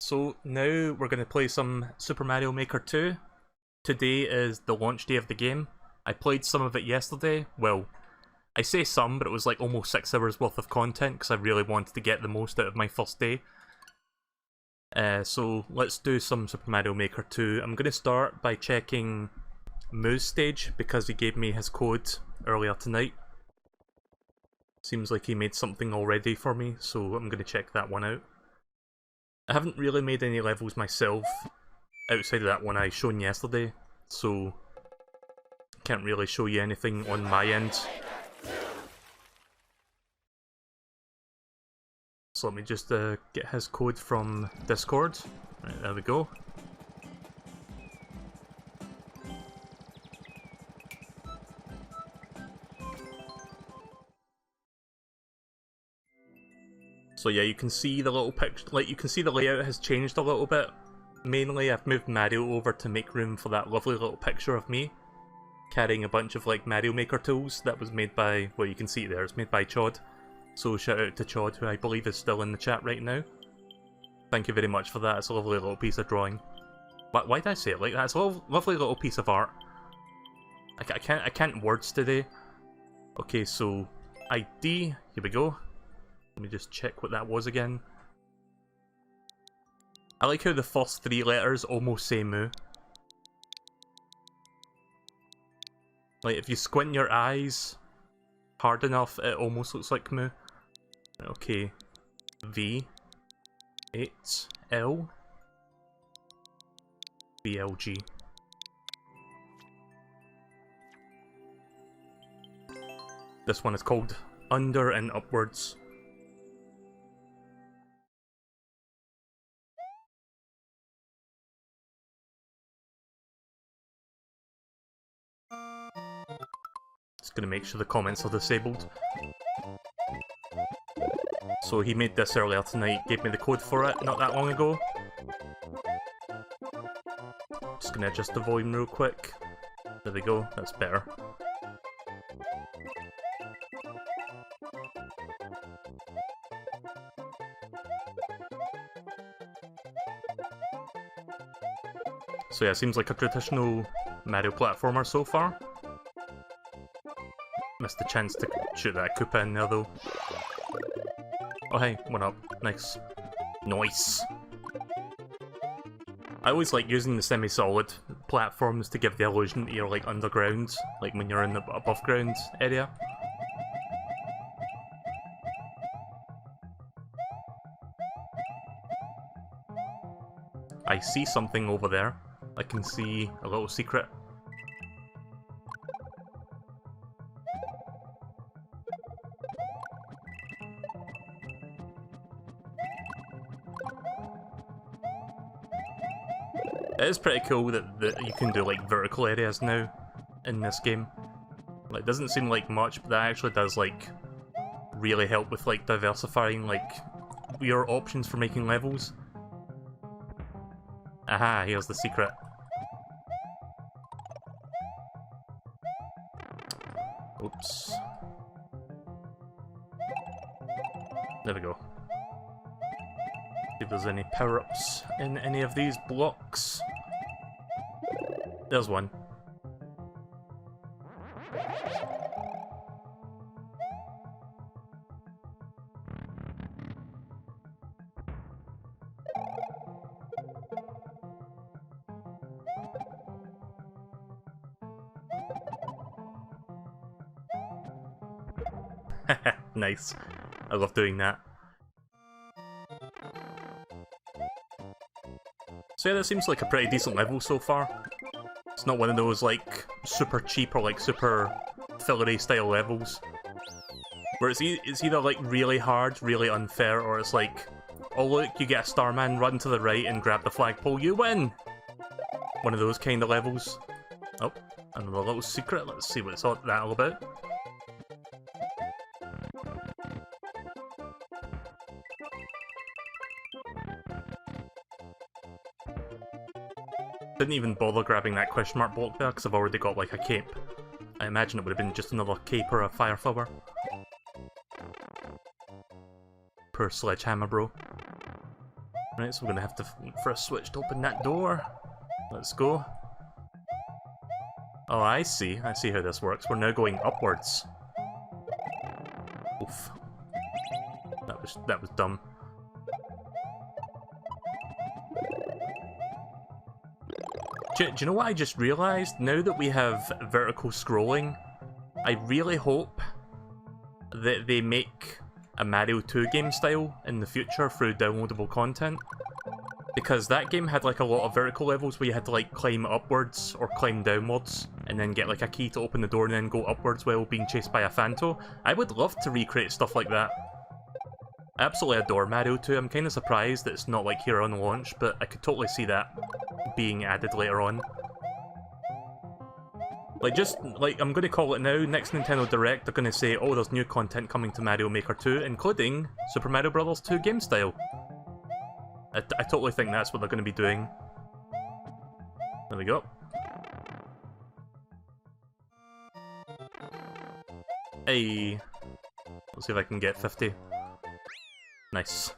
So now we're going to play some Super Mario Maker 2. Today is the launch day of the game. I played some of it yesterday. Well, I say some, but it was like almost 6 hours worth of content because I really wanted to get the most out of my first day. So let's do some Super Mario Maker 2. I'm going to start by checking Moo's stage because he gave me his code earlier tonight. Seems like he made something already for me, so I'm going to check that one out. I haven't really made any levels myself outside of that one I shown yesterday, so can't really show you anything on my end. So let me just get his code from Discord. Right, there we go. So yeah, you can see the little picture, like you can see the layout has changed a little bit. Mainly I've moved Mario over to make room for that lovely little picture of me carrying a bunch of like Mario Maker tools that was made by, well you can see it there, it's made by Chod. So shout out to Chod, who I believe is still in the chat right now. Thank you very much for that, it's a lovely little piece of drawing. Why did I say it like that? It's a lovely little piece of art. I can't words today. Okay, so ID, here we go. Let me just check what that was again. I like how the first 3 letters almost say Moo. Like, if you squint your eyes hard enough, it almost looks like Moo. Okay. V. 8. L. BLG. This one is called Under and Upwards. Just gonna make sure the comments are disabled. So he made this earlier tonight, gave me the code for it not that long ago. Just gonna adjust the volume real quick. There we go, that's better. So yeah, seems like a traditional Mario platformer so far. Missed the chance to shoot that Koopa in there though. Oh hey, what up? Nice. Nice! I always like using the semi-solid platforms to give the illusion that you're like underground, like when you're in the above ground area. I see something over there. I can see a little secret. It is pretty cool that you can do like vertical areas now in this game. Like, it doesn't seem like much, but that actually does like really help with like diversifying like your options for making levels. Aha, here's the secret. Oops. There we go. See if there's any power-ups in any of these blocks. There's one. Nice. I love doing that. So yeah, that seems like a pretty decent level so far. It's not one of those like super cheap or like super fillery style levels where it's either like really hard, really unfair, or it's like, oh look, you get a Starman, run to the right and grab the flagpole, you win! One of those kind of levels. Oh, another little secret, let's see what it's all that all about. Didn't even bother grabbing that question mark block there because I've already got like a cape. I imagine it would have been just another cape or a fire flower. Poor sledgehammer bro. Right, so we're gonna have to look for a switch to open that door. Let's go. Oh, I see. I see how this works. We're now going upwards. Oof. That was dumb. Do you know what I just realised? Now that we have vertical scrolling, I really hope that they make a Mario 2 game style in the future through downloadable content. Because that game had like a lot of vertical levels where you had to like climb upwards or climb downwards and then get like a key to open the door and then go upwards while being chased by a Phanto. I would love to recreate stuff like that. I absolutely adore Mario 2. I'm kind of surprised that it's not like here on launch, but I could totally see that being added later on. Like, just, like, I'm going to call it now, next Nintendo Direct, they're going to say, oh, there's new content coming to Mario Maker 2, including Super Mario Bros. 2 game style. I totally think that's what they're going to be doing. There we go. Hey. Let's see if I can get 50. Nice.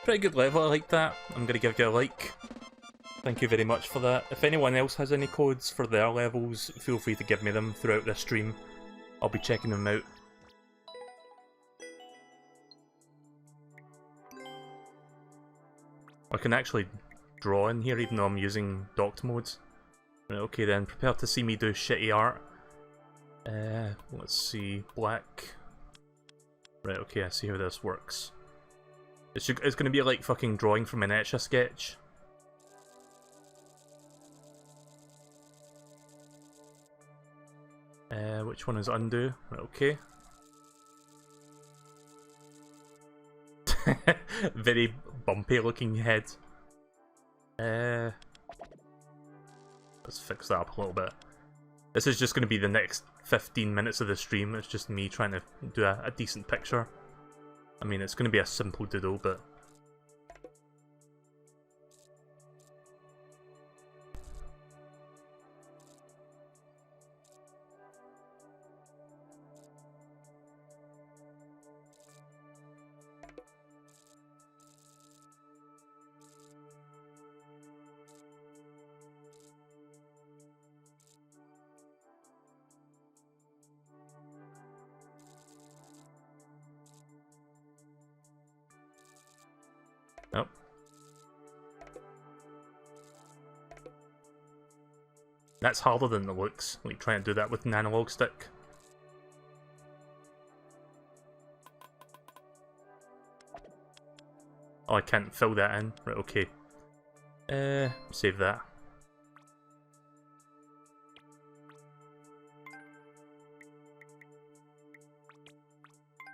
Pretty good level, I like that. I'm going to give you a like. Thank you very much for that. If anyone else has any codes for their levels, feel free to give me them throughout this stream. I'll be checking them out. I can actually draw in here even though I'm using docked modes. Right, okay then, prepare to see me do shitty art. Let's see, black. Right, okay, I see how this works. It's going to be like fucking drawing from an Etch-a-Sketch. Which one is undo? Right, okay. Very bumpy looking head. Let's fix that up a little bit. This is just going to be the next 15 minutes of the stream. It's just me trying to do a decent picture. I mean, it's going to be a simple doodle, but... Nope. That's harder than it looks, like trying to do that with an analog stick. Oh, I can't fill that in. Right, okay. Save that.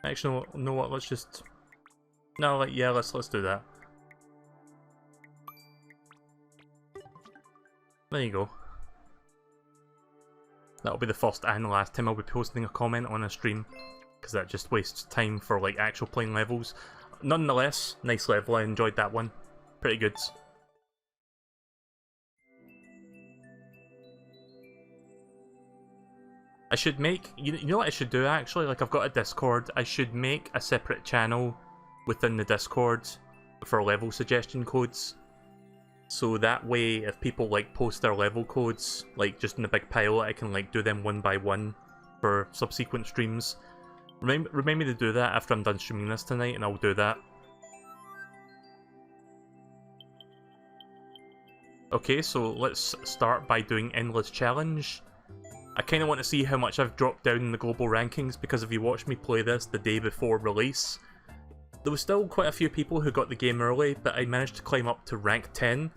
Actually, you know what, let's just... No, like, yeah, let's do that. There you go. That'll be the first and last time I'll be posting a comment on a stream, because that just wastes time for like actual playing levels. Nonetheless, nice level, I enjoyed that one. Pretty good. I should make, you know what I should do actually, like I've got a Discord, I should make a separate channel within the Discord for level suggestion codes. So that way, if people like post their level codes, like just in a big pile, I can like do them one by one for subsequent streams. Remind me to do that after I'm done streaming this tonight, and I'll do that. Okay, so let's start by doing Endless Challenge. I kind of want to see how much I've dropped down in the global rankings, because if you watch me play this the day before release, there was still quite a few people who got the game early, but I managed to climb up to rank 10.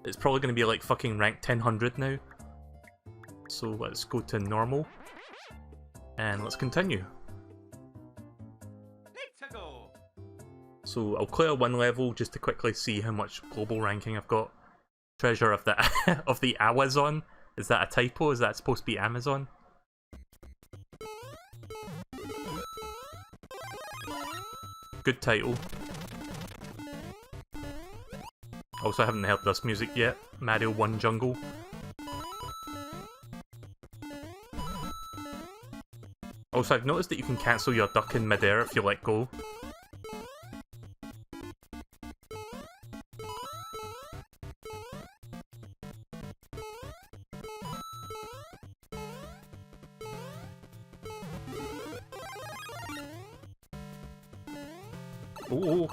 It's probably going to be like fucking rank 1000 now. So let's go to normal. And let's continue. So I'll clear one level just to quickly see how much global ranking I've got. Treasure of the of the Amazon. Is that a typo? Is that supposed to be Amazon? Good title. Also, I haven't heard this music yet. Mario 1 Jungle. Also, I've noticed that you can cancel your duck in midair if you let go. Ooh.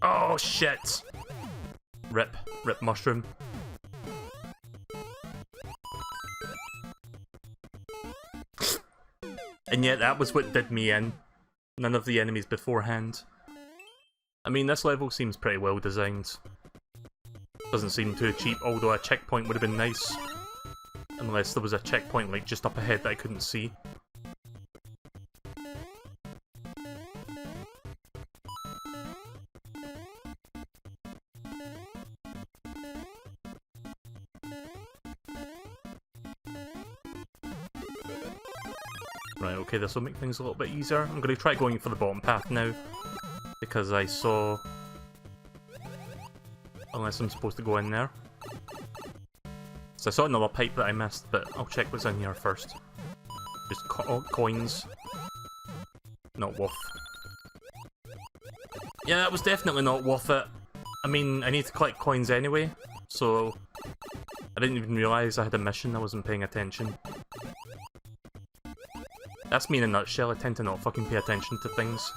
Oh shit! Rip mushroom. And yet that was what did me in. None of the enemies beforehand. I mean, this level seems pretty well designed. Doesn't seem too cheap, although a checkpoint would have been nice. Unless there was a checkpoint like just up ahead that I couldn't see. Right, okay, this will make things a little bit easier. I'm going to try going for the bottom path now, because I saw... Unless I'm supposed to go in there. So I saw another pipe that I missed, but I'll check what's in here first. Just coins. Not worth. Yeah, that was definitely not worth it. I mean, I need to collect coins anyway, so... I didn't even realise I had a mission, I wasn't paying attention. That's me in a nutshell, I tend to not fucking pay attention to things.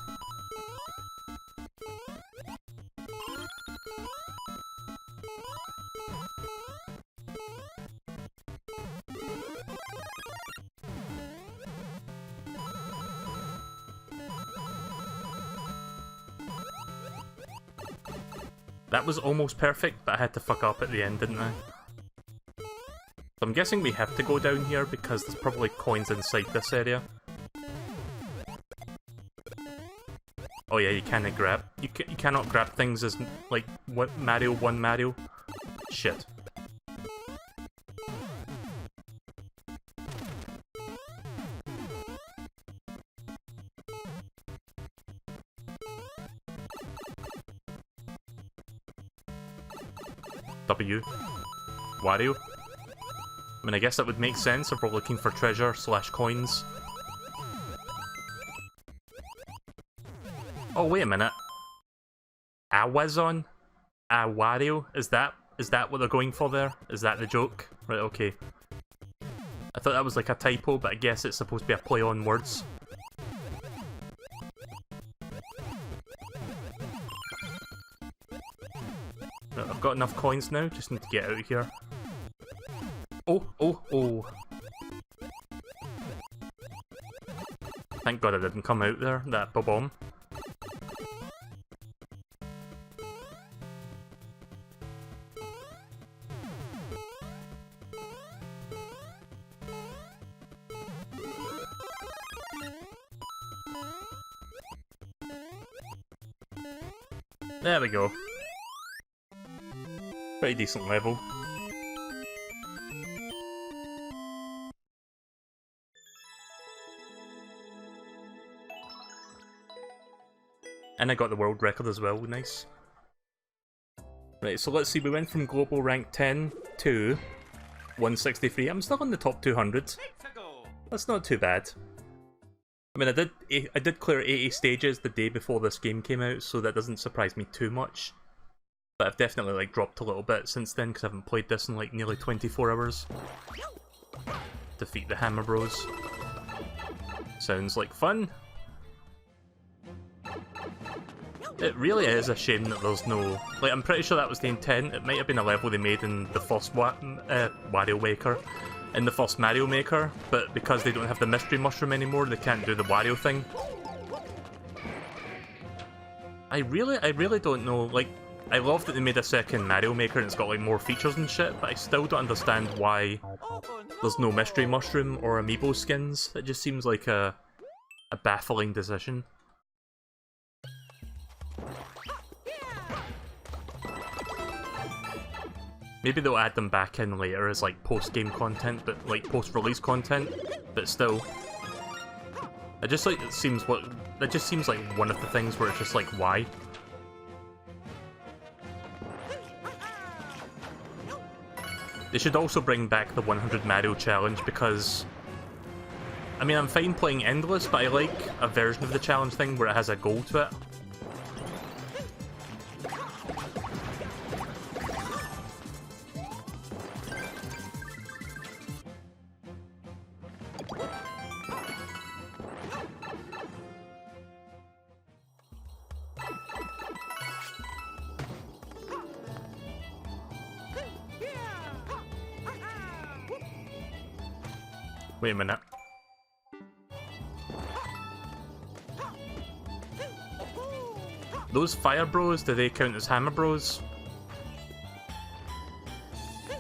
That was almost perfect, but I had to fuck up at the end, didn't I? So I'm guessing we have to go down here because there's probably coins inside this area. Oh yeah, you cannot grab. You cannot grab things as like what Mario 1 Mario. Shit. W. Wario. I mean, I guess that would make sense if we're looking for treasure / coins. Oh, wait a minute. Awazon? Wario? Is that what they're going for there? Is that the joke? Right, okay. I thought that was like a typo, but I guess it's supposed to be a play on words. Right, I've got enough coins now, just need to get out of here. Oh. Thank God I didn't come out there, that bomb. There we go. Pretty decent level. And I got the world record as well, nice. Right, so let's see, we went from global rank 10 to 163. I'm still in the top 200. That's not too bad. I mean, I did clear 80 stages the day before this game came out, so that doesn't surprise me too much. But I've definitely like dropped a little bit since then, because I haven't played this in like nearly 24 hours. Defeat the Hammer Bros. Sounds like fun. It really is a shame that there's no... Like, I'm pretty sure that was the intent. It might have been a level they made in the first Wario Maker. In the first Mario Maker, but because they don't have the Mystery Mushroom anymore, they can't do the Wario thing. I really don't know, like, I love that they made a second Mario Maker and it's got like more features and shit, but I still don't understand why there's no Mystery Mushroom or Amiibo skins. It just seems like a baffling decision. Maybe they'll add them back in later as like post-game content, but like post-release content, but still. It just like seems like one of the things where it's just like, why? They should also bring back the 100 Mario challenge because, I mean, I'm fine playing endless, but I like a version of the challenge thing where it has a goal to it. Wait a minute. Those Fire Bros, do they count as Hammer Bros?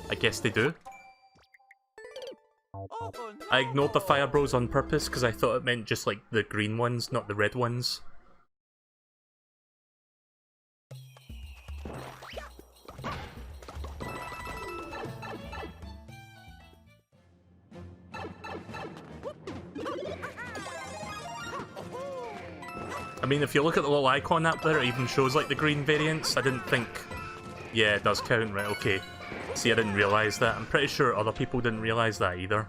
I guess they do. I ignored the Fire Bros on purpose because I thought it meant just like the green ones, not the red ones. I mean, if you look at the little icon up there, it even shows like the green variants. I didn't think... Yeah, it does count, right, okay. See, I didn't realise that. I'm pretty sure other people didn't realise that either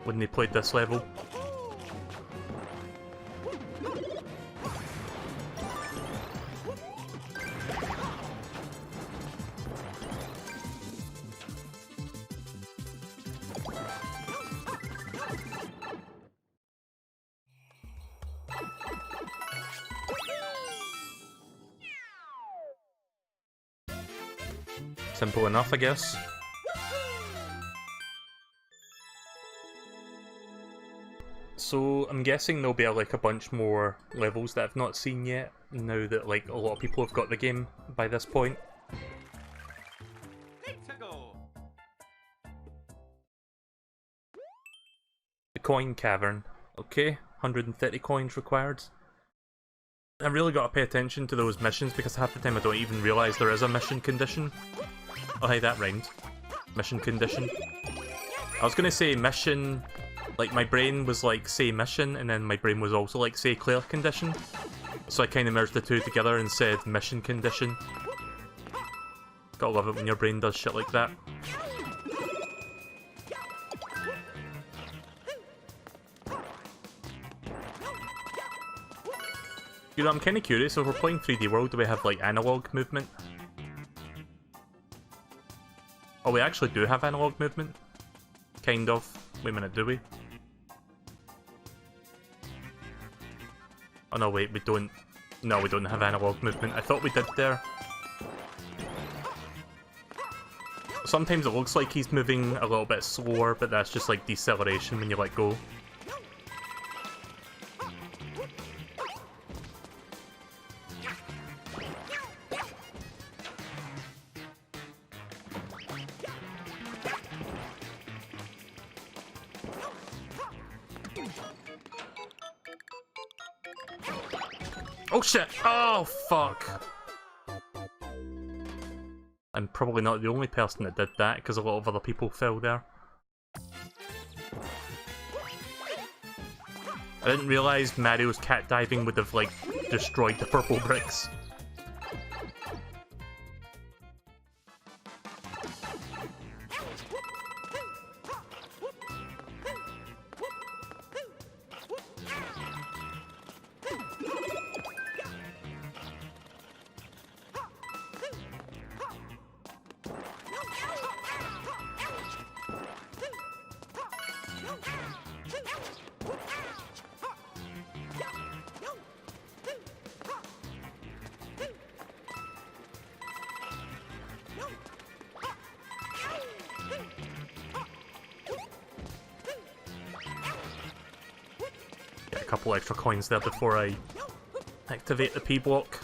when they played this level. Simple enough, I guess. So I'm guessing there'll be like a bunch more levels that I've not seen yet, now that like a lot of people have got the game by this point. The coin cavern. Okay, 130 coins required. I really got to pay attention to those missions because half the time I don't even realise there is a mission condition. Oh hey, that rhymed. Mission condition. I was gonna say mission, like my brain was like say mission, and then my brain was also like say clear condition. So I kind of merged the two together and said mission condition. Gotta love it when your brain does shit like that. You know, I'm kind of curious, if we're playing 3D World, do we have like analog movement? Oh, we actually do have analog movement. Kind of. Wait a minute, do we? Oh no, wait, we don't. No, we don't have analog movement. I thought we did there. Sometimes it looks like he's moving a little bit slower, but that's just like deceleration when you let go. Oh shit! Oh fuck! I'm probably not the only person that did that, because a lot of other people fell there. I didn't realise Mario's cat diving would have, like, destroyed the purple bricks. Get a couple extra coins there before I activate the P block.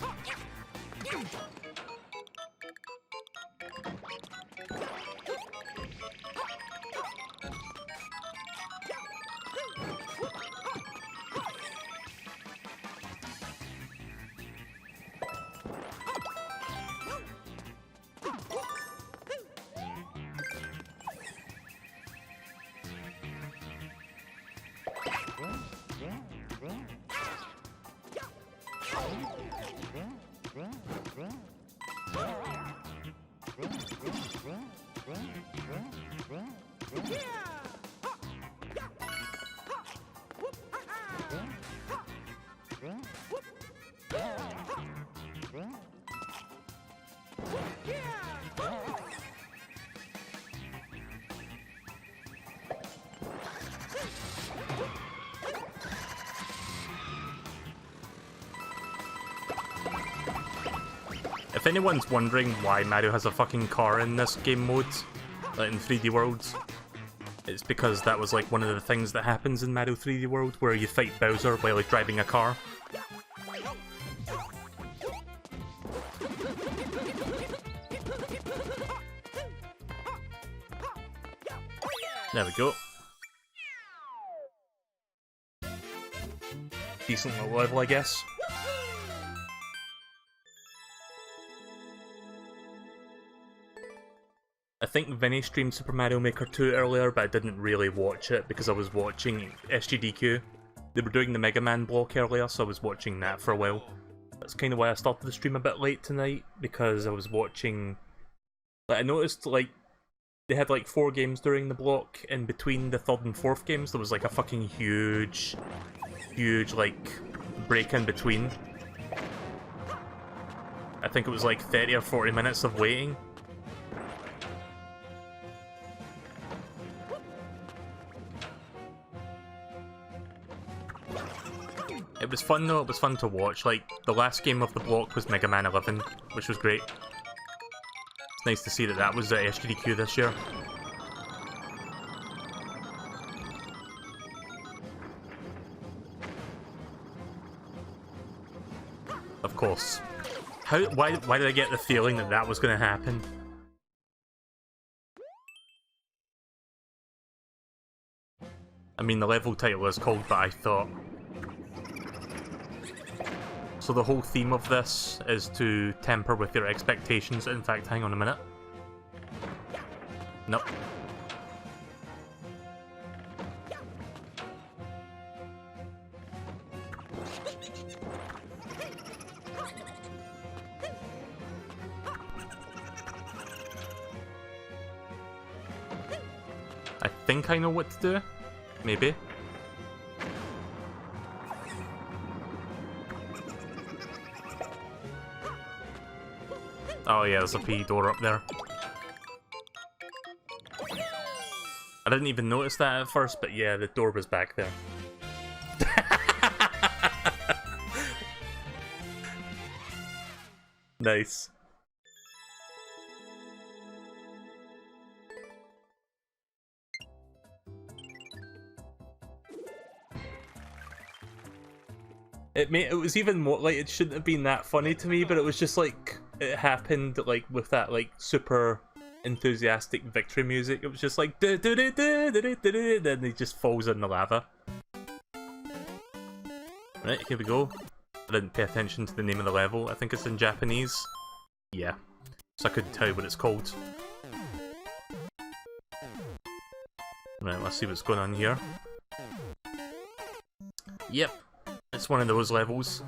If anyone's wondering why Mario has a fucking car in this game mode, like in 3D Worlds, It's because that was like one of the things that happens in Mario 3D World, where you fight Bowser while he's driving a car. There we go. Decent little level, I guess. I think Vinny streamed Super Mario Maker 2 earlier, but I didn't really watch it because I was watching SGDQ. They were doing the Mega Man block earlier, so I was watching that for a while. That's kind of why I started the stream a bit late tonight, because I was watching... Like, I noticed, like, they had like 4 games during the block. In between the 3rd and 4th games, there was like a fucking huge, like, break in between. I think it was like 30 or 40 minutes of waiting. It was fun though, it was fun to watch. Like, the last game of the block was Mega Man 11, which was great. It's nice to see that that was at SGDQ this year. Of course. Why did I get the feeling that that was going to happen? I mean, the level title is called But I Thought. So the whole theme of this is to temper with your expectations. In fact, hang on a minute. Nope. I think I know what to do. Maybe. Oh yeah, there's a P door up there. I didn't even notice that at first, but yeah, the door was back there. Nice. It was even more like, it shouldn't have been that funny to me, but it was just like, it happened like with that like super enthusiastic victory music. It was just like do do do do do do do, then he just falls in the lava. Right, here we go. I didn't pay attention to the name of the level. I think it's in Japanese. Yeah, so I couldn't tell you what it's called. Right, let's see what's going on here. Yep, it's one of those levels.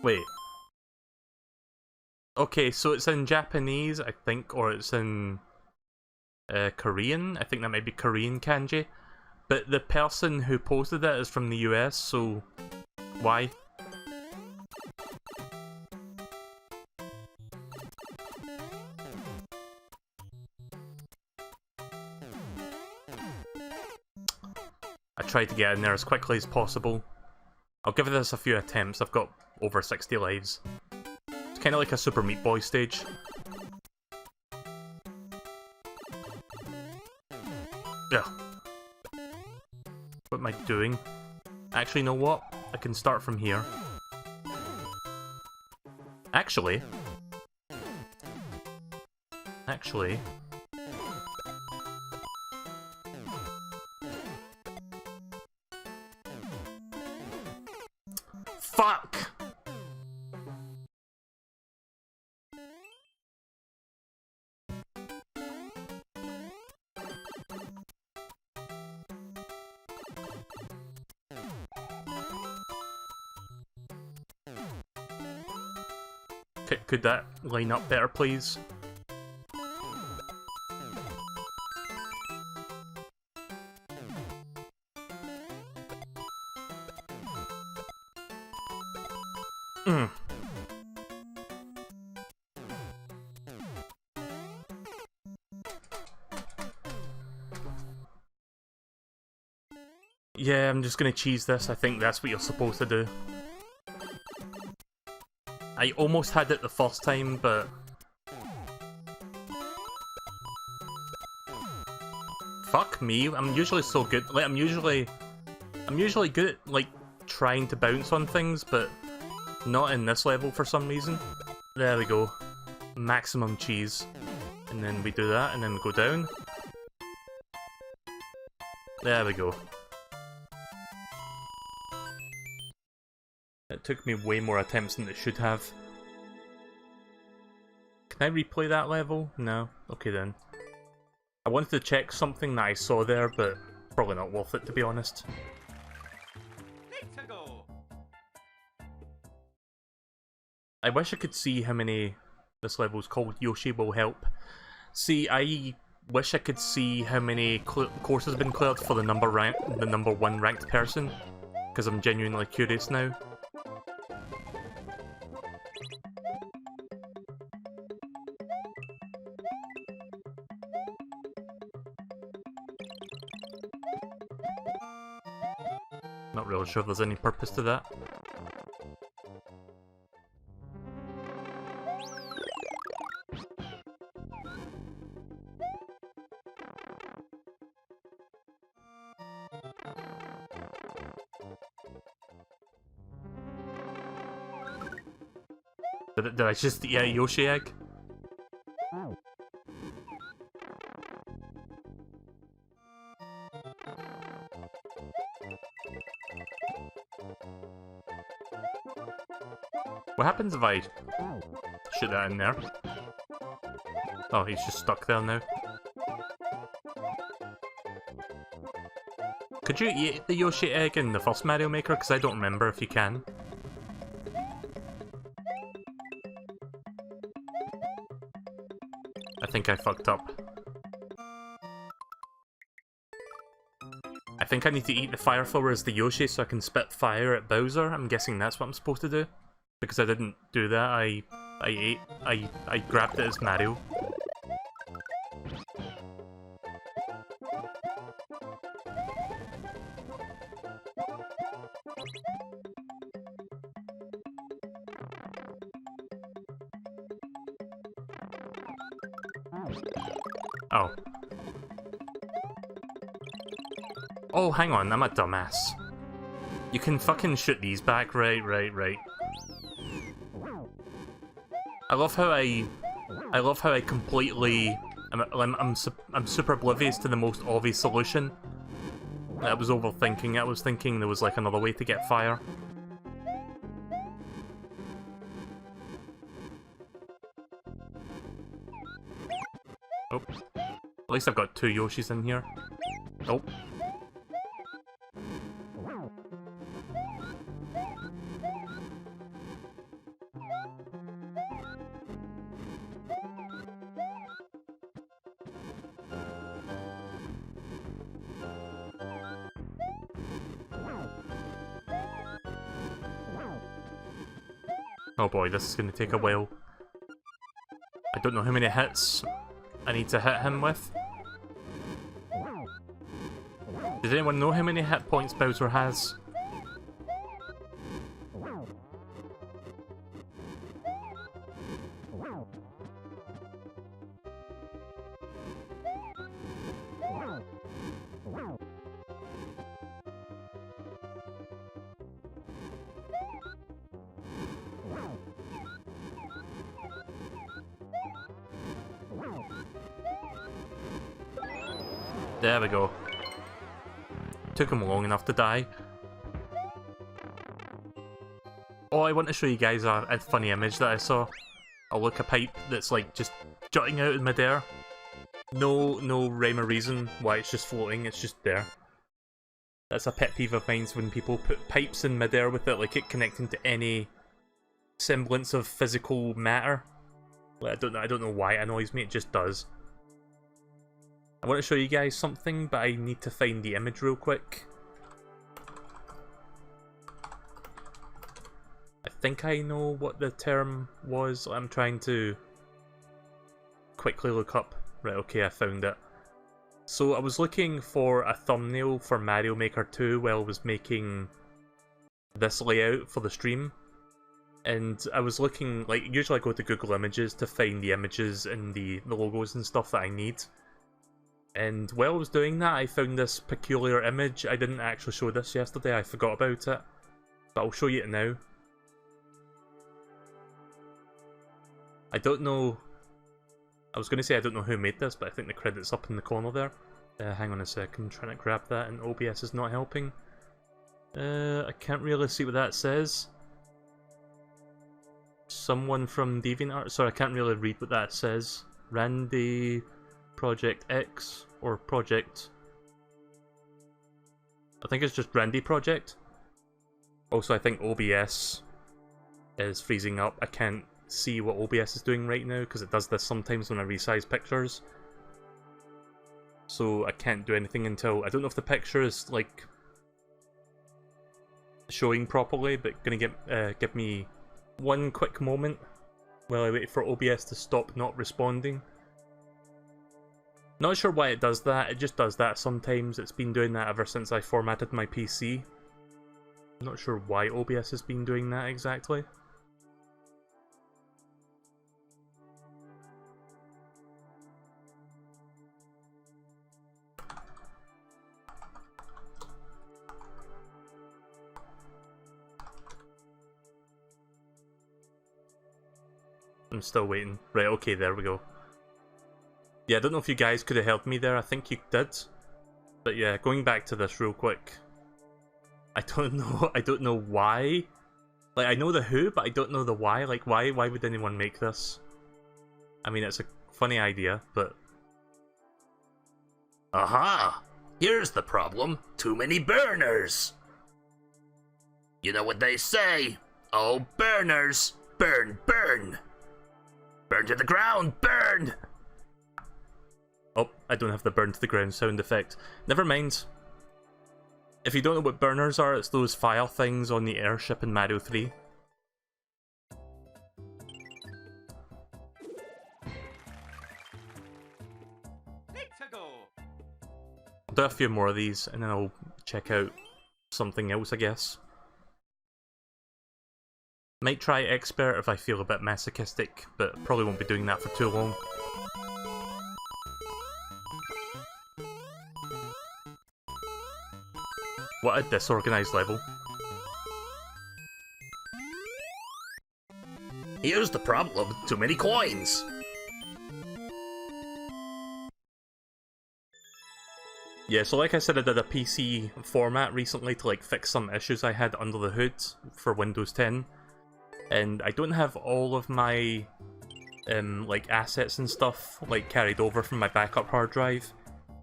Wait. Okay, so it's in Japanese, I think, or it's in Korean. I think that might be Korean kanji. But the person who posted it is from the US, so why? I tried to get in there as quickly as possible. I'll give this a few attempts. I've got over 60 lives. It's kind of like a Super Meat Boy stage. Ugh. What am I doing? Actually, you know what? I can start from here. Actually... Fuck! Could that line up better, please? Yeah, I'm just gonna cheese this. I think that's what you're supposed to do. I almost had it the first time, but Fuck me, I'm usually so good, like, I'm usually good at, like, trying to bounce on things, but not in this level for some reason. There we go. Maximum cheese. And then we do that, and then we go down. There we go. It took me way more attempts than it should have. Can I replay that level? No? Okay then. I wanted to check something that I saw there, but probably not worth it to be honest. I wish I could see how many... This level's called Yoshi Will Help. See, I wish I could see how many courses have been cleared for the number 1 ranked person, because I'm genuinely curious now. Not really sure if there's any purpose to that. Did I just eat a Yoshi egg? What happens if I shoot that in there? Oh, he's just stuck there now. Could you eat the Yoshi egg in the first Mario Maker? Because I don't remember if you can. I think I fucked up. I think I need to eat the fire flower as the Yoshi so I can spit fire at Bowser. I'm guessing that's what I'm supposed to do. Because I didn't do that, I grabbed it as Mario. Oh. Oh, hang on, I'm a dumbass. You can fucking shoot these back, right. I love how I completely... I'm super oblivious to the most obvious solution. I was overthinking. I was thinking there was like another way to get fire. Oh. At least I've got 2 Yoshis in here. Oh. Oh boy, this is going to take a while. I don't know how many hits I need to hit him with. Does anyone know how many hit points Bowser has? There we go. Took him long enough to die. Oh, I want to show you guys a funny image that I saw. A pipe that's like just jutting out in midair. No rhyme or reason why it's just floating, it's just there. That's a pet peeve of mine when people put pipes in midair with it, like it connecting to any semblance of physical matter. Like, I don't know why it annoys me, it just does. I want to show you guys something, but I need to find the image real quick. I think I know what the term was. I'm trying to quickly look up. Right, okay, I found it. So I was looking for a thumbnail for Mario Maker 2 while I was making this layout for the stream. And I was looking, like, usually I go to Google Images to find the images and the logos and stuff that I need. And while I was doing that, I found this peculiar image. I didn't actually show this yesterday, I forgot about it. But I'll show you it now. I don't know... I was going to say I don't know who made this, but I think the credit's up in the corner there. Hang on a second, trying to grab that and OBS is not helping. I can't really see what that says. Someone from DeviantArt? Sorry, I can't really read what that says. Randy Project X or Project... I think it's just Randy Project. Also, I think OBS is freezing up. I can't see what OBS is doing right now because it does this sometimes when I resize pictures. So I can't do anything until... I don't know if the picture is like showing properly, but gonna give me one quick moment while I wait for OBS to stop not responding. Not sure why it does that, it just does that sometimes. It's been doing that ever since I formatted my PC. Not sure why OBS has been doing that exactly. I'm still waiting. Right, okay, there we go. Yeah, I don't know if you guys could have helped me there, I think you did. But yeah, going back to this real quick. I don't know why. Like, I know the who, but I don't know the why. Like, why would anyone make this? I mean, it's a funny idea, but... Aha! Here's the problem. Too many burners! You know what they say? Oh, burners! Burn, burn! Burn to the ground, burn! Oh, I don't have the burn to the ground sound effect. Never mind. If you don't know what burners are, it's those fire things on the airship in Mario 3. I'll do a few more of these and then I'll check out something else, I guess. Might try expert if I feel a bit masochistic, but probably won't be doing that for too long. What a disorganized level. Here's the problem. Too many coins! Yeah, so like I said, I did a PC format recently to like fix some issues I had under the hood for Windows 10. And I don't have all of my like assets and stuff like carried over from my backup hard drive.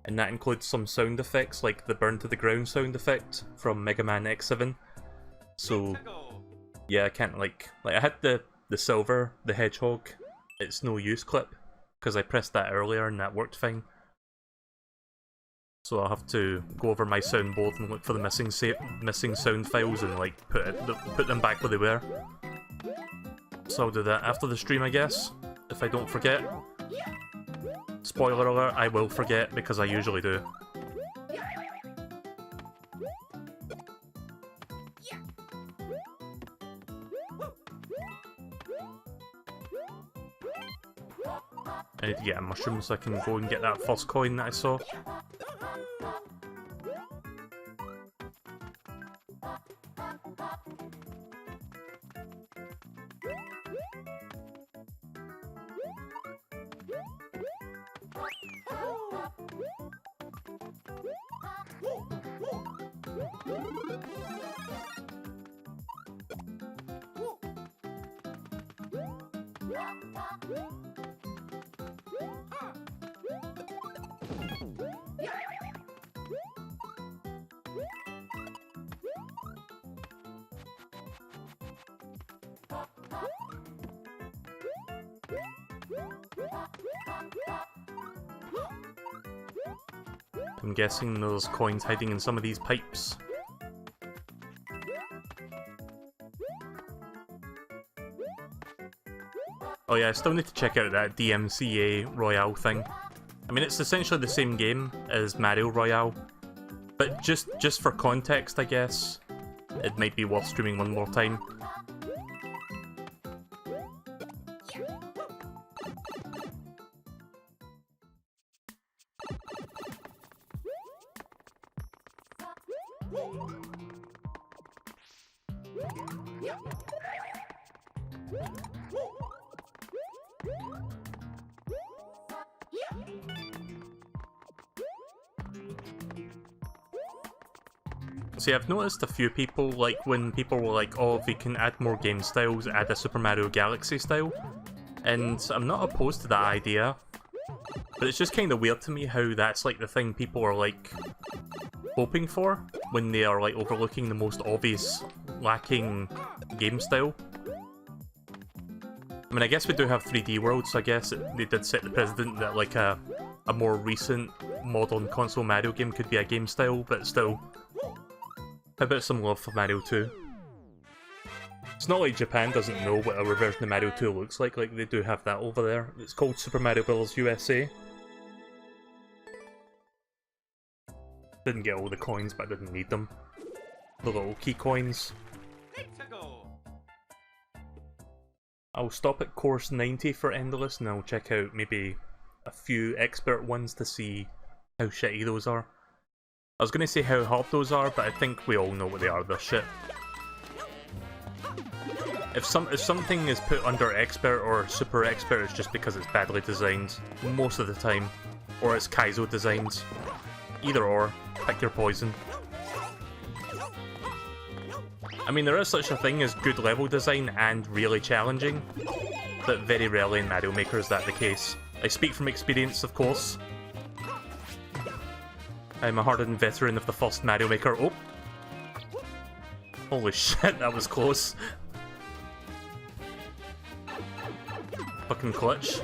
And that includes some sound effects like the burn to the ground sound effect from Mega Man X7. So yeah, I can't like I had the Silver, the Hedgehog, it's no use clip, because I pressed that earlier and that worked fine. So I'll have to go over my soundboard and look for the missing sound files and like put them back where they were. So I'll do that after the stream, I guess, if I don't forget. Spoiler alert, I will forget because I usually do. I need to get a mushroom so I can go and get that first coin that I saw. I'm guessing there's coins hiding in some of these pipes. Oh yeah, I still need to check out that DMCA Royale thing. I mean, it's essentially the same game as Mario Royale, but just for context, I guess, it might be worth streaming one more time. See, I've noticed a few people, like, when people were like, oh, if we can add more game styles, add a Super Mario Galaxy style. And I'm not opposed to that idea, but it's just kind of weird to me how that's, like, the thing people are, like, hoping for when they are, like, overlooking the most obvious lacking game style. I mean, I guess we do have 3D worlds, so I guess they did set the precedent that, like, a more recent modern console Mario game could be a game style, but still. How about some love for Mario 2? It's not like Japan doesn't know what our version of Mario 2 looks like they do have that over there. It's called Super Mario Bros. USA. Didn't get all the coins, but I didn't need them. The little key coins. I'll stop at course 90 for Endless, and I'll check out maybe a few expert ones to see how shitty those are. I was going to say how hard those are, but I think we all know what they are, they're shit. If something is put under expert or super expert, it's just because it's badly designed, most of the time. Or it's Kaizo designed. Either or, pick your poison. I mean, there is such a thing as good level design and really challenging, but very rarely in Mario Maker is that the case. I speak from experience, of course. I'm a hardened veteran of the first Mario Maker. Oh! Holy shit, that was close. Fucking clutch.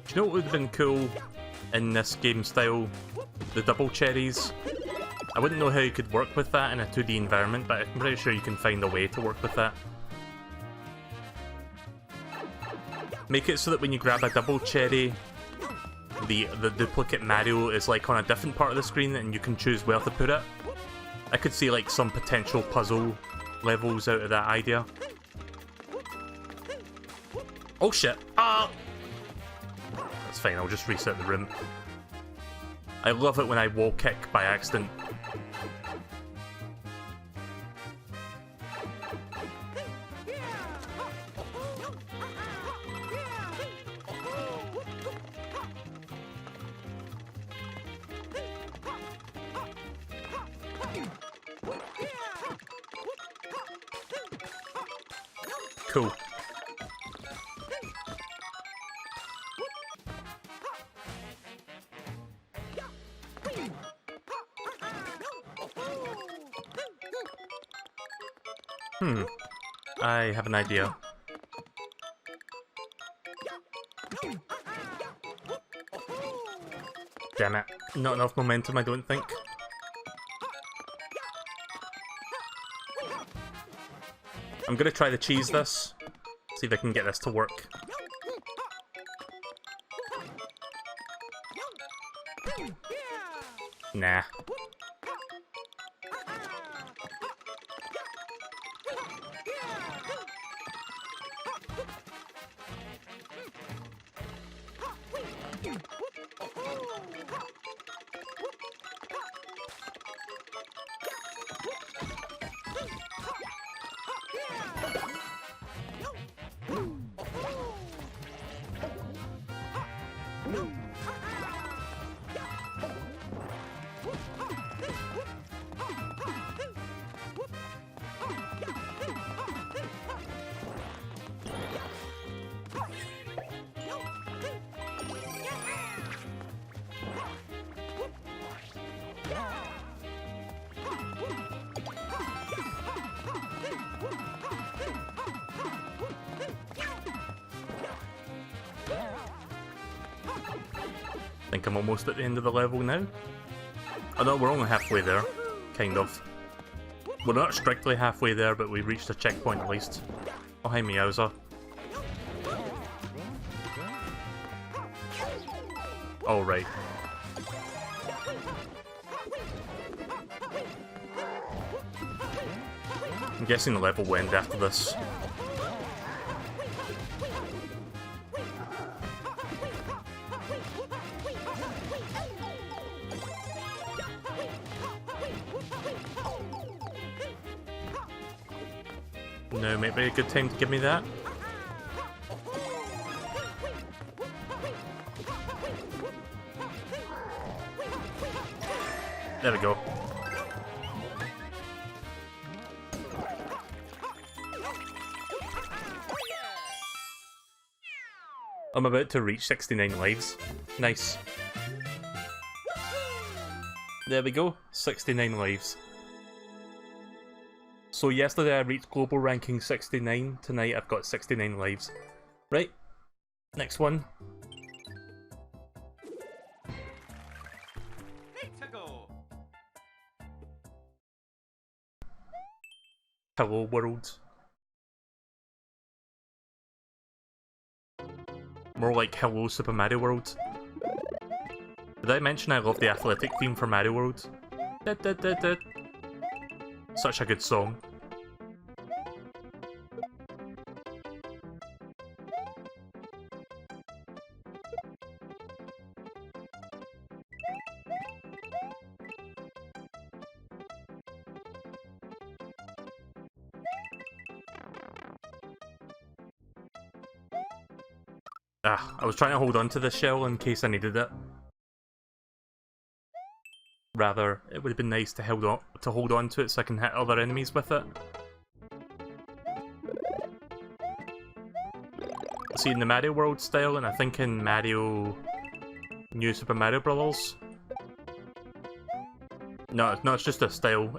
You know what would have been cool in this game style? The double cherries. I wouldn't know how you could work with that in a 2D environment, but I'm pretty sure you can find a way to work with that. Make it so that when you grab a double cherry, the duplicate Mario is like on a different part of the screen and you can choose where to put it. I could see like some potential puzzle levels out of that idea. Oh shit! Ah! That's fine, I'll just reset the room. I love it when I wall kick by accident. Cool. I have an idea. Damn it. Not enough momentum, I don't think. I'm gonna try to cheese this. See if I can get this to work. Nah. I think I'm almost at the end of the level now. Oh no, we're only halfway there. Kind of. We're not strictly halfway there, but we reached a checkpoint at least. Oh, hi Meowser. Oh, right. I'm guessing the level will end after this. No, might be a good time to give me that. There we go. I'm about to reach 69 lives. Nice. There we go, 69 lives. So yesterday I reached global ranking 69, tonight I've got 69 lives. Right, next one. Hello world. More like Hello Super Mario World. Did I mention I love the athletic theme for Mario World? Such a good song. Ah, I was trying to hold on to this shell in case I needed it. Rather, it would have been nice to hold on to it so I can hit other enemies with it. See, in the Mario World style, and I think in Mario... New Super Mario Bros. No, it's just a style.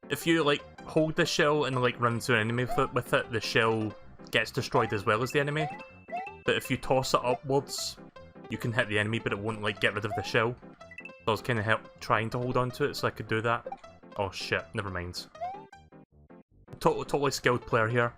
If you, like, hold the shell and, like, run to an enemy with it, the shell gets destroyed as well as the enemy. But if you toss it upwards, you can hit the enemy, but it won't, like, get rid of the shell. So I was kind of trying to hold on to it so I could do that. Oh shit, never mind. Totally skilled player here.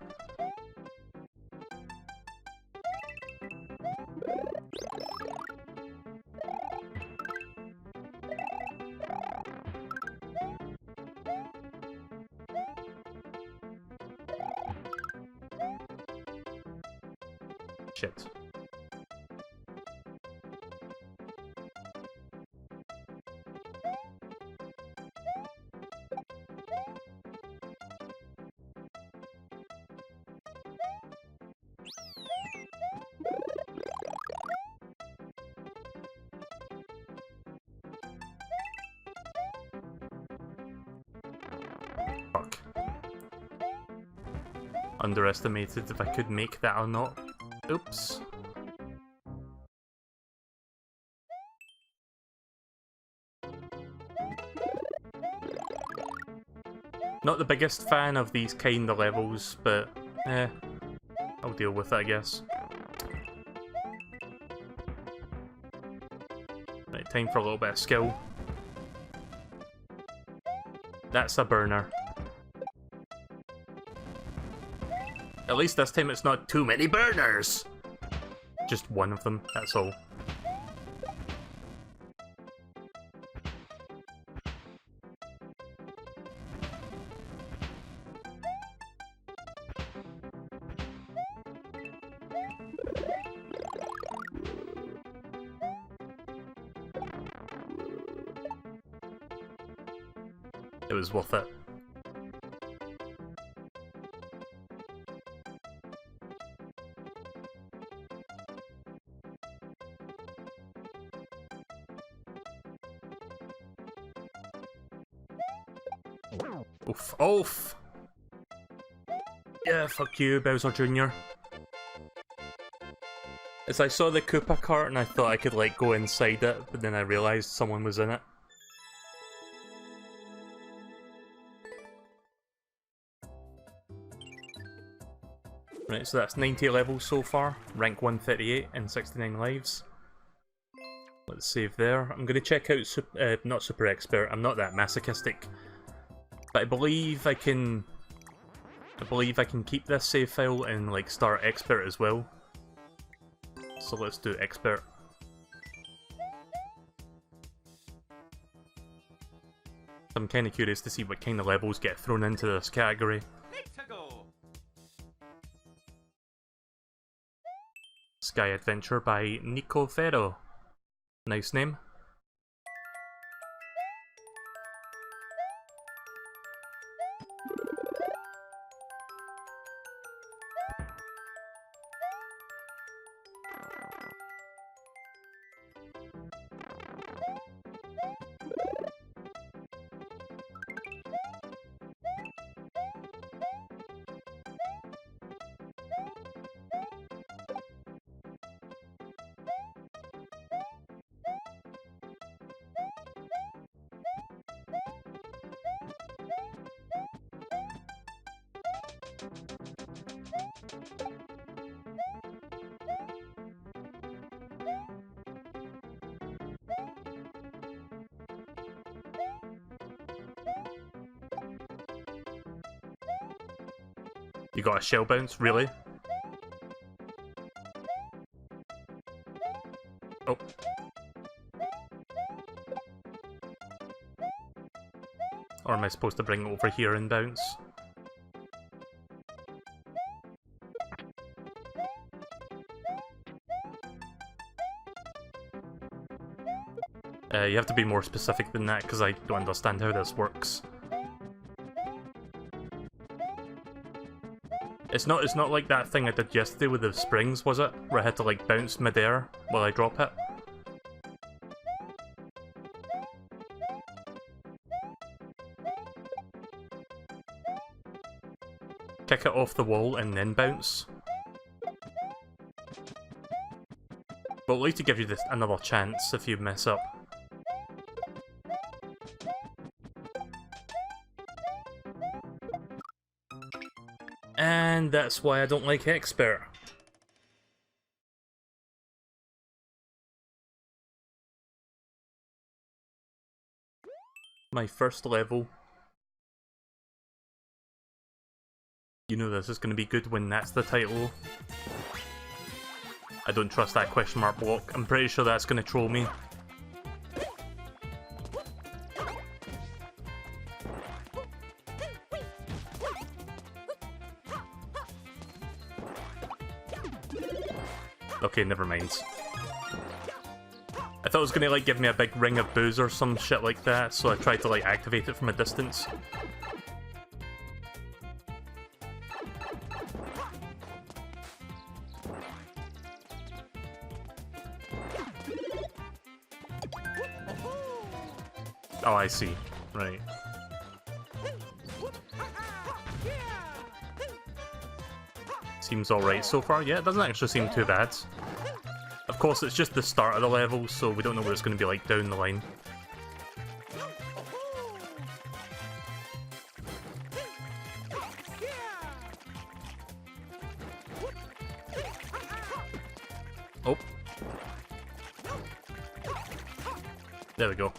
Shit. Fuck. Underestimated if I could make that or not. Oops. Not the biggest fan of these kind of levels, but I'll deal with it, I guess. Right, time for a little bit of skill. That's a burner. At least this time it's not too many burners! Just one of them, that's all. It was worth it. Oof. Oof! Yeah, fuck you, Bowser Jr. As I saw the Koopa cart and I thought I could like go inside it, but then I realised someone was in it. Right, so that's 90 levels so far, rank 138 and 69 lives. Let's save there. I'm going to check out, not Super Expert, I'm not that masochistic. But I believe I can keep this save file and like start Expert as well. So let's do Expert. I'm kind of curious to see what kind of levels get thrown into this category. Sky Adventure by Nico Ferro. Nice name. You got a shell bounce? Really? Oh. Or am I supposed to bring it over here and bounce? You have to be more specific than that because I don't understand how this works. It's not like that thing I did yesterday with the springs, was it? Where I had to like bounce mid-air while I drop it? Kick it off the wall and then bounce. But at least to give you another chance if you mess up. And that's why I don't like Expert. My first level. You know this is going to be good when that's the title. I don't trust that question mark block. I'm pretty sure that's going to troll me. Okay, never mind. I thought it was gonna like give me a big ring of booze or some shit like that, so I tried to like activate it from a distance. Oh, I see. Right. Seems alright so far. Yeah, it doesn't actually seem too bad. Of course, it's just the start of the level, so we don't know what it's going to be like down the line. Oh. There we go.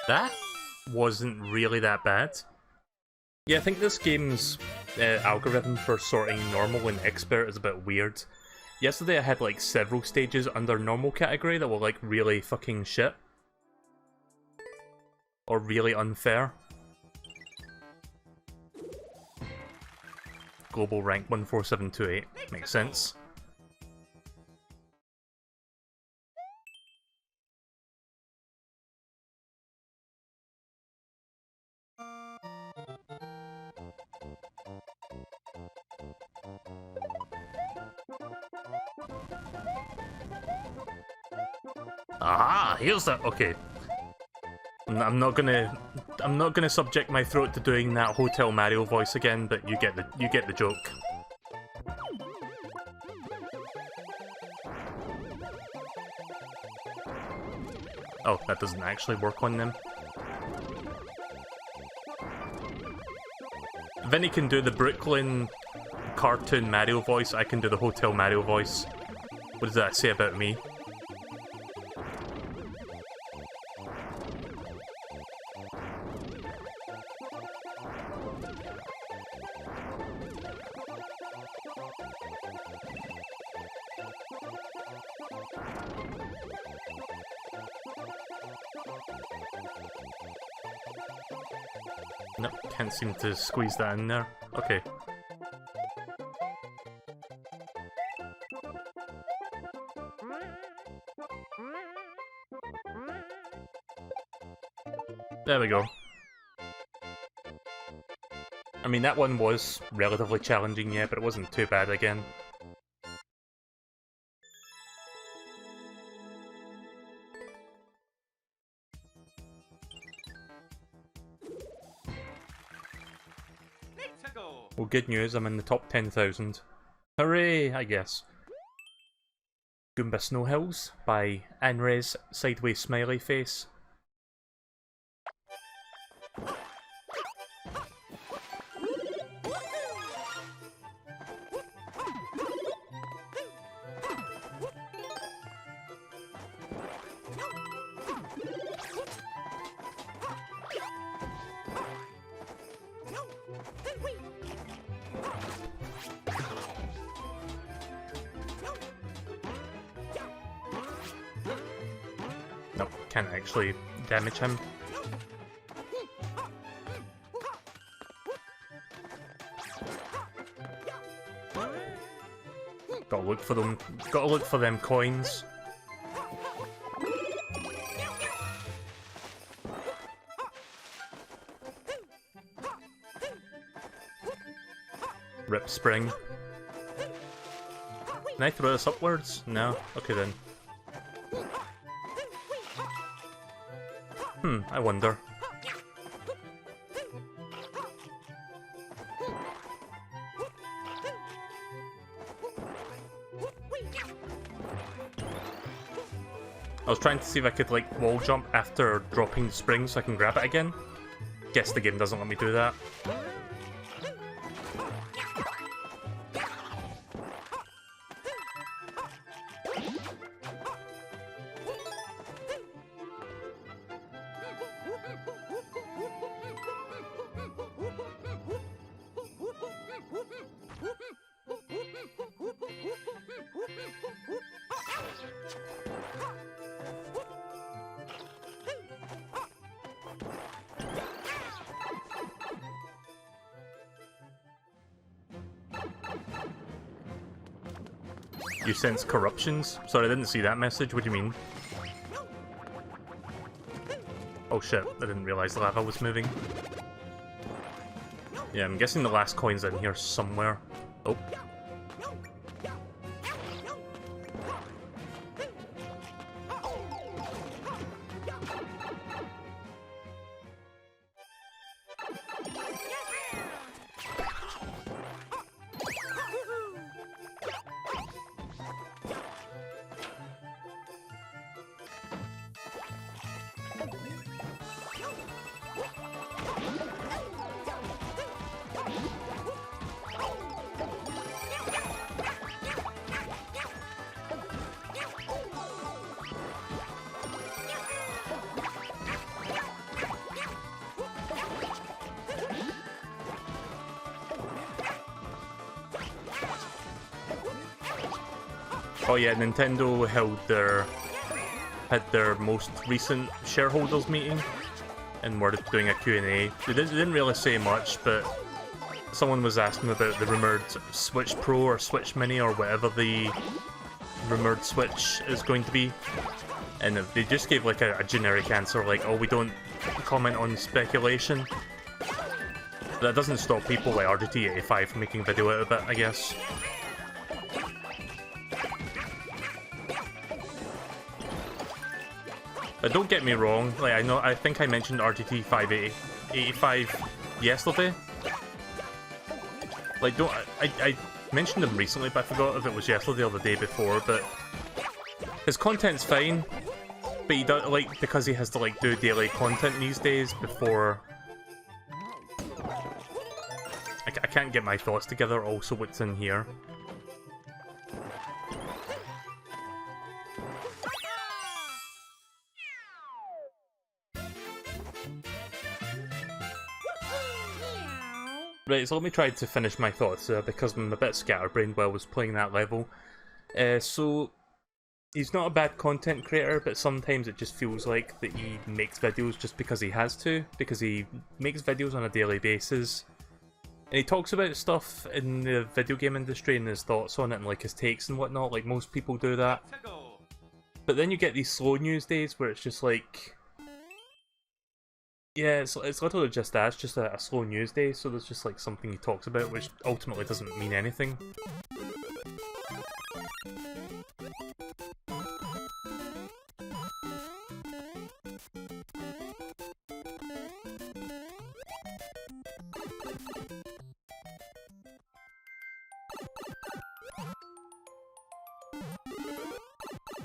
That wasn't really that bad. Yeah, I think this game's algorithm for sorting normal and expert is a bit weird. Yesterday I had like several stages under normal category that were like really fucking shit. Or really unfair. Global rank 14728, makes sense. Aha! Here's that. Okay. I'm not gonna subject my throat to doing that Hotel Mario voice again, but you get the joke. Oh, that doesn't actually work on them. Vinny can do the Brooklyn cartoon Mario voice, I can do the Hotel Mario voice. What does that say about me? Nope, can't seem to squeeze that in there. Okay. There we go. I mean, that one was relatively challenging, yeah, but it wasn't too bad again. Well, good news, I'm in the top 10,000. Hooray, I guess. Goomba Snow Hills by Anres Sideways Smiley Face. Nope, can't actually damage him. Gotta look for them. Gotta look for them coins. Rip spring. Can I throw this upwards? No? Okay then. I wonder. I was trying to see if I could, like, wall jump after dropping the spring so I can grab it again. Guess the game doesn't let me do that. You sense corruptions? Sorry, I didn't see that message. What do you mean? Oh shit, I didn't realize the lava was moving. Yeah, I'm guessing the last coin's in here somewhere. Oh. Oh yeah, Nintendo had their most recent shareholders meeting, and were doing a Q&A. They didn't really say much, but someone was asking about the rumoured Switch Pro or Switch Mini or whatever the rumoured Switch is going to be, and they just gave like a generic answer like, oh, we don't comment on speculation. That doesn't stop people like RGT85 from making a video out of it, I guess. But don't get me wrong, like I think I mentioned RGT 585 yesterday. Like I mentioned him recently, but I forgot if it was yesterday or the day before, but his content's fine, but he does, like, because he has to like do daily content these days before I can't get my thoughts together. Also, what's in here? Right, so let me try to finish my thoughts because I'm a bit scatterbrained while I was playing that level. So He's not a bad content creator, but sometimes it just feels like that he makes videos just because he has to, because he makes videos on a daily basis. And he talks about stuff in the video game industry and his thoughts on it and like his takes and whatnot, like most people do that. But then you get these slow news days where it's just like... Yeah, it's literally just that, it's just a slow news day, so there's just like something he talks about which ultimately doesn't mean anything.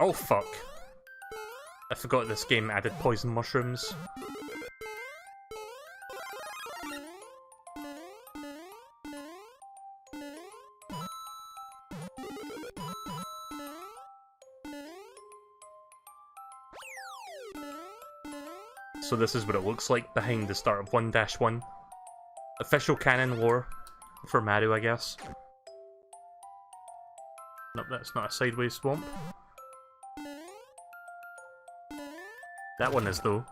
Oh fuck. I forgot this game added poison mushrooms. So this is what it looks like behind the start of 1-1. Official canon lore for Mario, I guess. Nope, that's not a sideways swamp. That one is, though.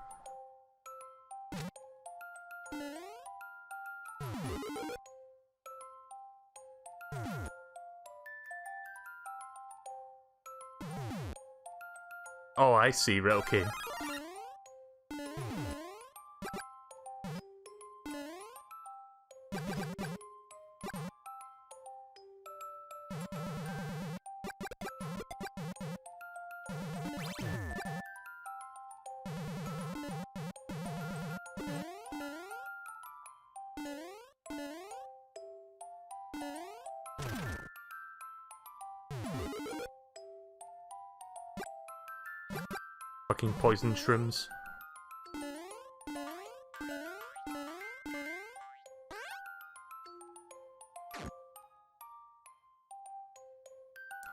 Oh, I see, right, okay. Fucking poison shrooms.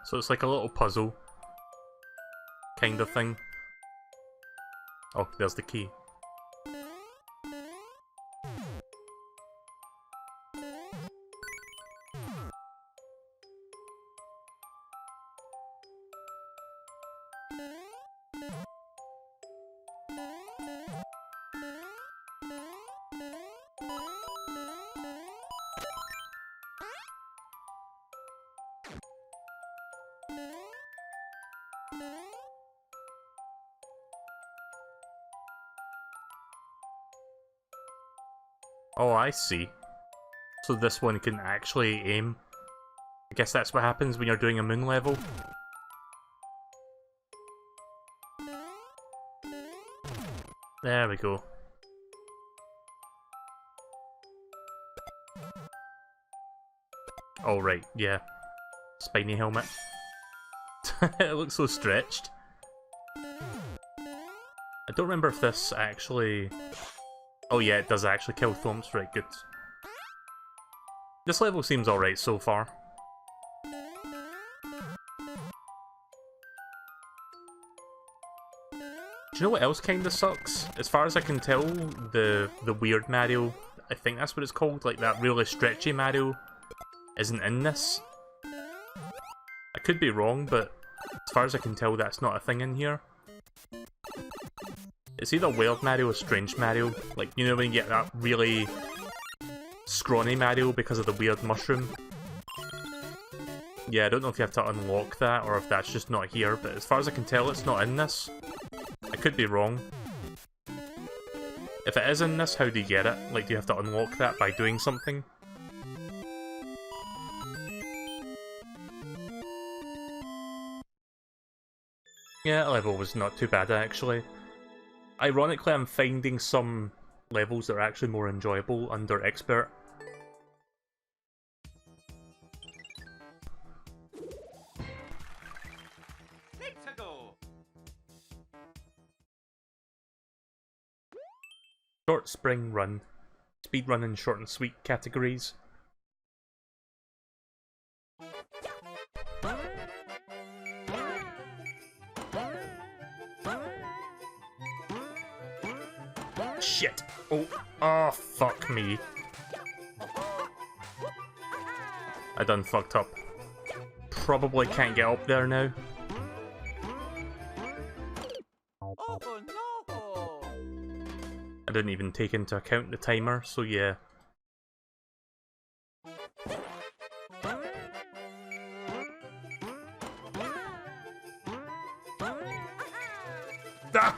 So it's like a little puzzle kind of thing. Oh, there's the key. Oh, I see. So this one can actually aim. I guess that's what happens when you're doing a moon level. There we go. Oh right, yeah. Spiny helmet. It looks so stretched. I don't remember if this actually... Oh yeah, it does actually kill thumps, right, good. This level seems alright so far. Do you know what else kinda sucks? As far as I can tell, the weird Mario, I think that's what it's called, like that really stretchy Mario, isn't in this. I could be wrong, but as far as I can tell, that's not a thing in here. It's either Weird Mario or Strange Mario. Like, you know when you get that really scrawny Mario because of the weird mushroom? Yeah, I don't know if you have to unlock that or if that's just not here, but as far as I can tell, it's not in this. I could be wrong. If it is in this, how do you get it? Like, do you have to unlock that by doing something? Yeah, that level was not too bad, actually. Ironically, I'm finding some levels that are actually more enjoyable under Expert. Short Spring Run. Speedrun in short and sweet categories. Shit! Oh, fuck me. I done fucked up. Probably can't get up there now. I didn't even take into account the timer, so yeah. Ah!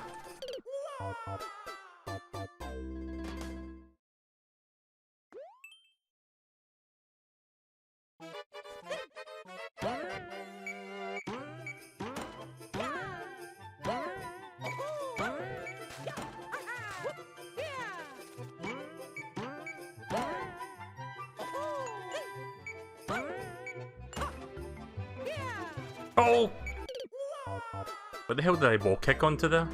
Oh! What the hell did I wall kick onto there?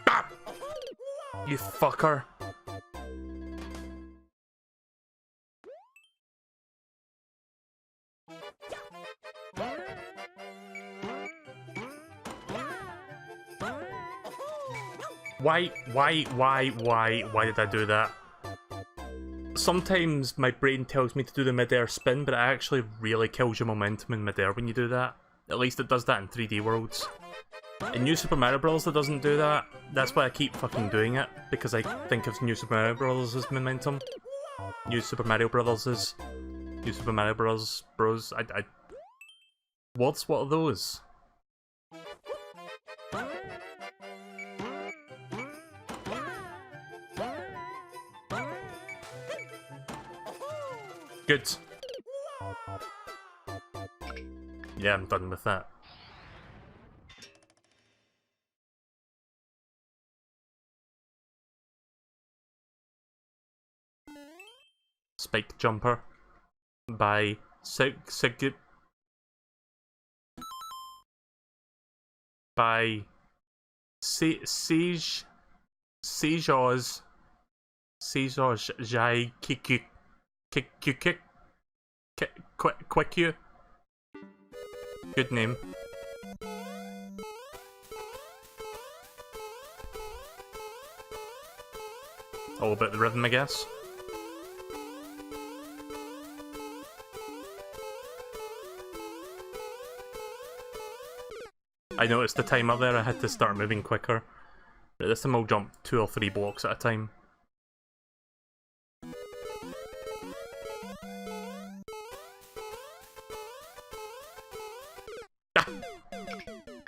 Ah! You fucker. Why did I do that? Sometimes my brain tells me to do the mid-air spin, but it actually really kills your momentum in mid-air when you do that. At least it does that in 3D worlds. In New Super Mario Bros. It doesn't do that. That's why I keep fucking doing it, because I think of New Super Mario Bros. As momentum. New Super Mario Bros. As... New Super Mario Bros. Words? What are those? Good. Yeah, I'm done with that. Spike Jumper by Sage Jai Quick you. Good name. All about the rhythm, I guess. I noticed the timer there, I had to start moving quicker. But this time I'll jump 2 or 3 blocks at a time. Ah!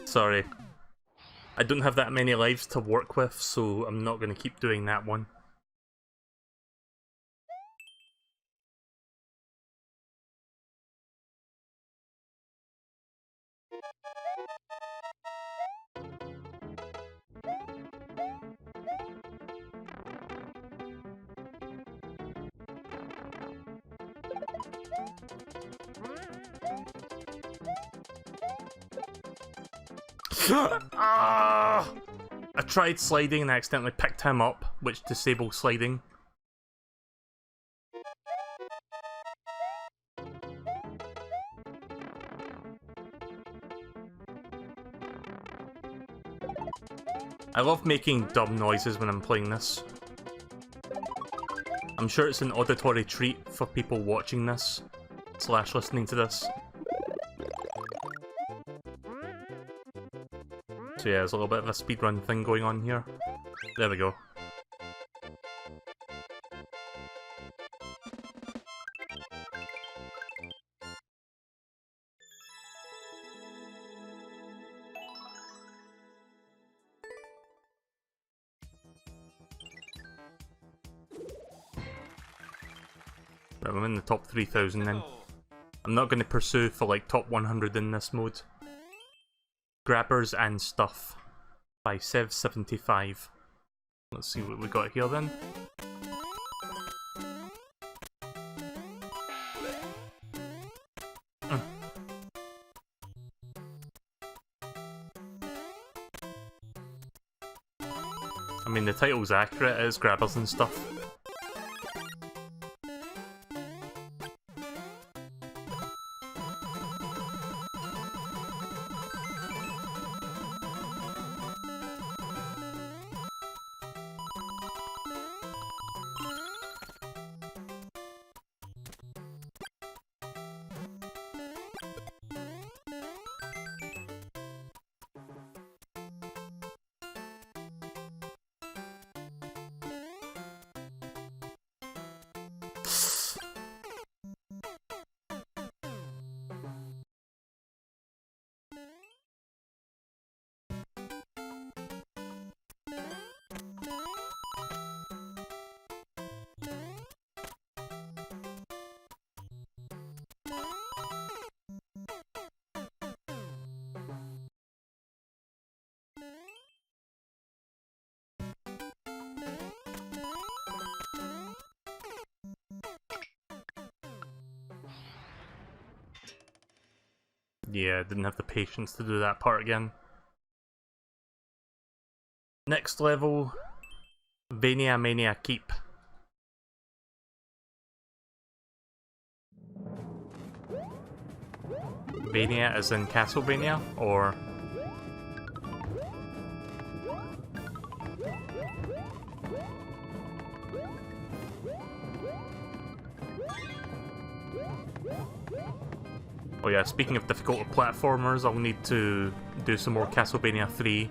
Sorry. I don't have that many lives to work with, so I'm not going to keep doing that one. Ah! I tried sliding and accidentally picked him up, which disables sliding. I love making dumb noises when I'm playing this. I'm sure it's an auditory treat for people watching this, / listening to this. So yeah, there's a little bit of a speedrun thing going on here. There we go. Right, I'm in the top 3,000 then. I'm not going to pursue for like top 100 in this mode. Grabbers and Stuff by Sev75. Let's see what we got here then. I mean, the title's accurate, it is Grabbers and Stuff. Yeah, didn't have the patience to do that part again. Next level, Vania Mania Keep. Vania as in Castlevania, or... Oh yeah, speaking of difficult platformers, I'll need to do some more Castlevania 3.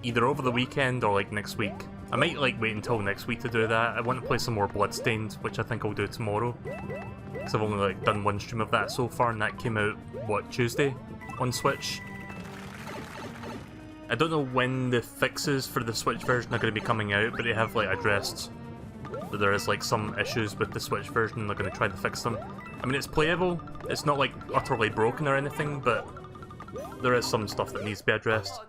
Either over the weekend or like next week. I might like wait until next week to do that. I want to play some more Bloodstained, which I think I'll do tomorrow. Because I've only like done one stream of that so far, and that came out, what, Tuesday? On Switch? I don't know when the fixes for the Switch version are going to be coming out, but they have like addressed that there is like some issues with the Switch version, they're going to try to fix them. I mean, it's playable, it's not like utterly broken or anything, but there is some stuff that needs to be addressed.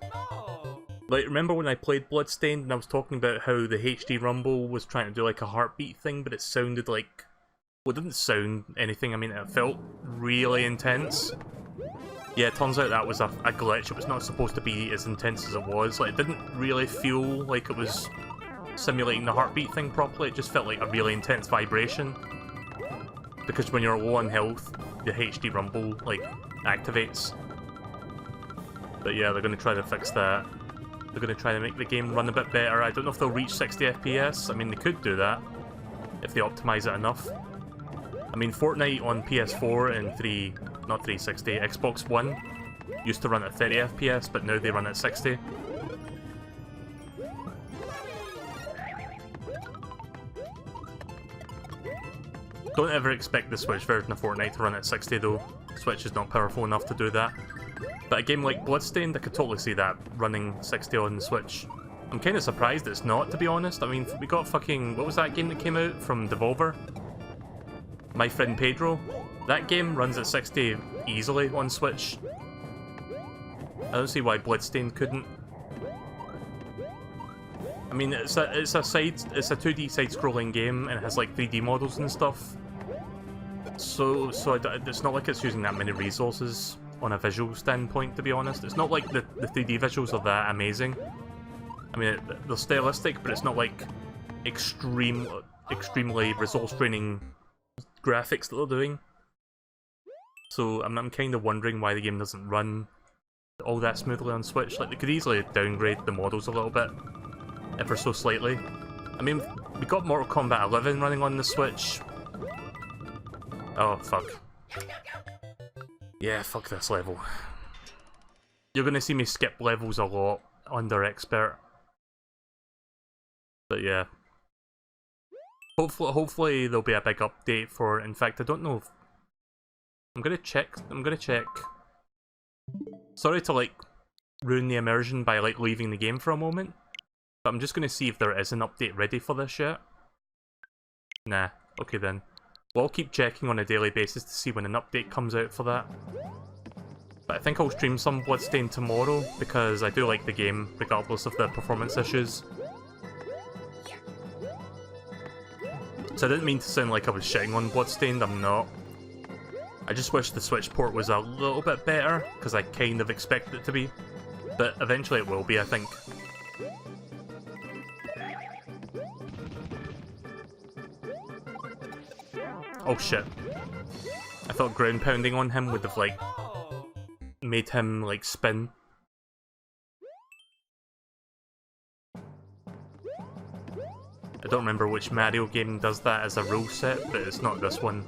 Like, remember when I played Bloodstained and I was talking about how the HD Rumble was trying to do like a heartbeat thing, but it sounded like... well, it didn't sound anything, I mean, it felt really intense. Yeah, it turns out that was a glitch, it was not supposed to be as intense as it was. Like, it didn't really feel like it was simulating the heartbeat thing properly, it just felt like a really intense vibration. Because when you're low on health, the HD Rumble, like, activates. But yeah, they're going to try to fix that. They're going to try to make the game run a bit better. I don't know if they'll reach 60 FPS. I mean, they could do that, if they optimize it enough. I mean, Fortnite on PS4 and not 360, Xbox One used to run at 30 FPS, but now they run at 60. Don't ever expect the Switch version of Fortnite to run at 60 though. Switch is not powerful enough to do that. But a game like Bloodstained, I could totally see that running 60 on the Switch. I'm kind of surprised it's not, to be honest. I mean, we got fucking... what was that game that came out from Devolver? My Friend Pedro? That game runs at 60 easily on Switch. I don't see why Bloodstained couldn't. I mean, it's a 2D side-scrolling game, and it has like 3D models and stuff. So it's not like it's using that many resources on a visual standpoint, to be honest. It's not like the 3D visuals are that amazing. I mean, they're stylistic, but it's not like extremely resource-draining graphics that they're doing. So I'm kind of wondering why the game doesn't run all that smoothly on Switch. Like, they could easily downgrade the models a little bit, ever so slightly. I mean, we got Mortal Kombat 11 running on the Switch. Oh, fuck. Yeah, fuck this level. You're gonna see me skip levels a lot under Expert. But yeah. Hopefully there'll be a big update for it. In fact, I don't know if... I'm gonna check. Sorry to, like, ruin the immersion by, like, leaving the game for a moment. But I'm just gonna see if there is an update ready for this yet. Nah. Okay then. Well, I'll keep checking on a daily basis to see when an update comes out for that. But I think I'll stream some Bloodstained tomorrow, because I do like the game, regardless of the performance issues. So I didn't mean to sound like I was shitting on Bloodstained, I'm not. I just wish the Switch port was a little bit better, because I kind of expected it to be. But eventually it will be, I think. Oh shit. I thought ground pounding on him would have, like, made him, like, spin. I don't remember which Mario game does that as a rule set, but it's not this one.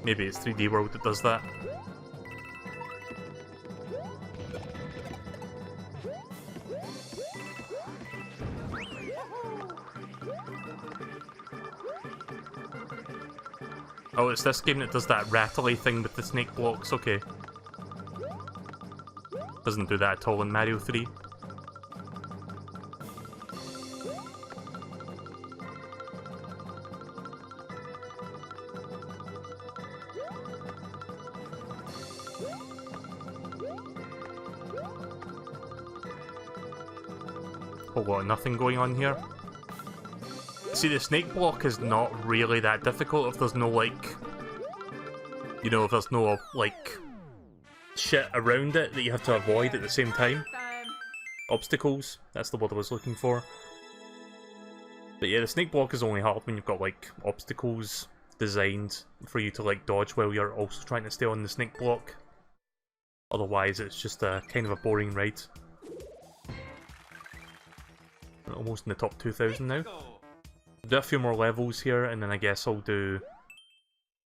Maybe it's 3D World that does that. Oh, it's this game that does that rattly thing with the snake blocks, okay. Doesn't do that at all in Mario 3. Whole lot of nothing going on here. See, the snake block is not really that difficult if there's no, like... You know, if there's no, like... shit around it that you have to avoid at the same time. Obstacles, that's the word I was looking for. But yeah, the snake block is only hard when you've got, like, obstacles designed for you to, like, dodge while you're also trying to stay on the snake block. Otherwise, it's just a kind of a boring ride. We're almost in the top 2,000 now. I'll do a few more levels here, and then I guess I'll do...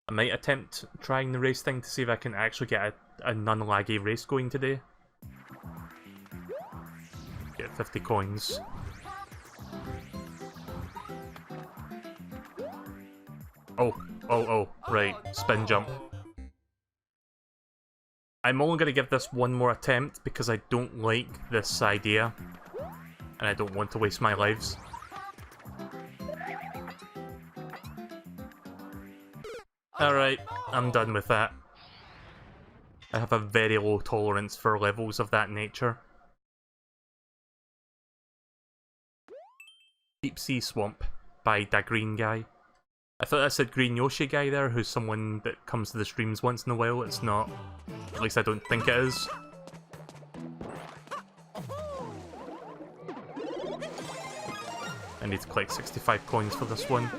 I might attempt trying the race thing to see if I can actually get a non-laggy race going today. Get 50 coins. Oh, right, spin jump. I'm only going to give this one more attempt because I don't like this idea. And I don't want to waste my lives. Alright, I'm done with that. I have a very low tolerance for levels of that nature. Deep Sea Swamp by Da Green Guy. I thought I said Green Yoshi Guy there, who's someone that comes to the streams once in a while. It's not. At least I don't think it is. I need to collect 65 coins for this one.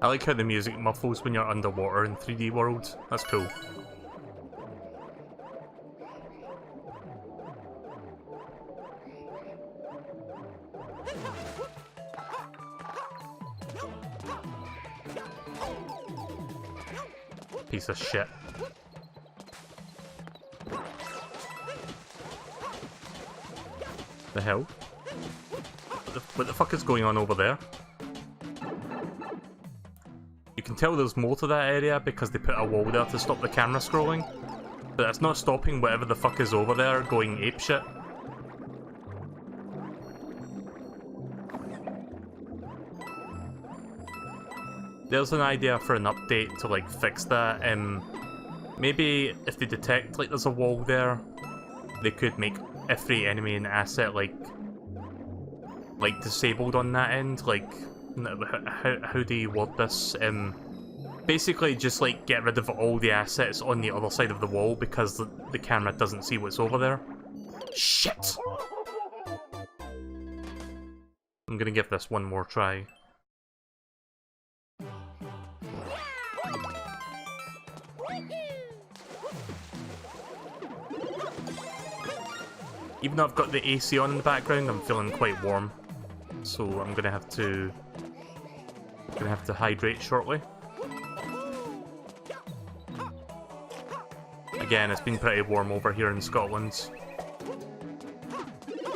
I like how the music muffles when you're underwater in 3D World. That's cool. Piece of shit. The hell? What the fuck is going on over there? You can tell there's more to that area because they put a wall there to stop the camera scrolling. But that's not stopping whatever the fuck is over there going apeshit. There's an idea for an update to like fix that. Maybe if they detect like there's a wall there, they could make every enemy and asset like disabled on that end. Like, how do you word this? Basically just like get rid of all the assets on the other side of the wall because the camera doesn't see what's over there. Shit! I'm gonna give this one more try. Even though I've got the AC on in the background, I'm feeling quite warm. So I'm gonna have to hydrate shortly. Again, it's been pretty warm over here in Scotland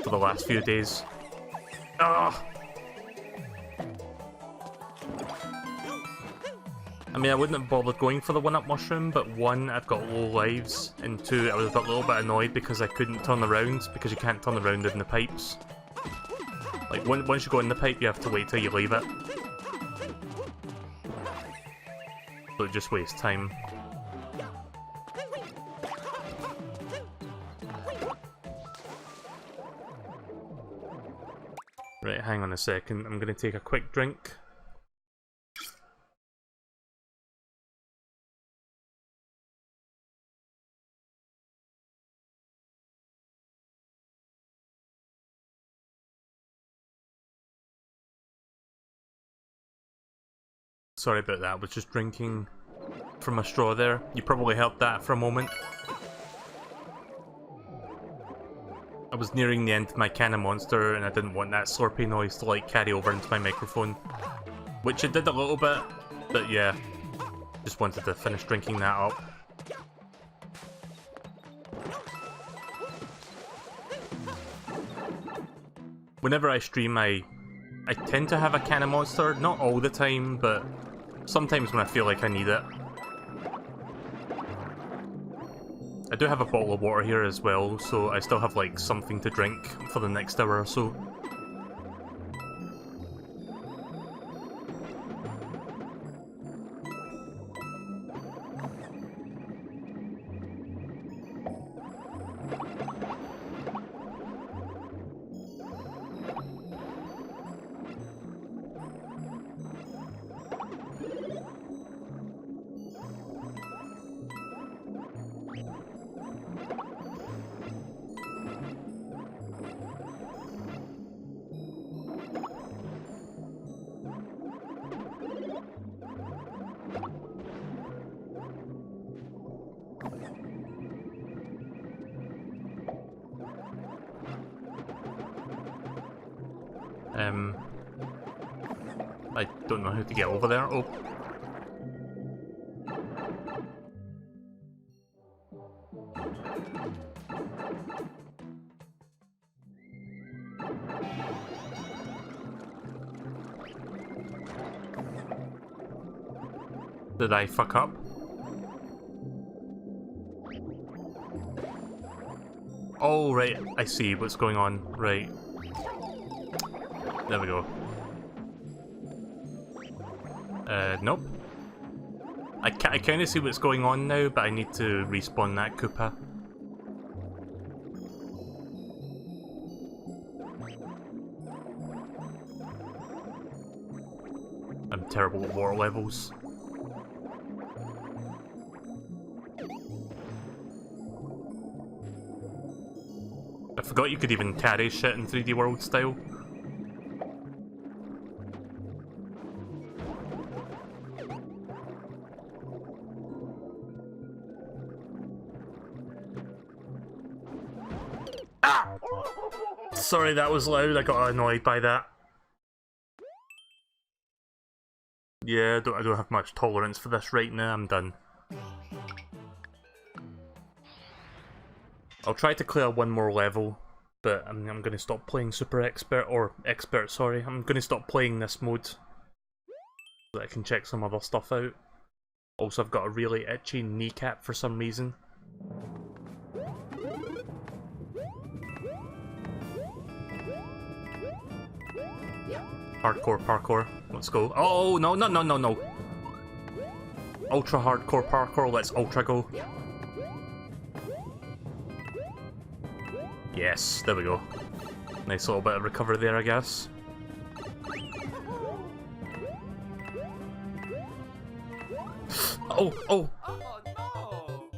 for the last few days. Ah! I mean, I wouldn't have bothered going for the 1-up mushroom, but one, I've got low lives, and two, I was a little bit annoyed because I couldn't turn around, because you can't turn around in the pipes. Like, once you go in the pipe, you have to wait till you leave it. So it just wastes time. Right, hang on a second, I'm gonna take a quick drink. Sorry about that, I was just drinking from a straw there. You probably heard that for a moment. I was nearing the end of my can of Monster and I didn't want that slurpy noise to like carry over into my microphone. Which it did a little bit, but yeah. Just wanted to finish drinking that up. Whenever I stream, I tend to have a can of Monster. Not all the time, but sometimes when I feel like I need it. I do have a bottle of water here as well, so I still have like something to drink for the next hour or so. I don't know how to get over there. Oh. Did I fuck up? Oh, right, I see what's going on. Right. There we go. Nope. I kind of see what's going on now, but I need to respawn that Koopa. I'm terrible at water levels. I forgot you could even carry shit in 3D World style. Ah! Sorry, that was loud. I got annoyed by that. Yeah, I don't have much tolerance for this right now. I'm done. I'll try to clear one more level, but I'm going to stop playing Super Expert, or Expert, sorry. I'm going to stop playing this mode so that I can check some other stuff out. Also, I've got a really itchy kneecap for some reason. Hardcore parkour, let's go. Oh, no, no, no, no, no. Ultra hardcore parkour, let's ultra go. Yes, there we go. Nice little bit of recovery there, I guess. Oh, oh! Oh no!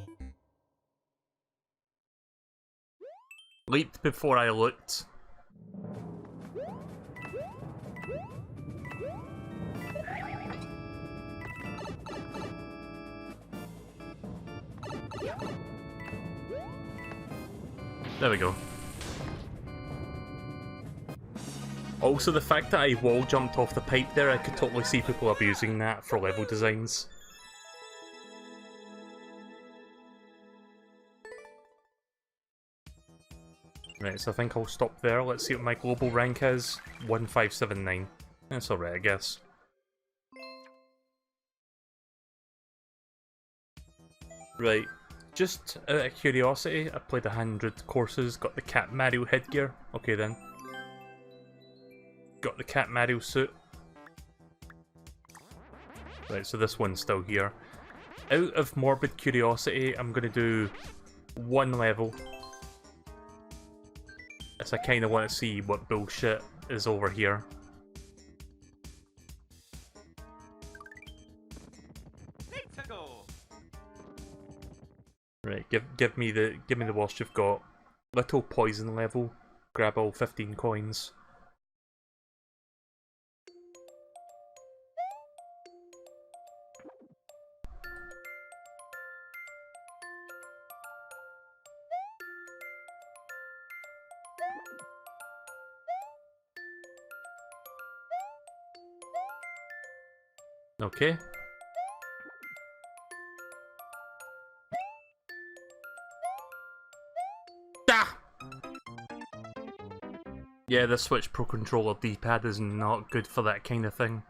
Leaped before I looked. There we go. Also, the fact that I wall jumped off the pipe there, I could totally see people abusing that for level designs. Right, so I think I'll stop there. Let's see what my global rank is. 1579. That's alright, I guess. Right. Just out of curiosity, I played 100 courses, got the Cat Mario headgear. Okay then. Got the Cat Mario suit. Right, so this one's still here. Out of morbid curiosity, I'm gonna do one level. As I kinda wanna see what bullshit is over here. Right, give me the worst you've got. Little poison level. Grab all 15 coins. Okay. Ah! Yeah, the Switch Pro Controller D-pad is not good for that kind of thing.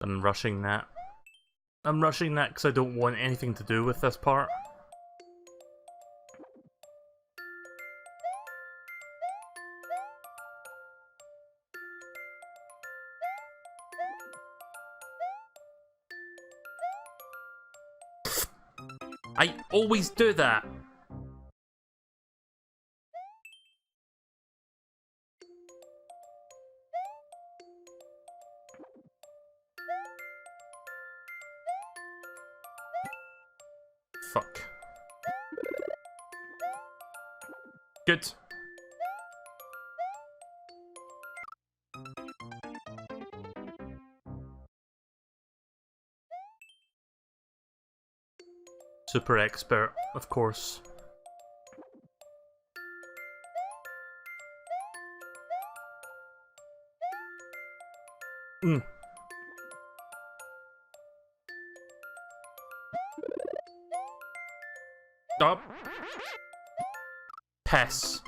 I'm rushing that. I'm rushing that because I don't want anything to do with this part. I always do that! Fuck. Good. Super expert, of course. Stop. Piss.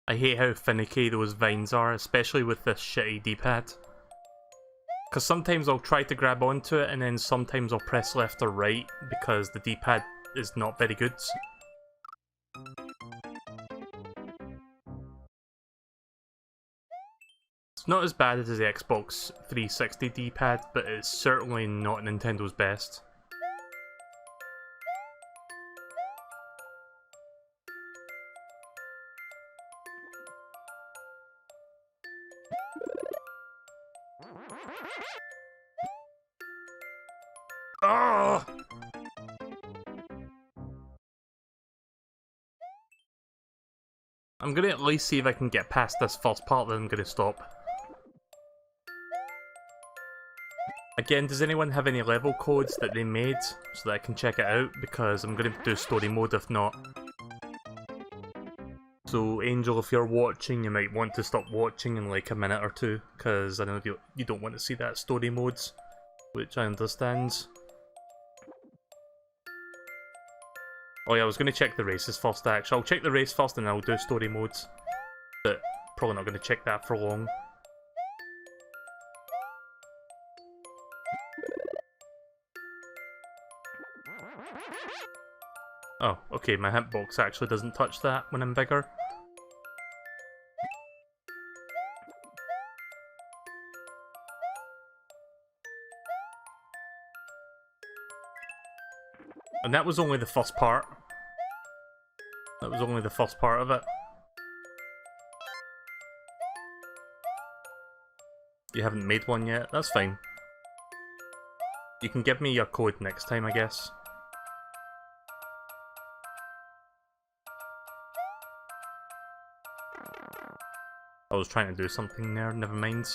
I hate how finicky those vines are, especially with this shitty D-pad. Because sometimes I'll try to grab onto it and then sometimes I'll press left or right because the D-pad is not very good. It's not as bad as the Xbox 360 D-pad, but it's certainly not Nintendo's best. Oh! I'm gonna at least see if I can get past this first part, then I'm gonna stop. Again, does anyone have any level codes that they made so that I can check it out? Because I'm gonna do story mode if not. So Angel, if you're watching, you might want to stop watching in like a minute or two, because I know you don't want to see that story modes, which I understand. Oh yeah, I was going to check the races first actually. I'll check the race first and then I'll do story modes. But probably not going to check that for long. Oh, okay, my hitbox actually doesn't touch that when I'm bigger. And that was only the first part. That was only the first part of it. You haven't made one yet? That's fine. You can give me your code next time, I guess. I was trying to do something there, never mind.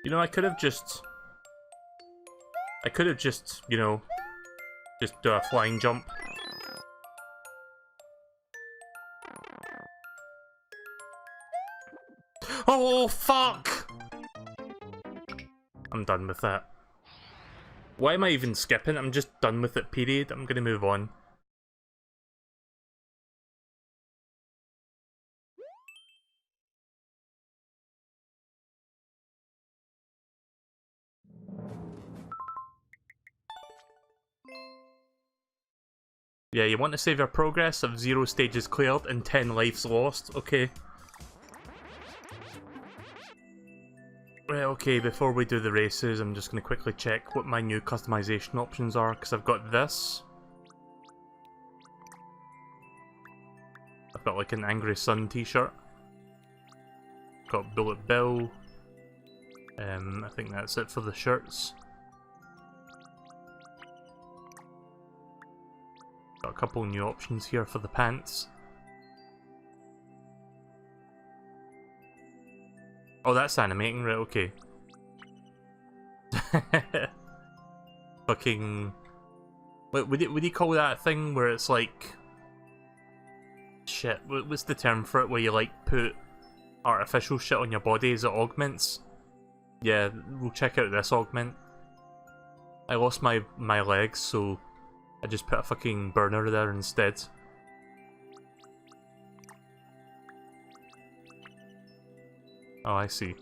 You know, I could have just, you know, just do a flying jump. Oh, fuck! I'm done with that. Why am I even skipping? I'm just done with it, period. I'm gonna move on. Yeah, you want to save your progress of 0 stages cleared and 10 lives lost? Okay. Right, okay, before we do the races, I'm just going to quickly check what my new customization options are, because I've got this. I've got like an Angry Sun t-shirt. Got Bullet Bill, I think that's it for the shirts. Got a couple new options here for the pants. Oh, that's animating, right, okay. Fucking... Would you call that thing where it's like... Shit, what's the term for it where you like put artificial shit on your body as it augments? Yeah, we'll check out this augment. I lost my legs, so I just put a fucking burner there instead. Oh, I see.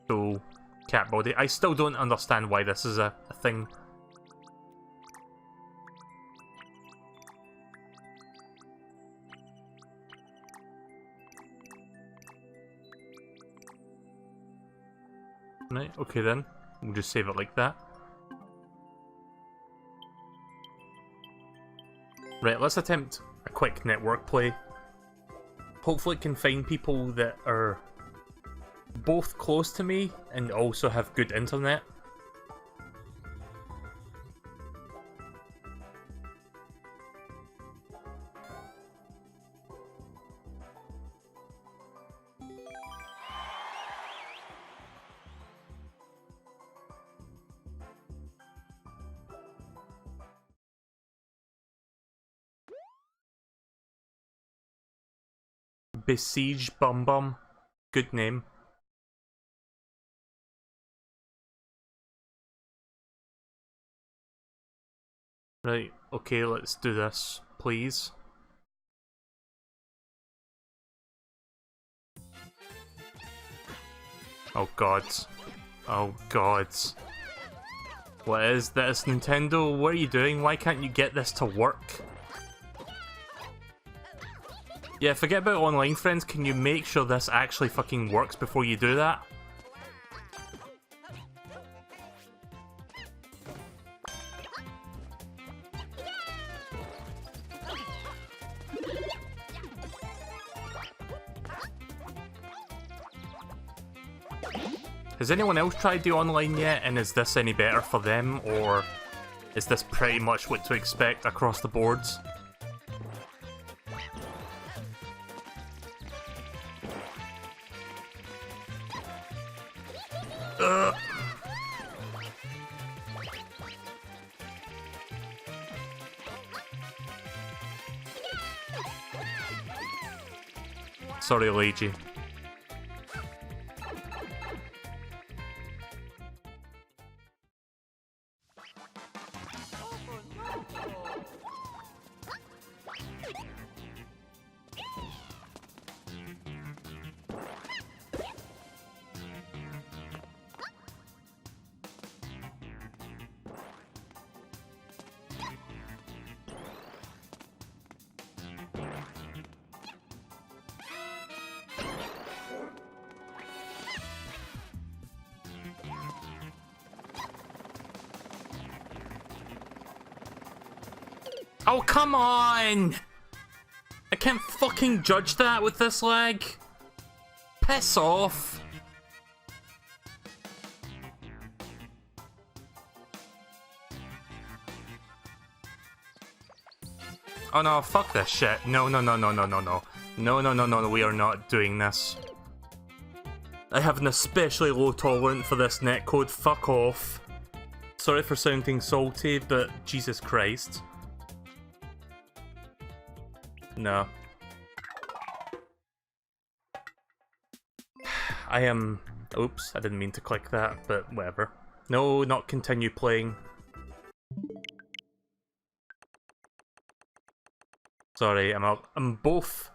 So, cat body. I still don't understand why this is a thing. Right, okay then. We'll just save it like that. Right, let's attempt a quick network play. Hopefully it can find people that are both close to me and also have good internet. Besiege Bum Bum. Good name. Right, okay, let's do this, please. Oh god. Oh god. What is this, Nintendo? What are you doing? Why can't you get this to work? Yeah, forget about online friends, can you make sure this actually fucking works before you do that? Has anyone else tried the online yet, and is this any better for them, or is this pretty much what to expect across the boards? Sorry, Luigi. Oh, come on! I can't fucking judge that with this lag. Piss off. Oh no, fuck this shit. No, no, no, no, no, no, no. No, no, no, no, we are not doing this. I have an especially low tolerance for this netcode. Fuck off. Sorry for sounding salty, but Jesus Christ. No. I am... Oops, I didn't mean to click that, but whatever. No, not continue playing. Sorry, I'm both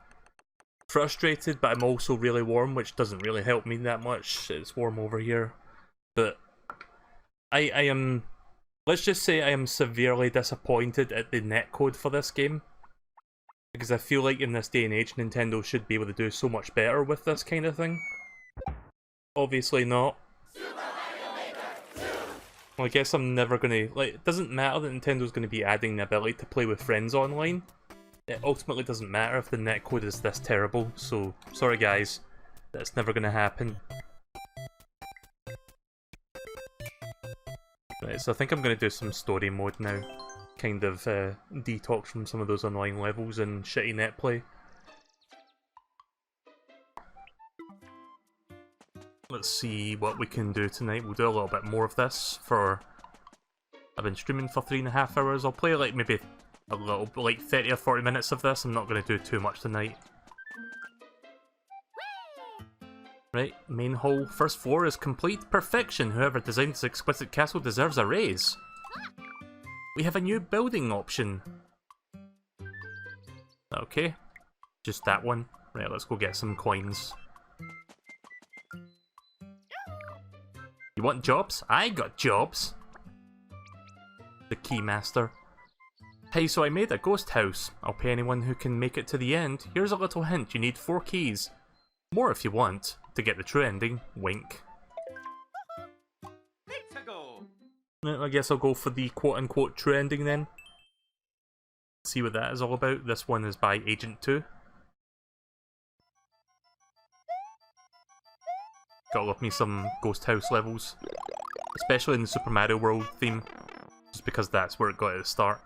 frustrated, but I'm also really warm, which doesn't really help me that much. It's warm over here. But I am... Let's just say I am severely disappointed at the netcode for this game. Because I feel like in this day and age, Nintendo should be able to do so much better with this kind of thing. Obviously not. Well, I guess I'm never gonna... Like, it doesn't matter that Nintendo's gonna be adding the ability to play with friends online. It ultimately doesn't matter if the netcode is this terrible, so... Sorry guys. That's never gonna happen. Right, so I think I'm going to do some story mode now. Kind of detox from some of those annoying levels and shitty net play. Let's see what we can do tonight. We'll do a little bit more of this for... I've been streaming for 3.5 hours. I'll play like maybe a little, like 30 or 40 minutes of this. I'm not going to do too much tonight. Right, main hall, first floor is complete perfection. Whoever designed this exquisite castle deserves a raise. We have a new building option. Okay, just that one. Right, let's go get some coins. You want jobs? I got jobs. The Keymaster. Hey, so I made a ghost house. I'll pay anyone who can make it to the end. Here's a little hint, you need 4 keys. More if you want, to get the true ending. Wink. I guess I'll go for the quote-unquote true ending then. See what that is all about. This one is by Agent 2. Gotta love me some ghost house levels. Especially in the Super Mario World theme. Just because that's where it got at the start.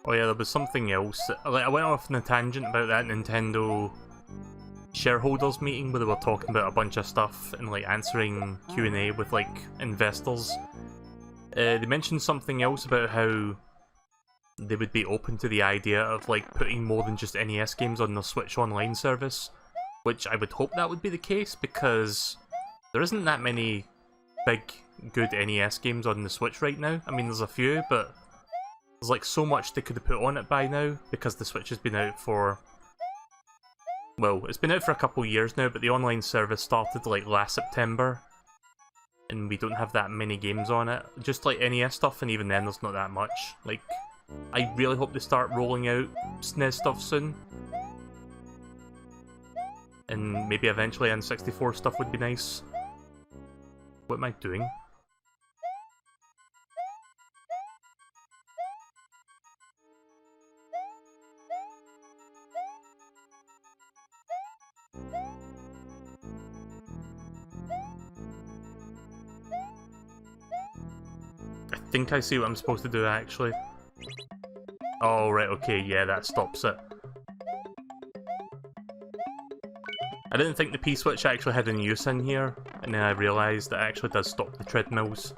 Oh yeah, there was something else. Like, I went off on a tangent about that Nintendo shareholders meeting where they were talking about a bunch of stuff and like answering Q&A with like investors. They mentioned something else about how they would be open to the idea of like putting more than just NES games on their Switch Online service, which I would hope that would be the case because there isn't that many big, good NES games on the Switch right now. I mean, there's a few, but there's like so much they could have put on it by now because the Switch has been out for... Well, it's been out for a couple years now, but the online service started like last September. And we don't have that many games on it. Just like NES stuff, and even then there's not that much. Like, I really hope they start rolling out SNES stuff soon. And maybe eventually N64 stuff would be nice. What am I doing? I think I see what I'm supposed to do actually. Oh right, okay, yeah, that stops it. I didn't think the P-switch actually had any use in here, and then I realised that it actually does stop the treadmills.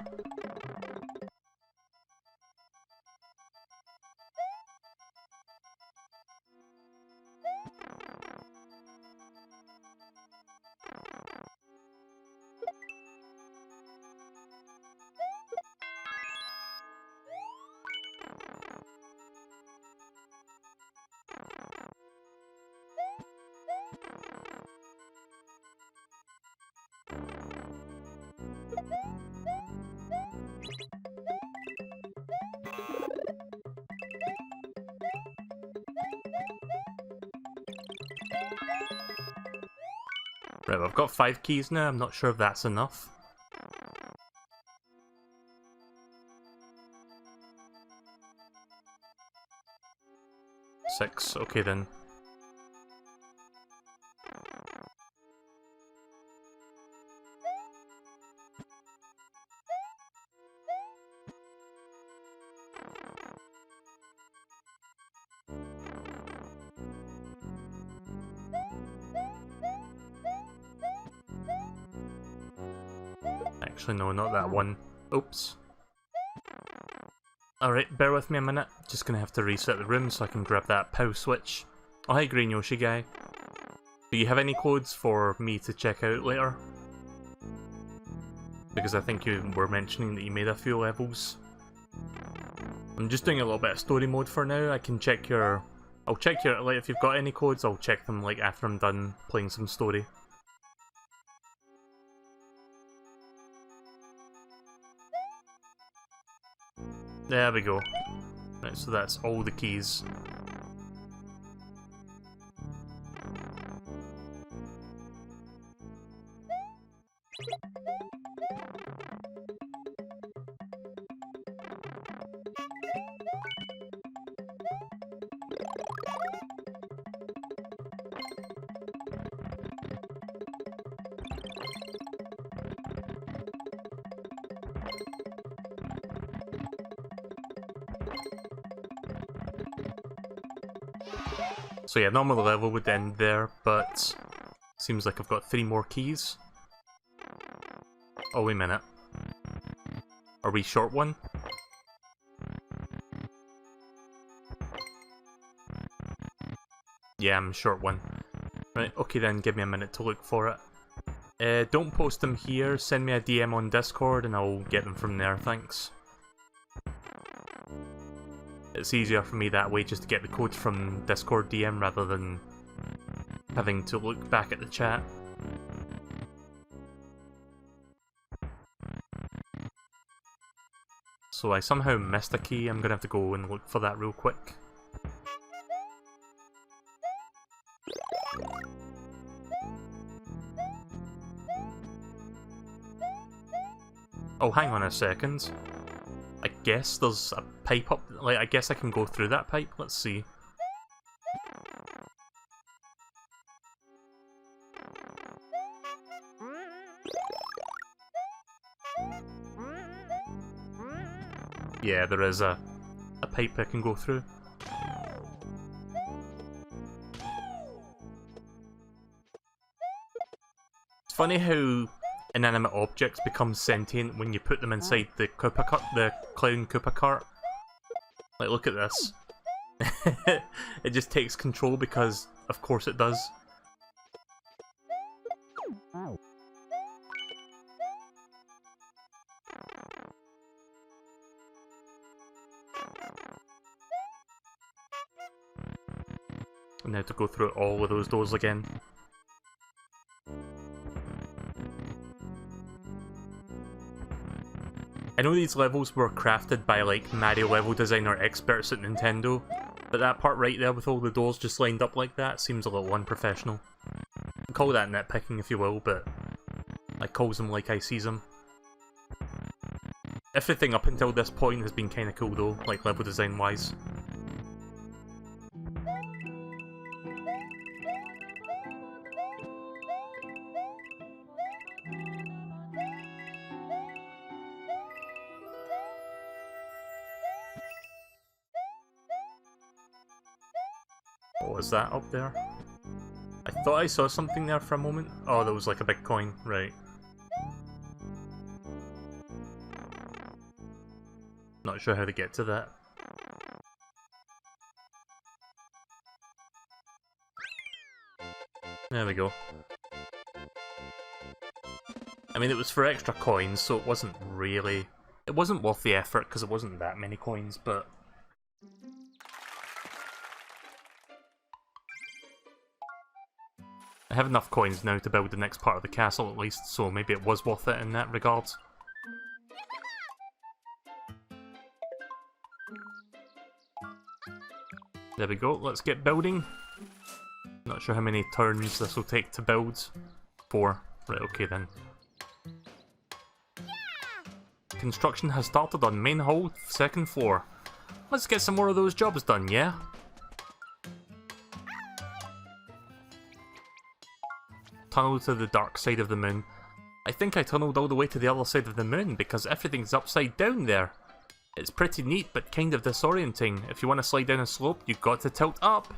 Right, I've got 5 keys now, I'm not sure if that's enough. Six, okay then. Actually, no, not that one. Oops. Alright, bear with me a minute. Just gonna have to reset the room so I can grab that POW switch. Oh, hi Green Yoshi guy. Do you have any codes for me to check out later? Because I think you were mentioning that you made a few levels. I'm just doing a little bit of story mode for now. I can check your... I'll check your... like, if you've got any codes, I'll check them, like, after I'm done playing some story. There we go. Right, so that's all the keys. So yeah, normally the level would end there, but seems like I've got 3 more keys. Oh, wait a minute. Are we short one? Yeah, I'm short one. Right, okay then, give me a minute to look for it. Don't post them here, send me a DM on Discord and I'll get them from there, thanks. It's easier for me that way just to get the codes from Discord DM rather than having to look back at the chat. So I somehow missed a key, I'm gonna have to go and look for that real quick. Oh, hang on a second. I guess there's a pipe up, like, I guess I can go through that pipe, let's see. Yeah, there is a pipe I can go through. It's funny how inanimate objects become sentient when you put them inside the Koopa cart, the clown Koopa cart. Like, look at this. It just takes control because, of course it does. And now to go through all of those doors again. I know these levels were crafted by, like, Mario level designer experts at Nintendo, but that part right there with all the doors just lined up like that seems a little unprofessional. Call that nitpicking if you will, but I calls them like I sees them. Everything up until this point has been kinda cool though, like level design wise. What was that up there? I thought I saw something there for a moment. Oh, that was like a big coin, right. Not sure how to get to that. There we go. I mean, it was for extra coins, so it wasn't really... It wasn't worth the effort, because it wasn't that many coins, but... I have enough coins now to build the next part of the castle at least, so maybe it was worth it in that regard. There we go, let's get building. Not sure how many turns this will take to build. 4. Right, okay then. Construction has started on main hall, 2nd floor. Let's get some more of those jobs done, yeah? Tunnel to the dark side of the moon. I think I tunneled all the way to the other side of the moon because everything's upside down there. It's pretty neat but kind of disorienting. If you want to slide down a slope, you've got to tilt up.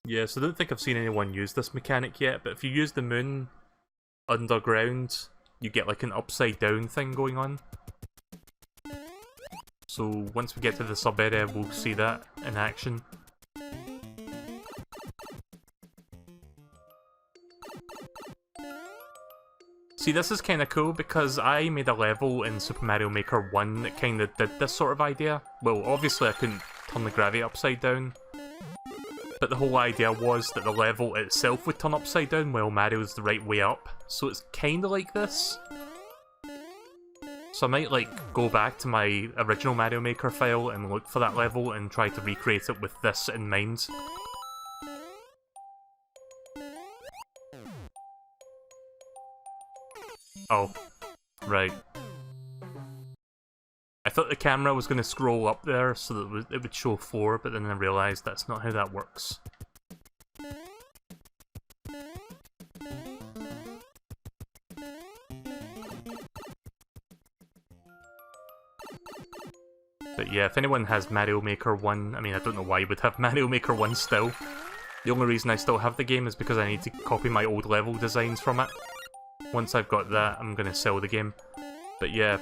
Yes, I don't think I've seen anyone use this mechanic yet, but if you use the moon underground, you get like an upside down thing going on. So once we get to the sub area, we'll see that in action. See, this is kind of cool because I made a level in Super Mario Maker 1 that kind of did this sort of idea. Well, obviously I couldn't turn the gravity upside down, but the whole idea was that the level itself would turn upside down while Mario's the right way up. So it's kind of like this. So I might like go back to my original Mario Maker file and look for that level and try to recreate it with this in mind. Oh, right. I thought the camera was going to scroll up there so that it would show 4, but then I realised that's not how that works. But yeah, if anyone has Mario Maker 1, I mean, I don't know why you would have Mario Maker 1 still. The only reason I still have the game is because I need to copy my old level designs from it. Once I've got that, I'm going to sell the game. But yeah,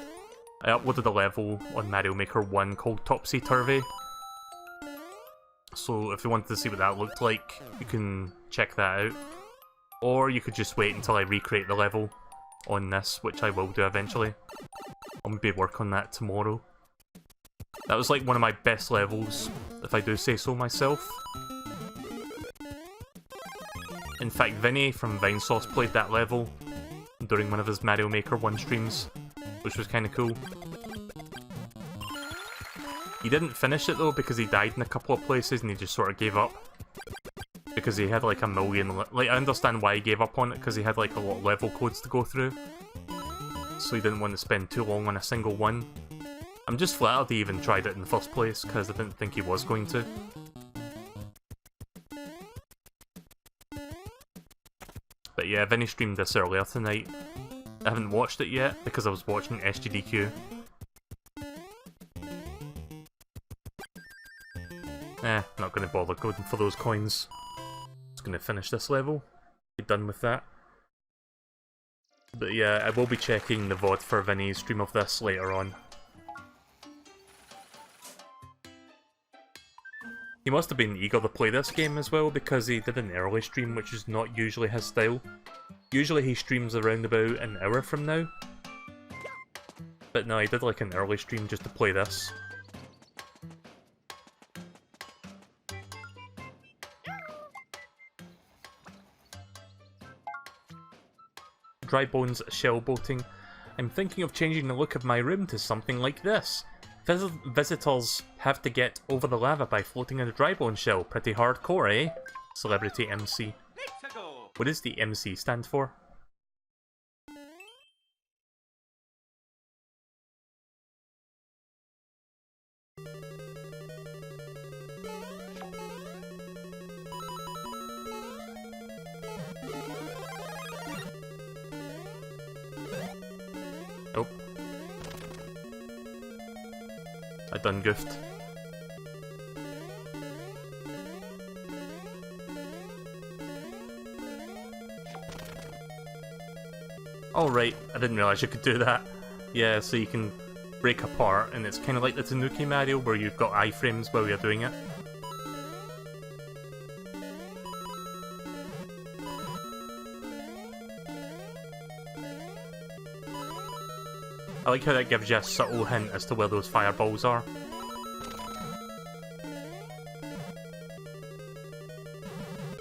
I uploaded a level on Mario Maker 1 called Topsy Turvy. So if you wanted to see what that looked like, you can check that out. Or you could just wait until I recreate the level on this, which I will do eventually. I'll maybe work on that tomorrow. That was like one of my best levels, if I do say so myself. In fact, Vinny from Vinesauce played that level during one of his Mario Maker 1 streams, which was kind of cool. He didn't finish it though because he died in a couple of places and he just sort of gave up. Because he had like a million, like I understand why he gave up on it, because he had like a lot of level codes to go through. So he didn't want to spend too long on a single one. I'm just flattered he even tried it in the first place, because I didn't think he was going to. But yeah, Vinny streamed this earlier tonight. I haven't watched it yet, because I was watching SGDQ. Not going to bother going for those coins. Just going to finish this level. Be done with that. But yeah, I will be checking the VOD for Vinny's stream of this later on. He must have been eager to play this game as well, because he did an early stream, which is not usually his style. Usually he streams around about an hour from now. But no, he did like an early stream just to play this. Dry Bones shell boating. I'm thinking of changing the look of my room to something like this. Visitors have to get over the lava by floating in a dry bone shell. Pretty hardcore, eh? Celebrity MC. What does the MC stand for? Oh. I done goofed. Oh right, I didn't realise you could do that. Yeah, so you can break apart, and it's kind of like the Tanuki Mario where you've got iframes while you're doing it. I like how that gives you a subtle hint as to where those fireballs are.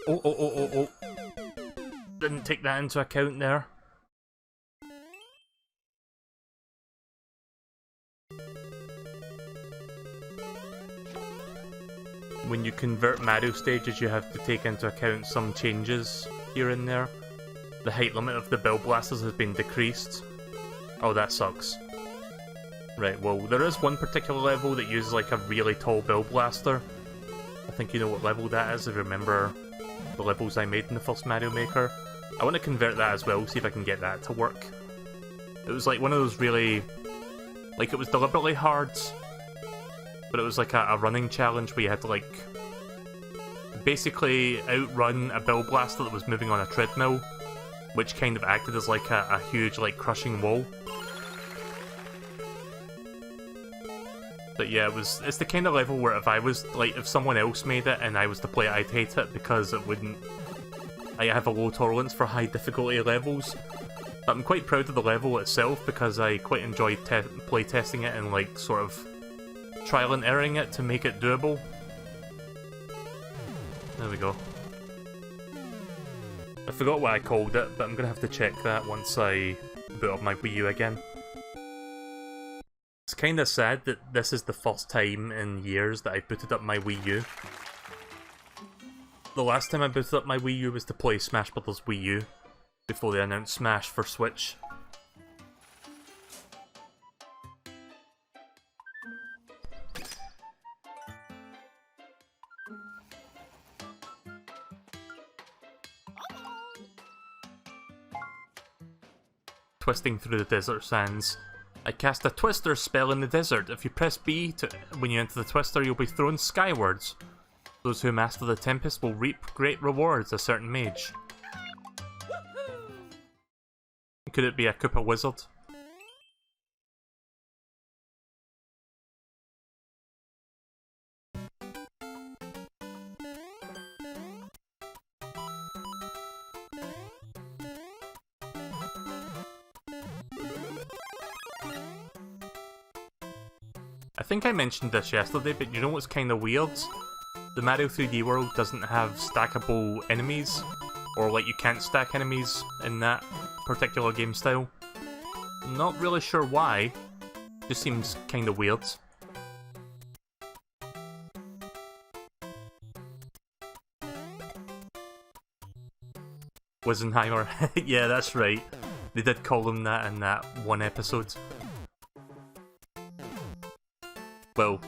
Oh. Didn't take that into account there. When you convert Mario stages, you have to take into account some changes here and there. The height limit of the Bill Blasters has been decreased. Oh, that sucks. Right, well, there is one particular level that uses like a really tall Bill Blaster. I think you know what level that is if you remember the levels I made in the first Mario Maker. I want to convert that as well, see if I can get that to work. It was like one of those really... like it was deliberately hard, but it was like a running challenge where you had to like basically outrun a Bill Blaster that was moving on a treadmill, which kind of acted as like a huge like crushing wall. But yeah, it's the kind of level where if I was, like, if someone else made it and I was to play it, I'd hate it because it wouldn't... I have a low tolerance for high difficulty levels. But I'm quite proud of the level itself because I quite enjoyed play testing it and, like, sort of trial and erroring it to make it doable. There we go. I forgot what I called it, but I'm gonna have to check that once I boot up my Wii U again. It's kinda sad that this is the first time in years that I booted up my Wii U. The last time I booted up my Wii U was to play Smash Bros. Wii U, before they announced Smash for Switch. Twisting through the desert sands. I cast a Twister spell in the desert. If you press B when you enter the Twister, you'll be thrown skywards. Those who master the Tempest will reap great rewards, a certain mage. Could it be a Koopa Wizard? I think I mentioned this yesterday, but you know what's kinda weird? The Mario 3D World doesn't have stackable enemies, or like you can't stack enemies in that particular game style. Not really sure why, just seems kinda weird. Wisenheimer, yeah, that's right. They did call him that in that one episode. Well,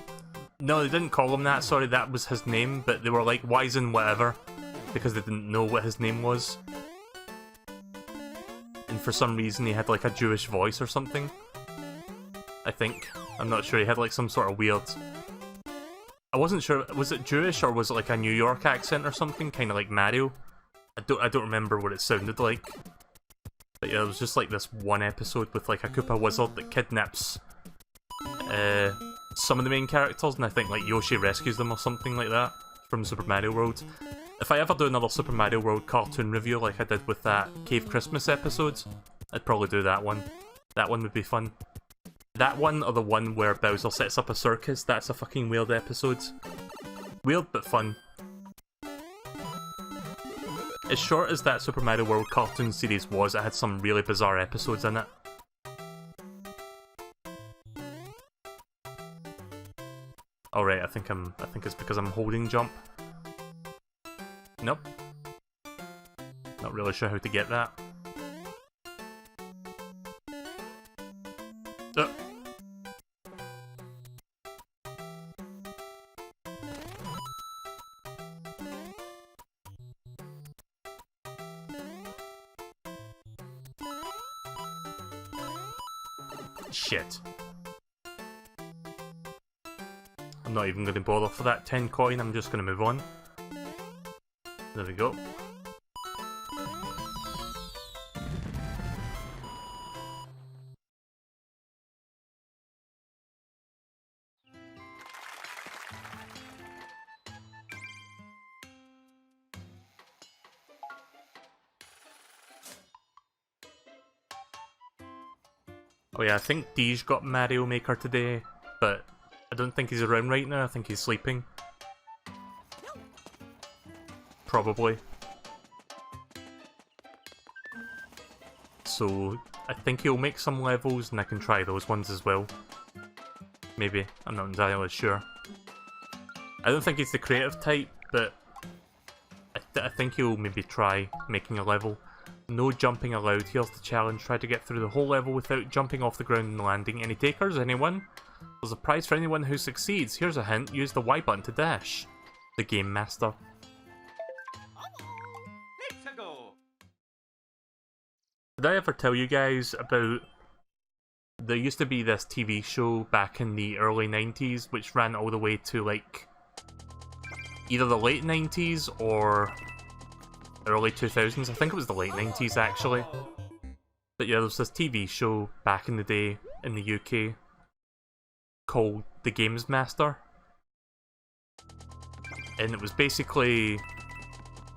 no, they didn't call him that, sorry, that was his name, but they were like, Wisen whatever, because they didn't know what his name was. And for some reason he had like a Jewish voice or something. I think. I'm not sure, he had like some sort of weird... I wasn't sure, was it Jewish or was it like a New York accent or something, kind of like Mario? I don't remember what it sounded like. But yeah, it was just like this one episode with like a Koopa Wizard that kidnaps some of the main characters, and I think like Yoshi rescues them or something like that from Super Mario World. If I ever do another Super Mario World cartoon review like I did with that Cave Christmas episode, I'd probably do that one. That one would be fun. That one or the one where Bowser sets up a circus, that's a fucking weird episode. Weird but fun. As short as that Super Mario World cartoon series was, it had some really bizarre episodes in it. Alright, I think it's because I'm holding jump. Nope. Not really sure how to get that. Shit. I'm not even going to bother for that 10 coin, I'm just going to move on. There we go. Oh yeah, I think Deej got Mario Maker today, but I don't think he's around right now, I think he's sleeping. Probably. So, I think he'll make some levels and I can try those ones as well. Maybe, I'm not entirely sure. I don't think he's the creative type, but I think he'll maybe try making a level. No jumping allowed, here's the challenge, try to get through the whole level without jumping off the ground and landing. Any takers? Anyone? There's a prize for anyone who succeeds. Here's a hint, use the Y button to dash. The Game Master. Did I ever tell you guys about... There used to be this TV show back in the early 90s which ran all the way to like... either the late 90s or... early 2000s, I think it was the late 90s actually. But yeah, there was this TV show back in the day in the UK called The Games Master. And it was basically...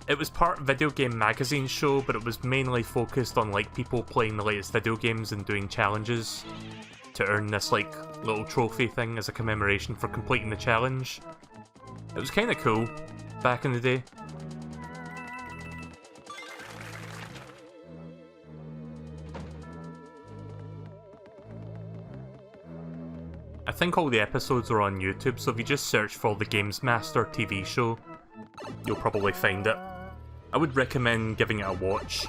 It was part video game magazine show, but it was mainly focused on like people playing the latest video games and doing challenges to earn this like little trophy thing as a commemoration for completing the challenge. It was kind of cool back in the day. I think all the episodes are on YouTube, so if you just search for the Games Master TV show, you'll probably find it. I would recommend giving it a watch.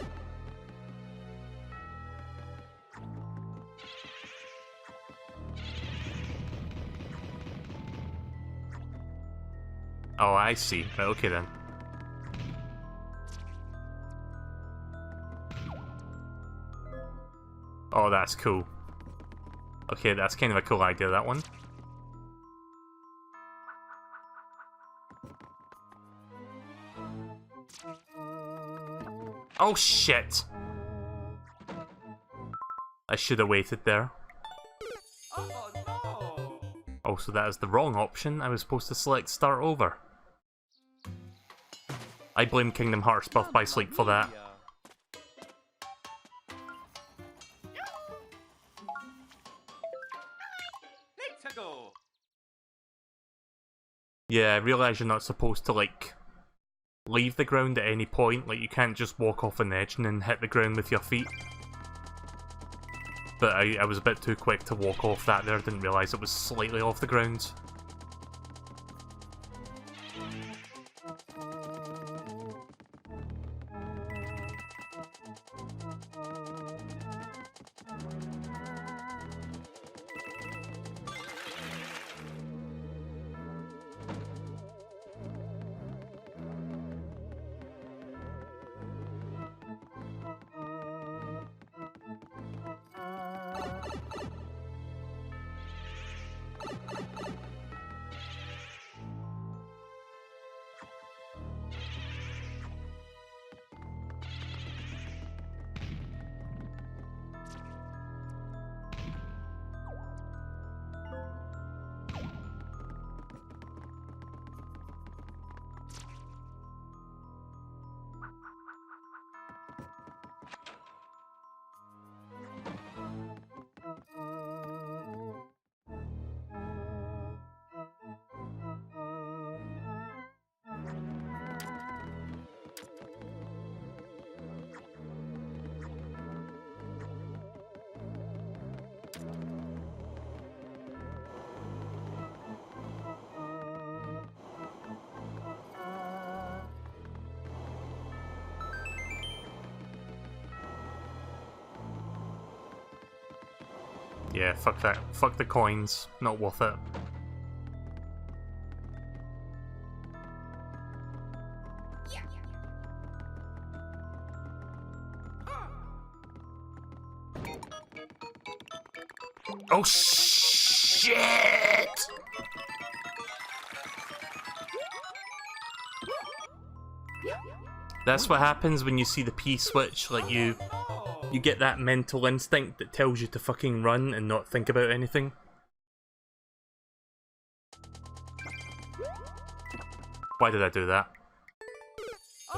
Oh, I see. Right, okay then. Oh, that's cool. Okay, that's kind of a cool idea, that one. Oh shit! I should have waited there. Oh no! Oh, so that is the wrong option. I was supposed to select start over. I blame Kingdom Hearts Birth by Sleep for that. Let's go! Yeah, I realise you're not supposed to, like, leave the ground at any point. Like, you can't just walk off an edge and then hit the ground with your feet. But I was a bit too quick to walk off that there, didn't realise it was slightly off the ground. Yeah, fuck that. Fuck the coins. Not worth it. Oh shit! That's what happens when you see the P switch, like you get that mental instinct that tells you to fucking run and not think about anything. Why did I do that?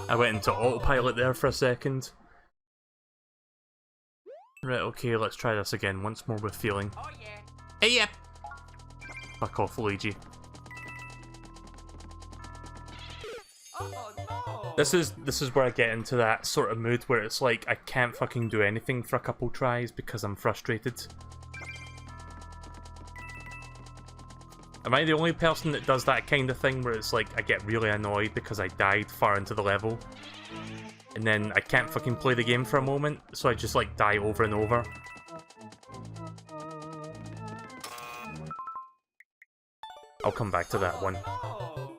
I went into autopilot there for a second. Right, okay, let's try this again, once more with feeling. Oh yeah! Hey, yeah! Fuck off, Luigi. Oh no! This is where I get into that sort of mood where it's like I can't fucking do anything for a couple tries because I'm frustrated. Am I the only person that does that kind of thing where it's like I get really annoyed because I died far into the level and then I can't fucking play the game for a moment, so I just like die over and over? I'll come back to that one. Oh.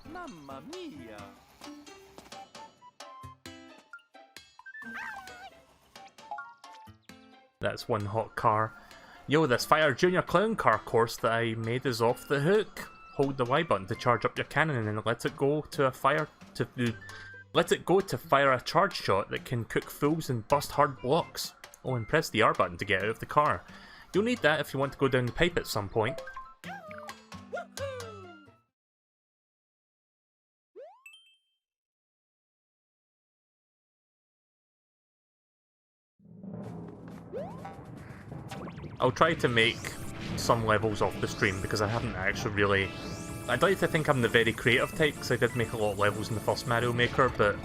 Mamma mia! That's one hot car. Yo, this Fire Junior Clown Car course that I made is off the hook. Hold the Y button to charge up your cannon and then let it go to a fire to Let it go to fire a charge shot that can cook fools and bust hard blocks. Oh, and press the R button to get out of the car. You'll need that if you want to go down the pipe at some point. I'll try to make some levels off the stream because I haven't actually really... I'd like to think I'm the very creative type because I did make a lot of levels in the first Mario Maker, but...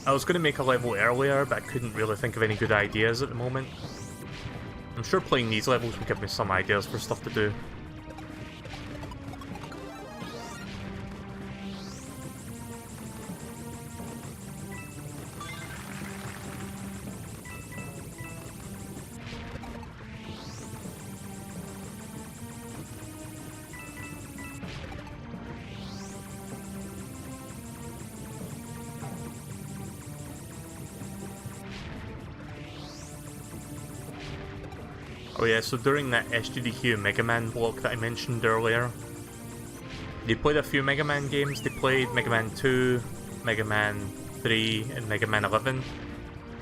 I was going to make a level earlier, but I couldn't really think of any good ideas at the moment. I'm sure playing these levels will give me some ideas for stuff to do. Oh yeah, so during that SGDQ Mega Man block that I mentioned earlier, they played a few Mega Man games. They played Mega Man 2, Mega Man 3, and Mega Man 11.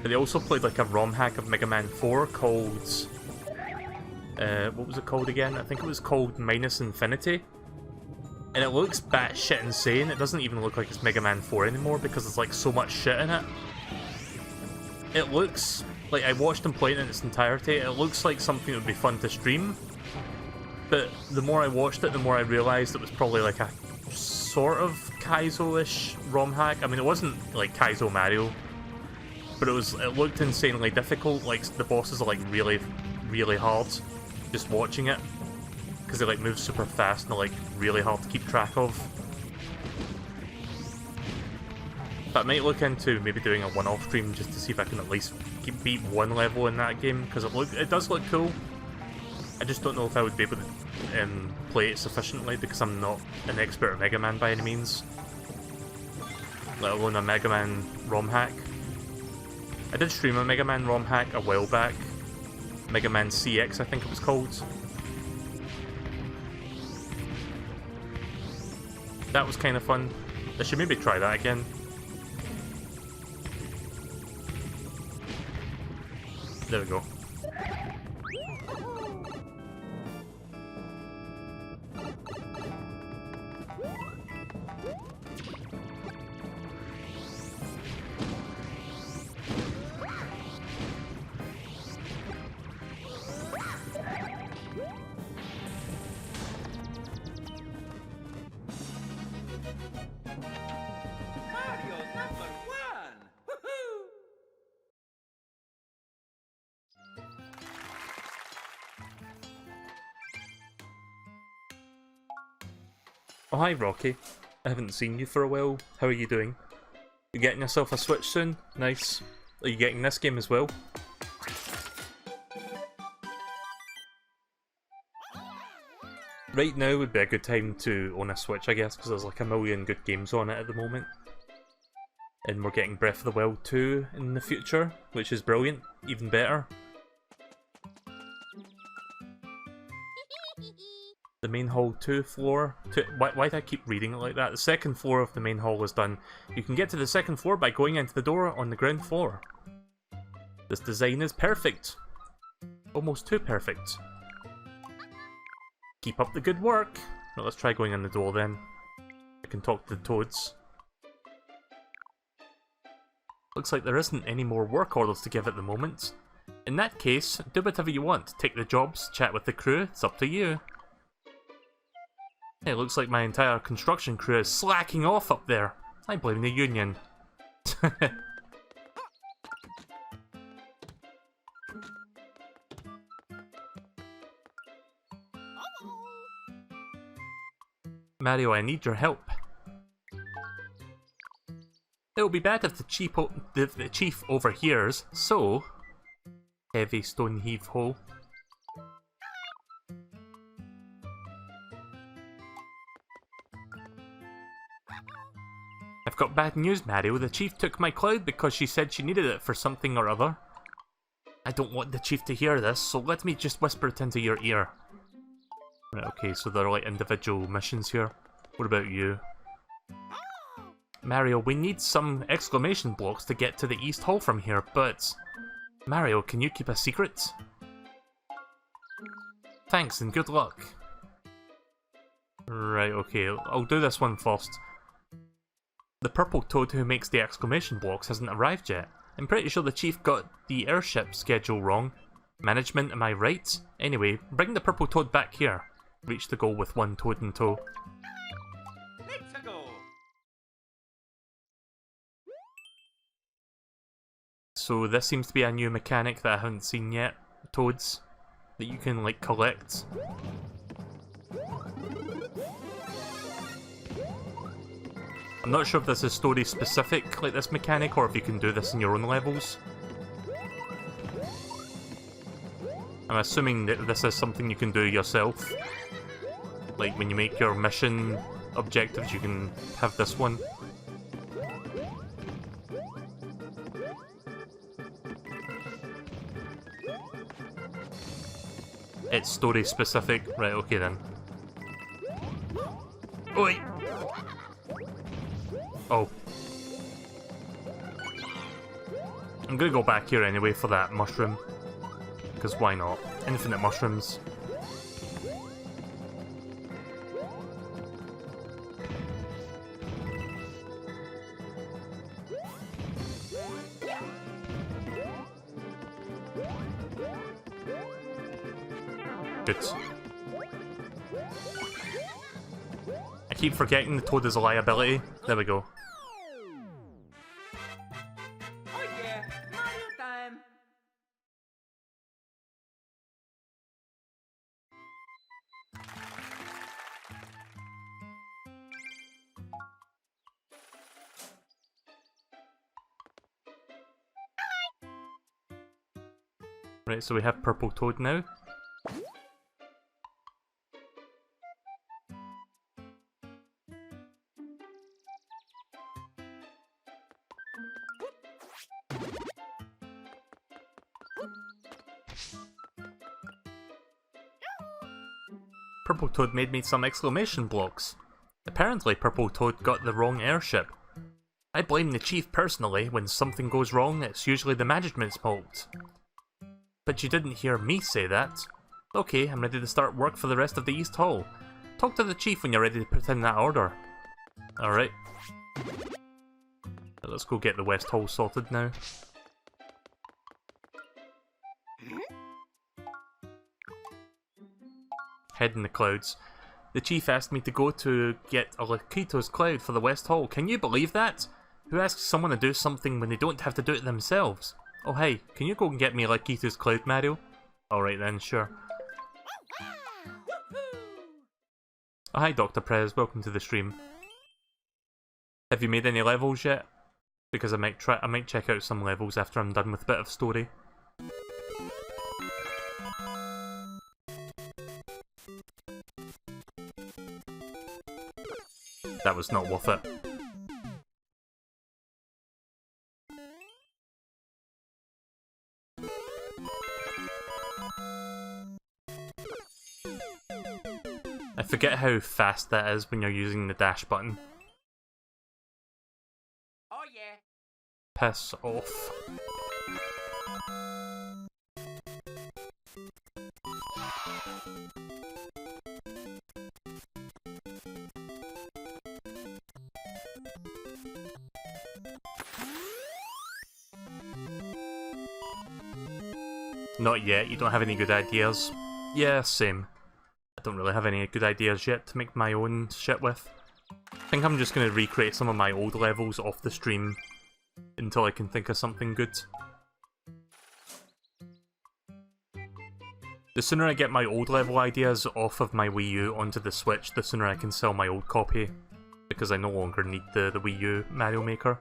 But they also played like a ROM hack of Mega Man 4 called... what was it called again? I think it was called Minus Infinity. And it looks batshit insane. It doesn't even look like it's Mega Man 4 anymore because there's like so much shit in it. It looks... Like, I watched him play it in its entirety, it looks like something that would be fun to stream, but the more I watched it, the more I realised it was probably like a sort of Kaizo-ish ROM hack. I mean, it wasn't like Kaizo Mario, but it looked insanely difficult. Like, the bosses are like really, really hard just watching it, because they like move super fast and they're like really hard to keep track of. But I might look into maybe doing a one-off stream just to see if I can at least beat one level in that game, because it does look cool. I just don't know if I would be able to play it sufficiently, because I'm not an expert at Mega Man by any means, let alone a Mega Man ROM hack. I did stream a Mega Man ROM hack a while back, Mega Man CX I think it was called. That was kind of fun. I should maybe try that again. There we go. Mario #1! Woohoo! Oh hi Rocky, I haven't seen you for a while. How are you doing? You getting yourself a Switch soon? Nice. Are you getting this game as well? Right now would be a good time to own a Switch, I guess, because there's like a million good games on it at the moment. And we're getting Breath of the Wild 2 in the future, which is brilliant, even better. The main hall 2 floor. Why do I keep reading it like that? The second floor of the main hall is done. You can get to the second floor by going into the door on the ground floor. This design is perfect. Almost too perfect. Keep up the good work. Well, let's try going in the door then. I can talk to the toads. Looks like there isn't any more work orders to give at the moment. In that case, do whatever you want. Take the jobs, chat with the crew, it's up to you. It looks like my entire construction crew is slacking off up there. I blame the union. Mario, I need your help. It would be bad if the chief overhears, so... Heavy stone heave ho. I've got bad news, Mario. The chief took my cloud because she said she needed it for something or other. I don't want the chief to hear this, so let me just whisper it into your ear. Right, okay, so there are like individual missions here. What about you? Mario, we need some exclamation blocks to get to the East Hall from here, but... Mario, can you keep a secret? Thanks and good luck. Right, okay, I'll do this one first. The purple toad who makes the exclamation blocks hasn't arrived yet. I'm pretty sure the chief got the airship schedule wrong. Management, am I right? Anyway, bring the purple toad back here. Reach the goal with one toad in tow. Let's go. So this seems to be a new mechanic that I haven't seen yet. Toads that you can like collect. I'm not sure if this is story specific, like this mechanic, or if you can do this in your own levels. I'm assuming that this is something you can do yourself. Like when you make your mission objectives, you can have this one. It's story specific. Right, okay then. Oi! Oh. I'm gonna go back here anyway for that mushroom. Because why not? Infinite mushrooms. Good. I keep forgetting the toad is a liability. There we go. Oh yeah, Mario time. Right, so we have purple toad now. Purple Toad made me some exclamation blocks. Apparently Purple Toad got the wrong airship. I blame the chief personally. When something goes wrong, it's usually the management's fault. But you didn't hear me say that. Okay, I'm ready to start work for the rest of the East Hall. Talk to the chief when you're ready to put in that order. Alright. Let's go get the West Hall sorted now. Head in the clouds. The chief asked me to go to get a Lakito's cloud for the West Hall. Can you believe that? Who asks someone to do something when they don't have to do it themselves? Oh hey, can you go and get me Lakito's cloud, Mario? Alright then, sure. Oh hi Dr. Prez, welcome to the stream. Have you made any levels yet? Because I might check out some levels after I'm done with a bit of story. That was not worth it. I forget how fast that is when you're using the dash button. Oh yeah. Piss off. Not yet, you don't have any good ideas. Yeah, same. I don't really have any good ideas yet to make my own shit with. I think I'm just going to recreate some of my old levels off the stream until I can think of something good. The sooner I get my old level ideas off of my Wii U onto the Switch, the sooner I can sell my old copy. Because I no longer need the Wii U Mario Maker.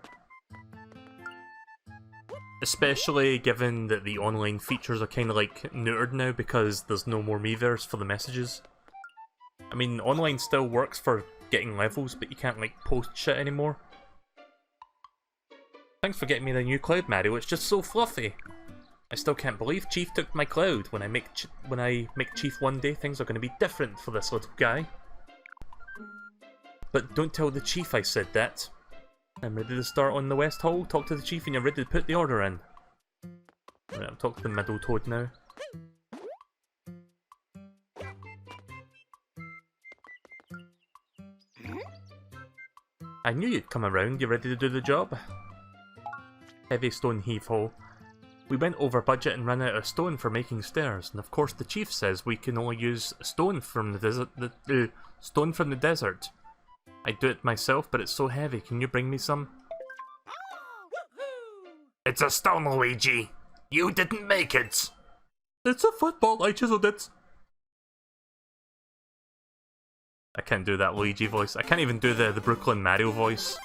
Especially given that the online features are kind of like neutered now because there's no more Miiverse for the messages. I mean, online still works for getting levels, but you can't like post shit anymore. Thanks for getting me the new cloud, Mario, it's just so fluffy. I still can't believe Chief took my cloud. When I make Chief one day, things are going to be different for this little guy. But don't tell the Chief I said that. I'm ready to start on the West Hall. Talk to the chief and you're ready to put the order in. Right, I'll talk to the middle toad now. I knew you'd come around. You ready to do the job? Heavy stone heave ho. We went over budget and ran out of stone for making stairs, and of course the chief says we can only use stone from the desert. Stone from the desert. I'd do it myself, but it's so heavy. Can you bring me some? It's a stone, Luigi. You didn't make it. It's a football. I chiseled it. I can't do that Luigi voice. I can't even do the Brooklyn Mario voice.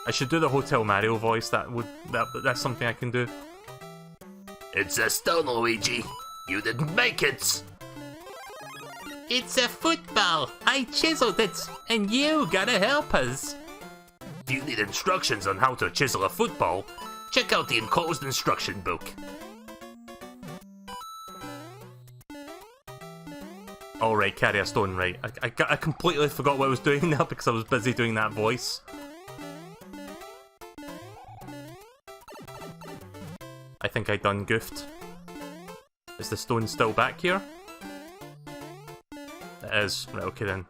I should do the Hotel Mario voice. That's something I can do. It's a stone, Luigi. You didn't make it. It's a football. I chiseled it, and you gotta help us. If you need instructions on how to chisel a football, check out the enclosed instruction book. Alright, carry a stone, right. I completely forgot what I was doing now because I was busy doing that voice. I think I done goofed. Is the stone still back here? It is. Right, okay then.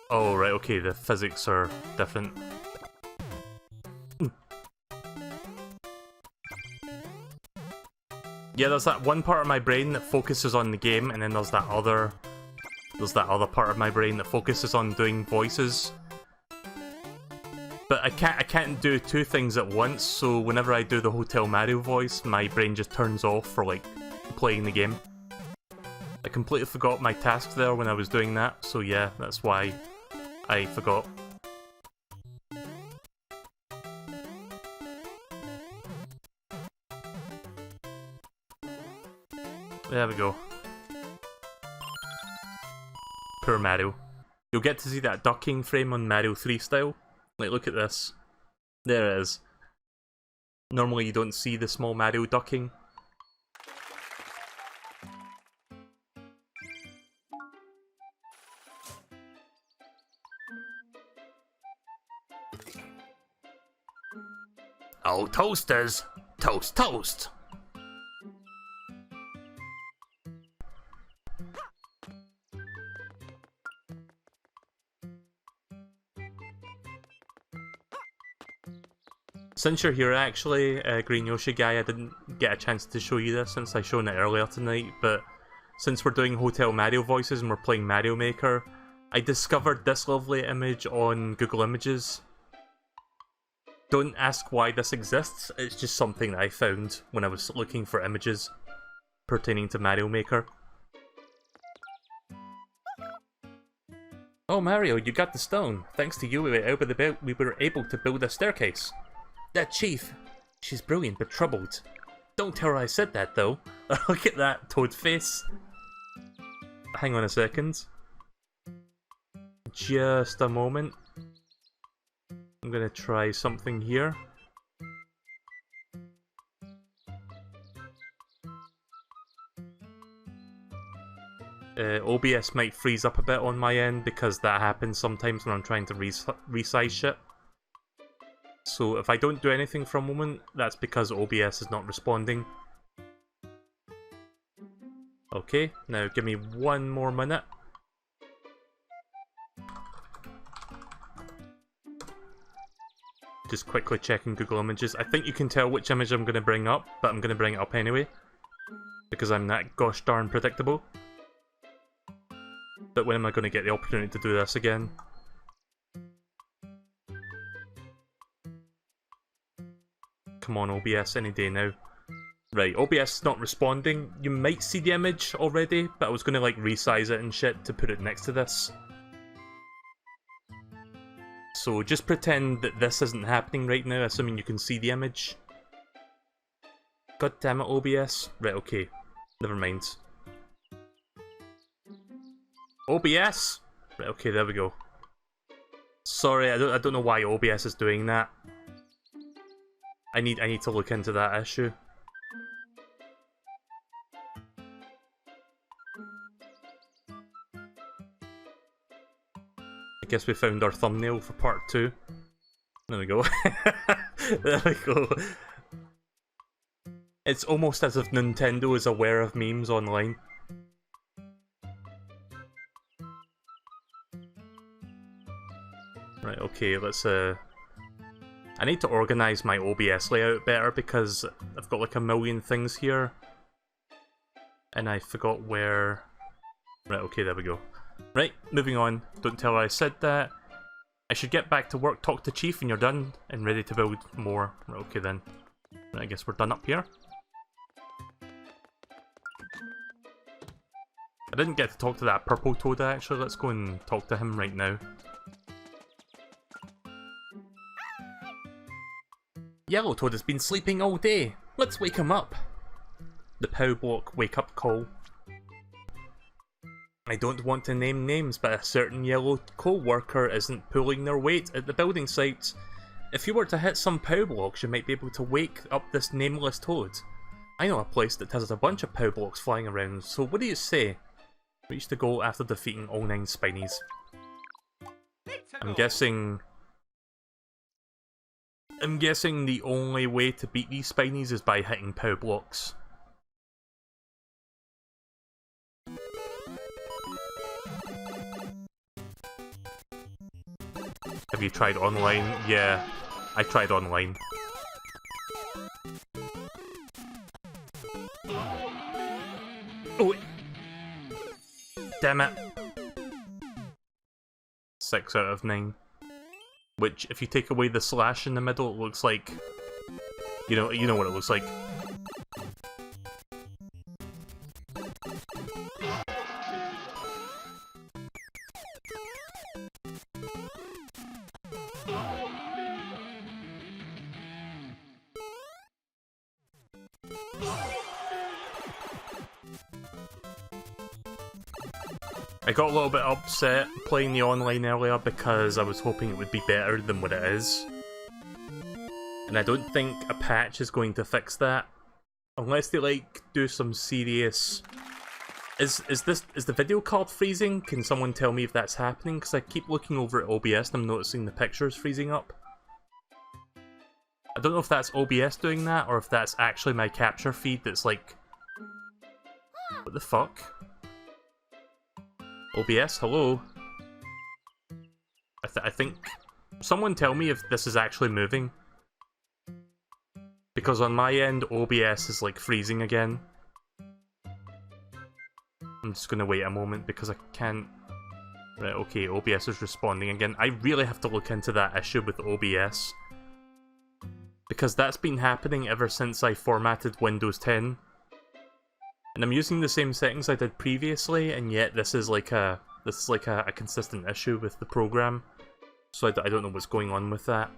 Oh, right, okay, the physics are different. Yeah, there's that one part of my brain that focuses on the game, and then there's that other part of my brain that focuses on doing voices. But I can't do two things at once, so whenever I do the Hotel Mario voice, my brain just turns off for, like, playing the game. I completely forgot my task there when I was doing that, so yeah, that's why I forgot. There we go. Poor Mario. You'll get to see that ducking frame on Mario 3 style. Like, look at this. There it is. Normally you don't see the small Mario ducking. Oh, toasters. Toast, toast. Since you're here actually, Green Yoshi guy, I didn't get a chance to show you this since I shown it earlier tonight, but since we're doing Hotel Mario voices and we're playing Mario Maker, I discovered this lovely image on Google Images. Don't ask why this exists, it's just something that I found when I was looking for images pertaining to Mario Maker. Oh Mario, you got the stone. Thanks to you we were able to build a staircase. That chief, she's brilliant but troubled. Don't tell her I said that though. Look at that toad face. Hang on a second. Just a moment. I'm gonna try something here. OBS might freeze up a bit on my end because that happens sometimes when I'm trying to resize shit. So if I don't do anything for a moment, that's because OBS is not responding. Okay, now give me one more minute. Just quickly checking Google Images. I think you can tell which image I'm going to bring up, but I'm going to bring it up anyway. Because I'm that gosh darn predictable. But when am I going to get the opportunity to do this again? Come on, OBS, any day now. Right, OBS is not responding. You might see the image already, but I was going to like resize it and shit to put it next to this. So just pretend that this isn't happening right now, assuming you can see the image. God damn it, OBS. Right, okay. Never mind. OBS? Right, okay, there we go. Sorry, I don't know why OBS is doing that. I need to look into that issue. I guess we found our thumbnail for part 2. There we go. There we go. It's almost as if Nintendo is aware of memes online. Right, okay, let's I need to organise my OBS layout better because I've got like a million things here. And I forgot where... Right, okay, there we go. Right, moving on. Don't tell her I said that. I should get back to work, talk to Chief when you're done, and ready to build more. Right, okay then. Right, I guess we're done up here. I didn't get to talk to that purple toad actually, let's go and talk to him right now. Yellow Toad has been sleeping all day. Let's wake him up. The POW block wake up call. I don't want to name names, but a certain yellow co-worker isn't pulling their weight at the building site. If you were to hit some POW blocks, you might be able to wake up this nameless toad. I know a place that has a bunch of POW blocks flying around, so what do you say? Reach the goal after defeating all 9 Spinies. I'm guessing the only way to beat these Spinies is by hitting POW blocks. Have you tried online? Yeah, I tried online. Oh, damn it. 6 out of 9. Which, if you take away the slash in the middle, it looks like... You know what it looks like. I got a little bit upset playing the online earlier because I was hoping it would be better than what it is. And I don't think a patch is going to fix that. Unless they like do some serious... Is the video card freezing? Can someone tell me if that's happening? Because I keep looking over at OBS and I'm noticing the pictures freezing up. I don't know if that's OBS doing that or if that's actually my capture feed that's like... What the fuck? OBS, hello? I think... Someone tell me if this is actually moving. Because on my end, OBS is like freezing again. I'm just gonna wait a moment because I can't... Right, okay, OBS is responding again. I really have to look into that issue with OBS. Because that's been happening ever since I formatted Windows 10. And I'm using the same settings I did previously, and yet this is like a consistent issue with the program. So I don't know what's going on with that.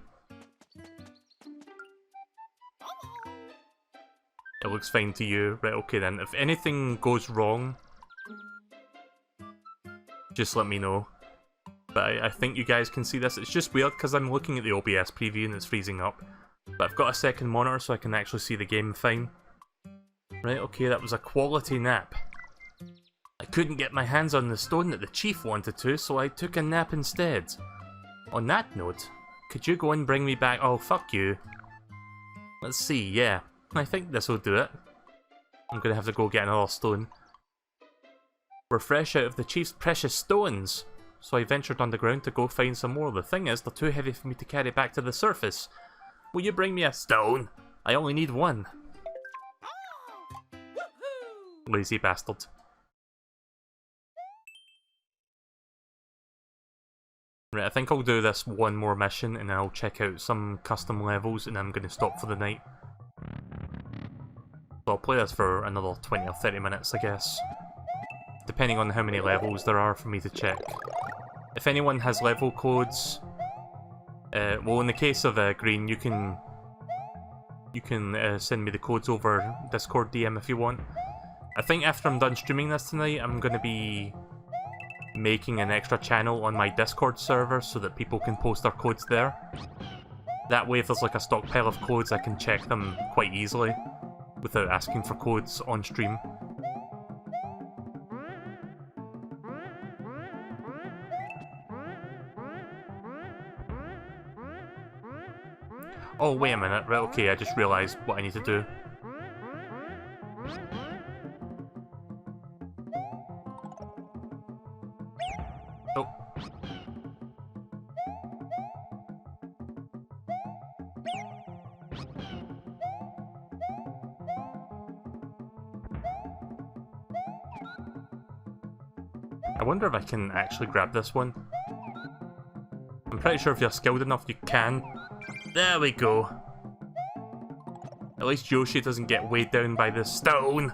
It looks fine to you. Right, okay then. If anything goes wrong, just let me know. But I think you guys can see this. It's just weird because I'm looking at the OBS preview and it's freezing up. But I've got a second monitor so I can actually see the game fine. Right, okay, that was a quality nap. I couldn't get my hands on the stone that the chief wanted to, so I took a nap instead. On that note, could you go and bring me back— oh, fuck you. Let's see, yeah. I think this'll do it. I'm gonna have to go get another stone. We're fresh out of the chief's precious stones, so I ventured underground to go find some more. The thing is, they're too heavy for me to carry back to the surface. Will you bring me a stone? I only need one. Lazy bastard. Right, I think I'll do this one more mission and then I'll check out some custom levels and then I'm going to stop for the night. So I'll play this for another 20 or 30 minutes, I guess. Depending on how many levels there are for me to check. If anyone has level codes... well, in the case of Green, you can send me the codes over Discord DM if you want. I think after I'm done streaming this tonight, I'm going to be making an extra channel on my Discord server so that people can post their codes there. That way, if there's like a stockpile of codes, I can check them quite easily without asking for codes on stream. Oh, wait a minute. Right, okay, I just realised what I need to do. Oh. I wonder if I can actually grab this one. I'm pretty sure if you're skilled enough, you can. There we go. At least Yoshi doesn't get weighed down by this stone.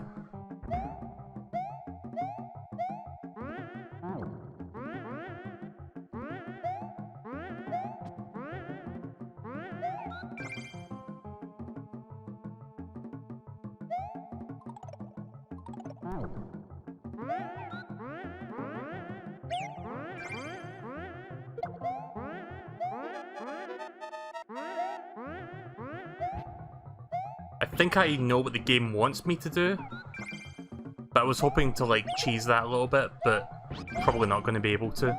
I think I know what the game wants me to do, but I was hoping to like cheese that a little bit, but probably not going to be able to.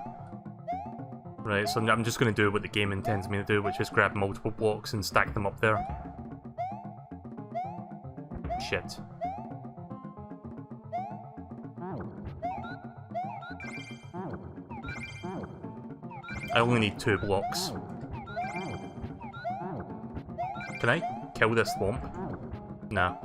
Right, so I'm just going to do what the game intends me to do, which is grab multiple blocks and stack them up there. Shit. I only need 2 blocks. Can I kill this swamp? No.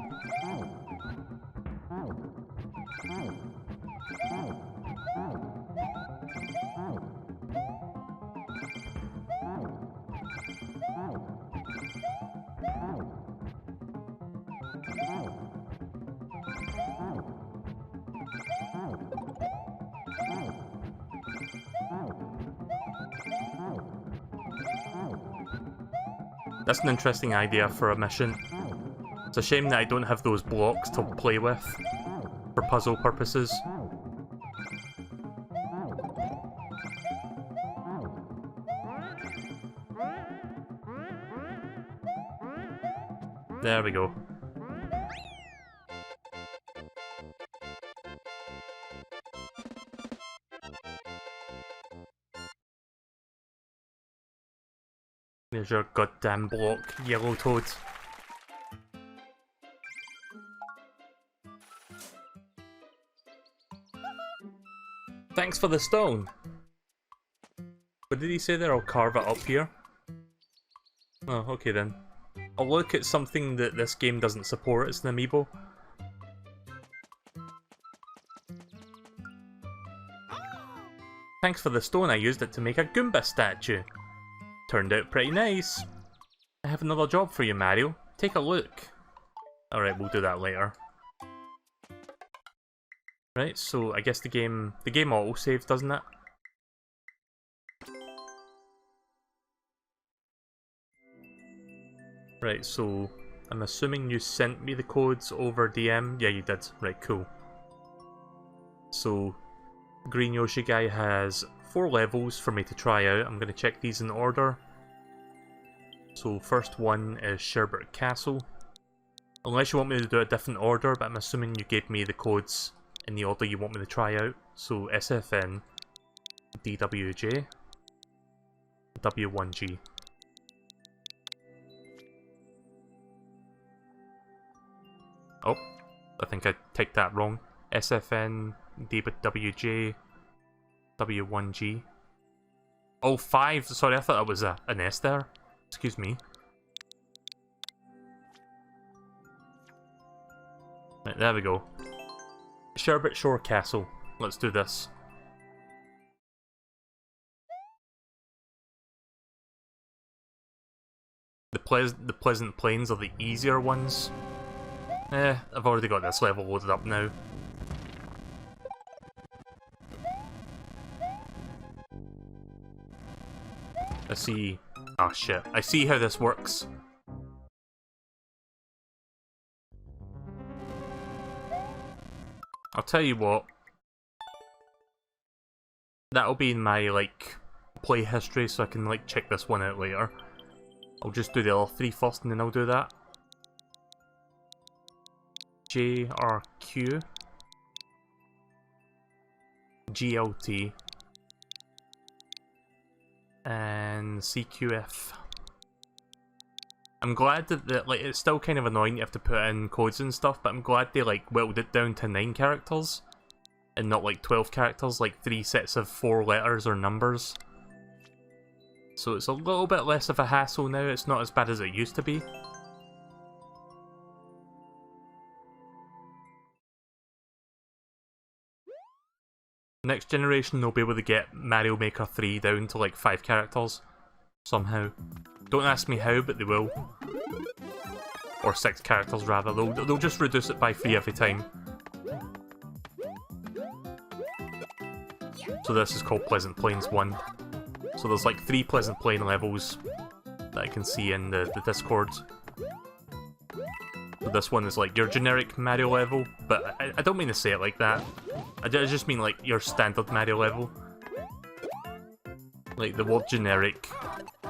That's an interesting idea for a mission. It's a shame that I don't have those blocks to play with for puzzle purposes. There we go. There's your goddamn block, yellow toad. Thanks for the stone. What did he say there? I'll carve it up here. Oh, okay then. I'll look at something that this game doesn't support as an amiibo. Thanks for the stone, I used it to make a Goomba statue. Turned out pretty nice. I have another job for you, Mario. Take a look. Alright, we'll do that later. Right, so I guess the game auto-saves, doesn't it? Right, so I'm assuming you sent me the codes over DM? Yeah, you did. Right, cool. So, Green Yoshi guy has 4 levels for me to try out. I'm going to check these in order. So first one is Sherbert Castle. Unless you want me to do a different order, but I'm assuming you gave me the codes in the order you want me to try out. So SFN, DWJ, W1G. Oh, I think I typed that wrong. SFN, DWJ, W1G. Oh, 5. Sorry, I thought that was an S there. Excuse me. Right, there we go. Sherbet Shore Castle. Let's do this. The Pleasant Plains are the easier ones. I've already got this level loaded up now. I see... Ah, shit. I see how this works. I'll tell you what. That'll be in my, like, play history, so I can, like, check this one out later. I'll just do the other 3 first, and then I'll do that. JRQ. GLT. And CQF. I'm glad that like it's still kind of annoying you have to put in codes and stuff, but I'm glad they like whittled it down to 9 characters and not like 12 characters, like 3 sets of 4 letters or numbers. So it's a little bit less of a hassle now, it's not as bad as it used to be. Next generation they'll be able to get Mario Maker 3 down to like 5 characters. Somehow. Don't ask me how, but they will. Or 6 characters rather, they'll just reduce it by 3 every time. So this is called Pleasant Plains 1. So there's like 3 Pleasant Plain levels that I can see in the Discord. So this one is like your generic Mario level, but I don't mean to say it like that. I just mean like your standard Mario level. Like the word generic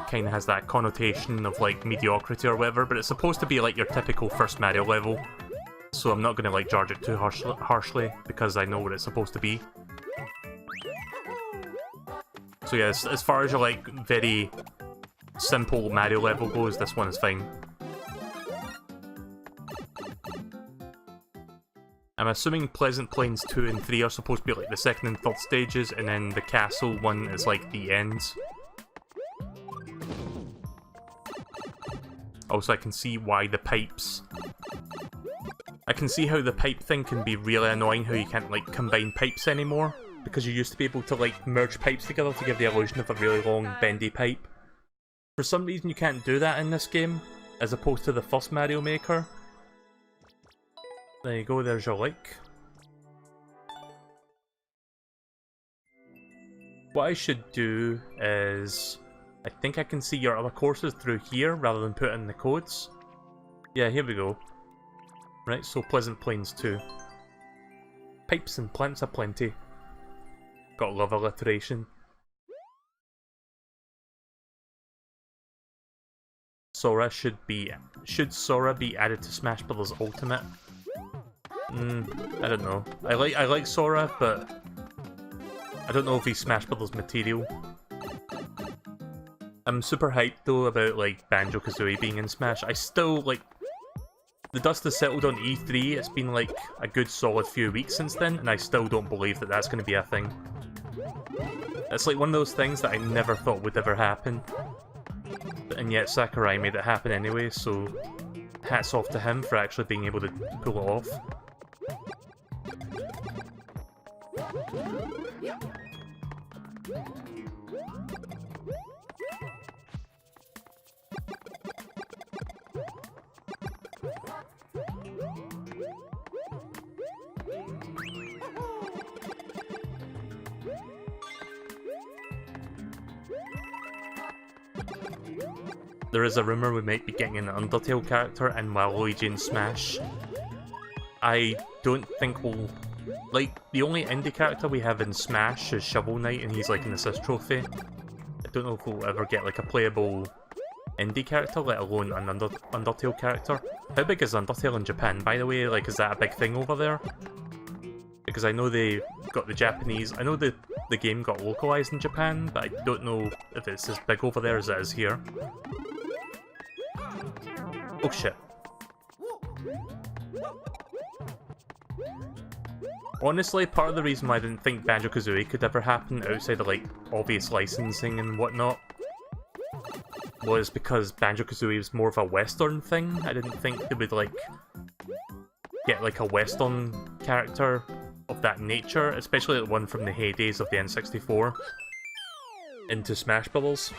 kind of has that connotation of like mediocrity or whatever, but it's supposed to be like your typical first Mario level. So I'm not going to like judge it too harshly because I know what it's supposed to be. So yeah, as far as your like very simple Mario level goes, this one is fine. I'm assuming Pleasant Plains 2 and 3 are supposed to be like the second and third stages, and then the castle one is like the end. Also, I can see why the pipes... I can see how the pipe thing can be really annoying, how you can't like combine pipes anymore, because you used to be able to like merge pipes together to give the illusion of a really long bendy pipe. For some reason you can't do that in this game, as opposed to the first Mario Maker. There you go, there's your link. What I should do is... I think I can see your other courses through here rather than put in the codes. Yeah, here we go. Right, so Pleasant Plains 2. Pipes and plants aplenty. Gotta love alliteration. Sora should Sora be added to Smash Bros. Ultimate? I don't know. I like Sora, but I don't know if he's Smash Bros. Material. I'm super hyped though about like Banjo-Kazooie being in Smash. I still like... The dust has settled on E3, it's been like a good solid few weeks since then, and I still don't believe that that's going to be a thing. It's like one of those things that I never thought would ever happen. And yet Sakurai made it happen anyway, so hats off to him for actually being able to pull it off. There is a rumour we might be getting an Undertale character in Waluigi in Smash. I don't think we'll... Like, the only indie character we have in Smash is Shovel Knight, and he's like an assist trophy. I don't know if we'll ever get like a playable indie character, let alone an Undertale character. How big is Undertale in Japan, by the way? Like, is that a big thing over there? Because I know they got the Japanese... I know the game got localised in Japan, but I don't know if it's as big over there as it is here. Oh shit. Honestly, part of the reason why I didn't think Banjo-Kazooie could ever happen outside of like obvious licensing and whatnot was because Banjo-Kazooie was more of a Western thing. I didn't think they would like get like a Western character of that nature, especially one from the heydays of the N64 into Smash Bros.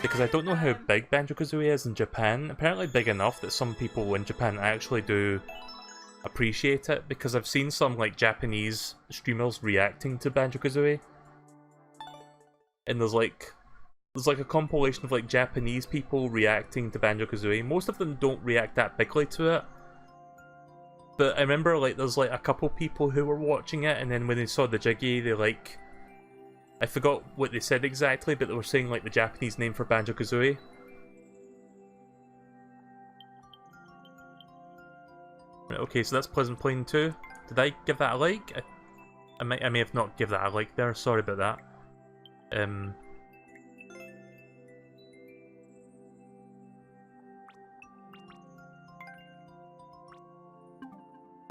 Because I don't know how big Banjo-Kazooie is in Japan. Apparently big enough that some people in Japan actually do appreciate it, because I've seen some like Japanese streamers reacting to Banjo-Kazooie. And there's like a compilation of like Japanese people reacting to Banjo-Kazooie. Most of them don't react that bigly to it. But I remember like there's like a couple people who were watching it, and then when they saw the Jiggy, they like... I forgot what they said exactly, but they were saying like the Japanese name for Banjo-Kazooie. Right, okay, so that's Pleasant Plain 2. Did I give that a like? I may have not give that a like there, sorry about that.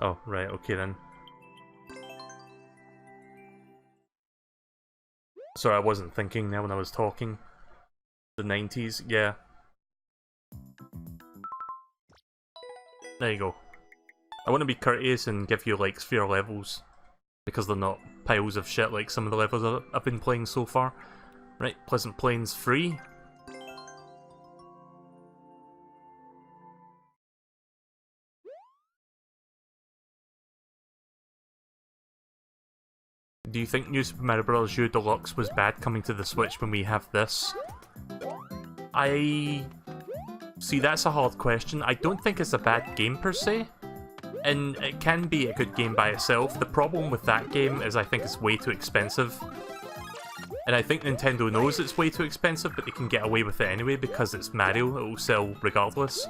Oh, right, okay then. Sorry, I wasn't thinking there when I was talking. The 90s, yeah. There you go. I want to be courteous and give you, like, sphere levels, because they're not piles of shit like some of the levels I've been playing so far. Right, Pleasant Plains free. Do you think New Super Mario Bros. U Deluxe was bad coming to the Switch when we have this? See, that's a hard question. I don't think it's a bad game per se. And it can be a good game by itself. The problem with that game is I think it's way too expensive. And I think Nintendo knows it's way too expensive, but they can get away with it anyway because it's Mario, it will sell regardless.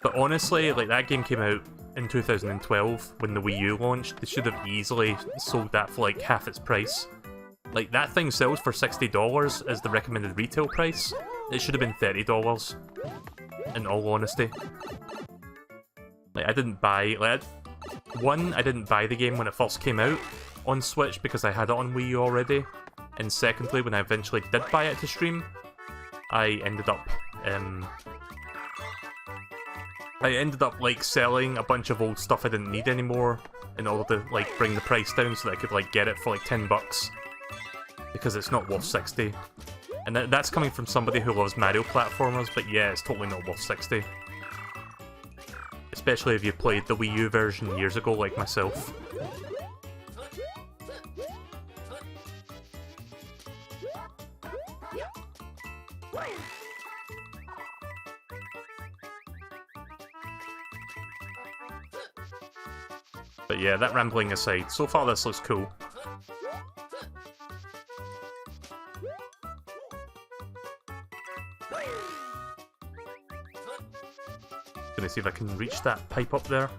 But honestly, like, that game came out in 2012 when the Wii U launched. They should have easily sold that for like half its price. Like, that thing sells for $60 as the recommended retail price. It should have been $30, in all honesty. Like, I didn't buy, like, I didn't buy the game when it first came out on Switch because I had it on Wii U already. And secondly, when I eventually did buy it to stream, I ended up like selling a bunch of old stuff I didn't need anymore in order to like bring the price down so that I could like get it for like $10 because it's not worth 60. And that's coming from somebody who loves Mario platformers, but yeah, it's totally not worth 60. Especially if you played the Wii U version years ago like myself. But yeah, that rambling aside, so far this looks cool. Gonna see if I can reach that pipe up there.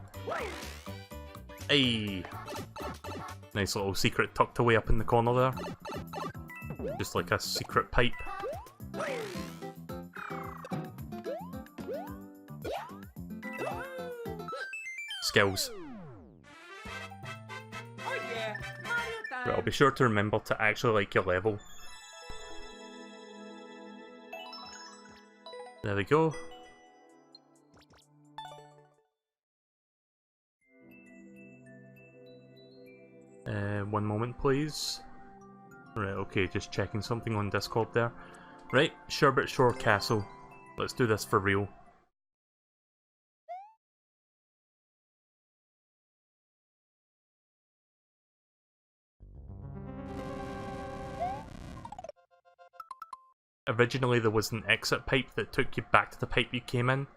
Hey, nice little secret tucked away up in the corner there. Just like a secret pipe. Skills. Oh yeah, Mario time. Right, I'll be sure to remember to actually like your level. There we go. One moment, please. Right, okay, just checking something on Discord there. Right, Sherbet Shore Castle. Let's do this for real. Originally there was an exit pipe that took you back to the pipe you came in,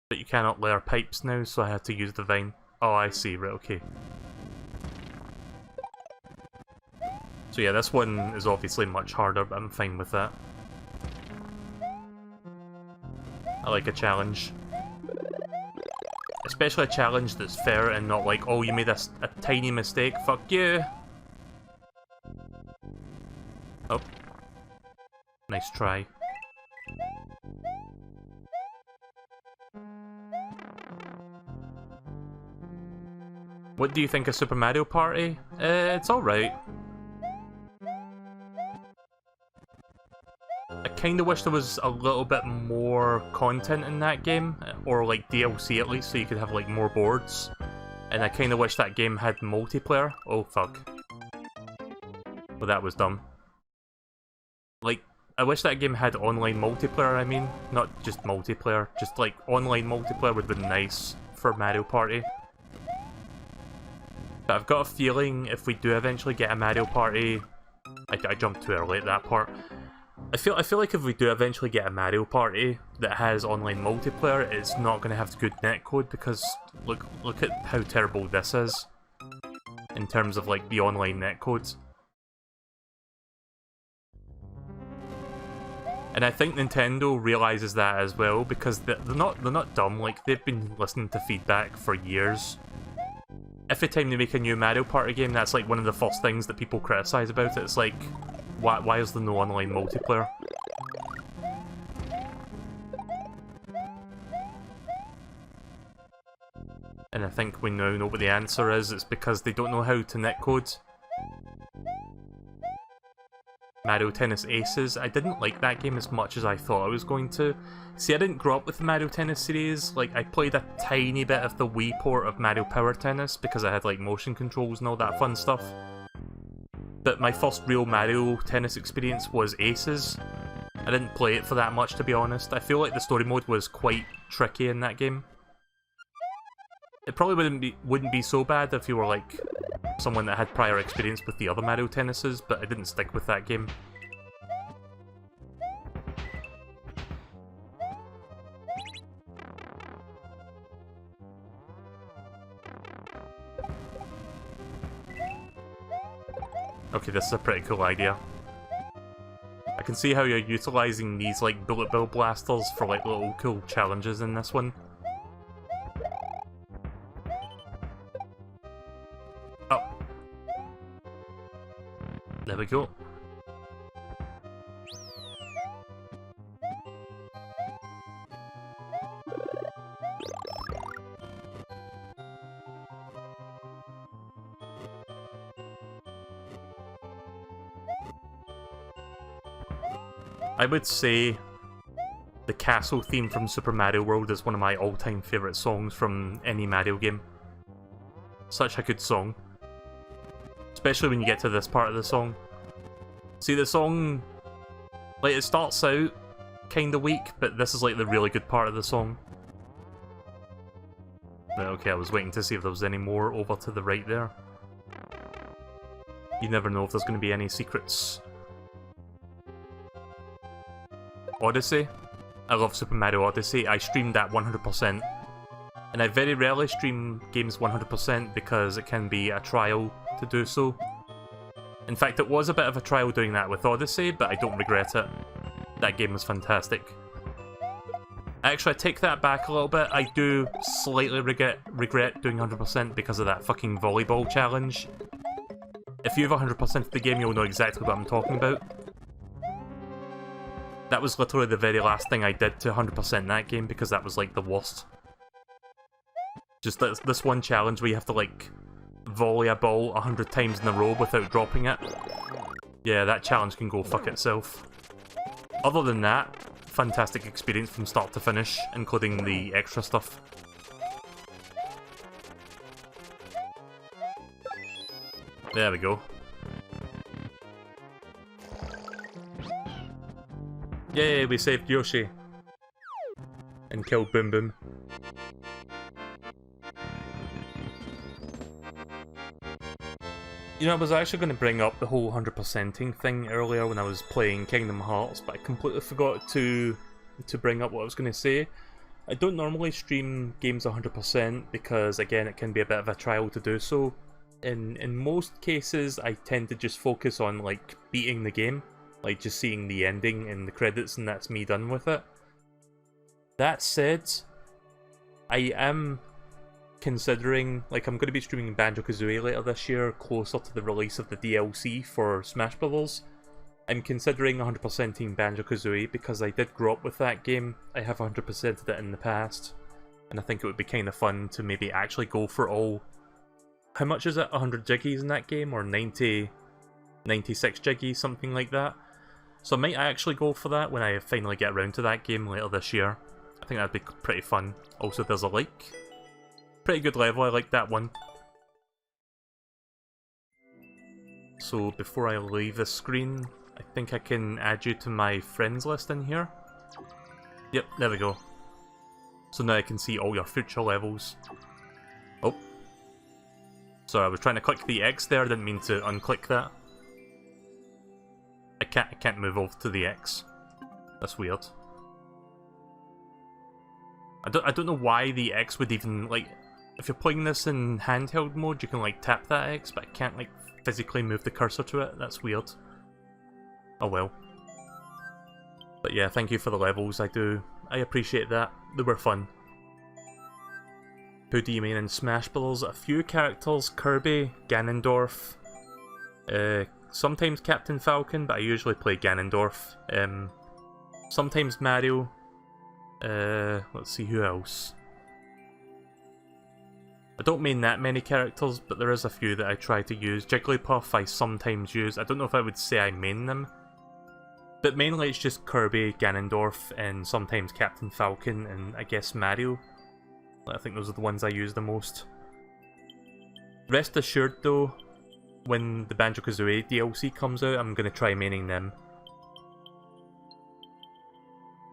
but you cannot layer pipes now, so I had to use the vine. Oh, I see, right, okay. So yeah, this one is obviously much harder, but I'm fine with that. I like a challenge. Especially a challenge that's fair and not like, oh, you made a tiny mistake, fuck you! Oh. Nice try. What do you think of Super Mario Party? It's alright. I kinda wish there was a little bit more content in that game, or like DLC at least, so you could have like more boards. And I kinda wish that game had multiplayer. Oh fuck. Well, that was dumb. Like, I wish that game had online multiplayer, I mean. Not just multiplayer, just like online multiplayer would have been nice for Mario Party. But I've got a feeling if we do eventually get a Mario Party... I jumped too early at that part. I feel like if we do eventually get a Mario Party that has online multiplayer, it's not going to have good netcode because look at how terrible this is in terms of like the online netcodes. And I think Nintendo realizes that as well because they're not dumb. Like, they've been listening to feedback for years. Every time they make a new Mario Party game, that's like one of the first things that people criticize about it. It's like, why is there no online multiplayer? And I think we now know what the answer is. It's because they don't know how to netcode. Mario Tennis Aces. I didn't like that game as much as I thought I was going to. See, I didn't grow up with the Mario Tennis series. Like, I played a tiny bit of the Wii port of Mario Power Tennis because I had, like, motion controls and all that fun stuff. But my first real Mario Tennis experience was Aces. I didn't play it for that much, to be honest. I feel like the story mode was quite tricky in that game. It probably wouldn't be so bad if you were, like, someone that had prior experience with the other Mario Tennises, but I didn't stick with that game. Okay, this is a pretty cool idea. I can see how you're utilising these, like, bullet bill blasters for, like, little cool challenges in this one. Oh. There we go. I would say the castle theme from Super Mario World is one of my all-time favourite songs from any Mario game. Such a good song. Especially when you get to this part of the song. See, the song, like, it starts out kinda weak, but this is like the really good part of the song. Right, okay, I was waiting to see if there was any more over to the right there. You never know if there's going to be any secrets. Odyssey. I love Super Mario Odyssey. I streamed that 100%. And I very rarely stream games 100% because it can be a trial to do so. In fact, it was a bit of a trial doing that with Odyssey, but I don't regret it. That game was fantastic. Actually, I take that back a little bit. I do slightly regret doing 100% because of that fucking volleyball challenge. If you've 100% of the game, you'll know exactly what I'm talking about. That was literally the very last thing I did to 100% that game because that was like the worst. Just this one challenge where you have to like volley a ball 100 times in a row without dropping it. Yeah, that challenge can go fuck itself. Other than that, fantastic experience from start to finish, including the extra stuff. There we go. Yay, we saved Yoshi. And killed Boom Boom. You know, I was actually going to bring up the whole 100%ing thing earlier when I was playing Kingdom Hearts, but I completely forgot to bring up what I was going to say. I don't normally stream games 100% because, again, it can be a bit of a trial to do so. In most cases, I tend to just focus on, like, beating the game. Like, just seeing the ending and the credits, and that's me done with it. That said, I am considering, like, I'm going to be streaming Banjo-Kazooie later this year, closer to the release of the DLC for Smash Bros. I'm considering 100%ing Banjo-Kazooie because I did grow up with that game. I have 100%ed it in the past, and I think it would be kind of fun to maybe actually go for all... How much is it? 100 jiggies in that game? Or 96 jiggies, something like that? So I might actually go for that when I finally get around to that game later this year. I think that'd be pretty fun. Also, there's a lake. Pretty good level, I like that one. So before I leave the screen, I think I can add you to my friends list in here. Yep, there we go. So now I can see all your future levels. Oh. Sorry, I was trying to click the X there, I didn't mean to unclick that. I can't move over to the X. That's weird. I don't know why the X would even, like, if you're playing this in handheld mode, you can, like, tap that X, but I can't, like, physically move the cursor to it. That's weird. Oh well. But yeah, thank you for the levels. I appreciate that. They were fun. Who do you mean in Smash Bros? A few characters: Kirby, Ganondorf, sometimes Captain Falcon, but I usually play Ganondorf. Sometimes Mario. Let's see who else. I don't main that many characters, but there is a few that I try to use. Jigglypuff I sometimes use. I don't know if I would say I main them. But mainly it's just Kirby, Ganondorf, and sometimes Captain Falcon, and I guess Mario. I think those are the ones I use the most. Rest assured though, when the Banjo-Kazooie DLC comes out, I'm going to try maining them.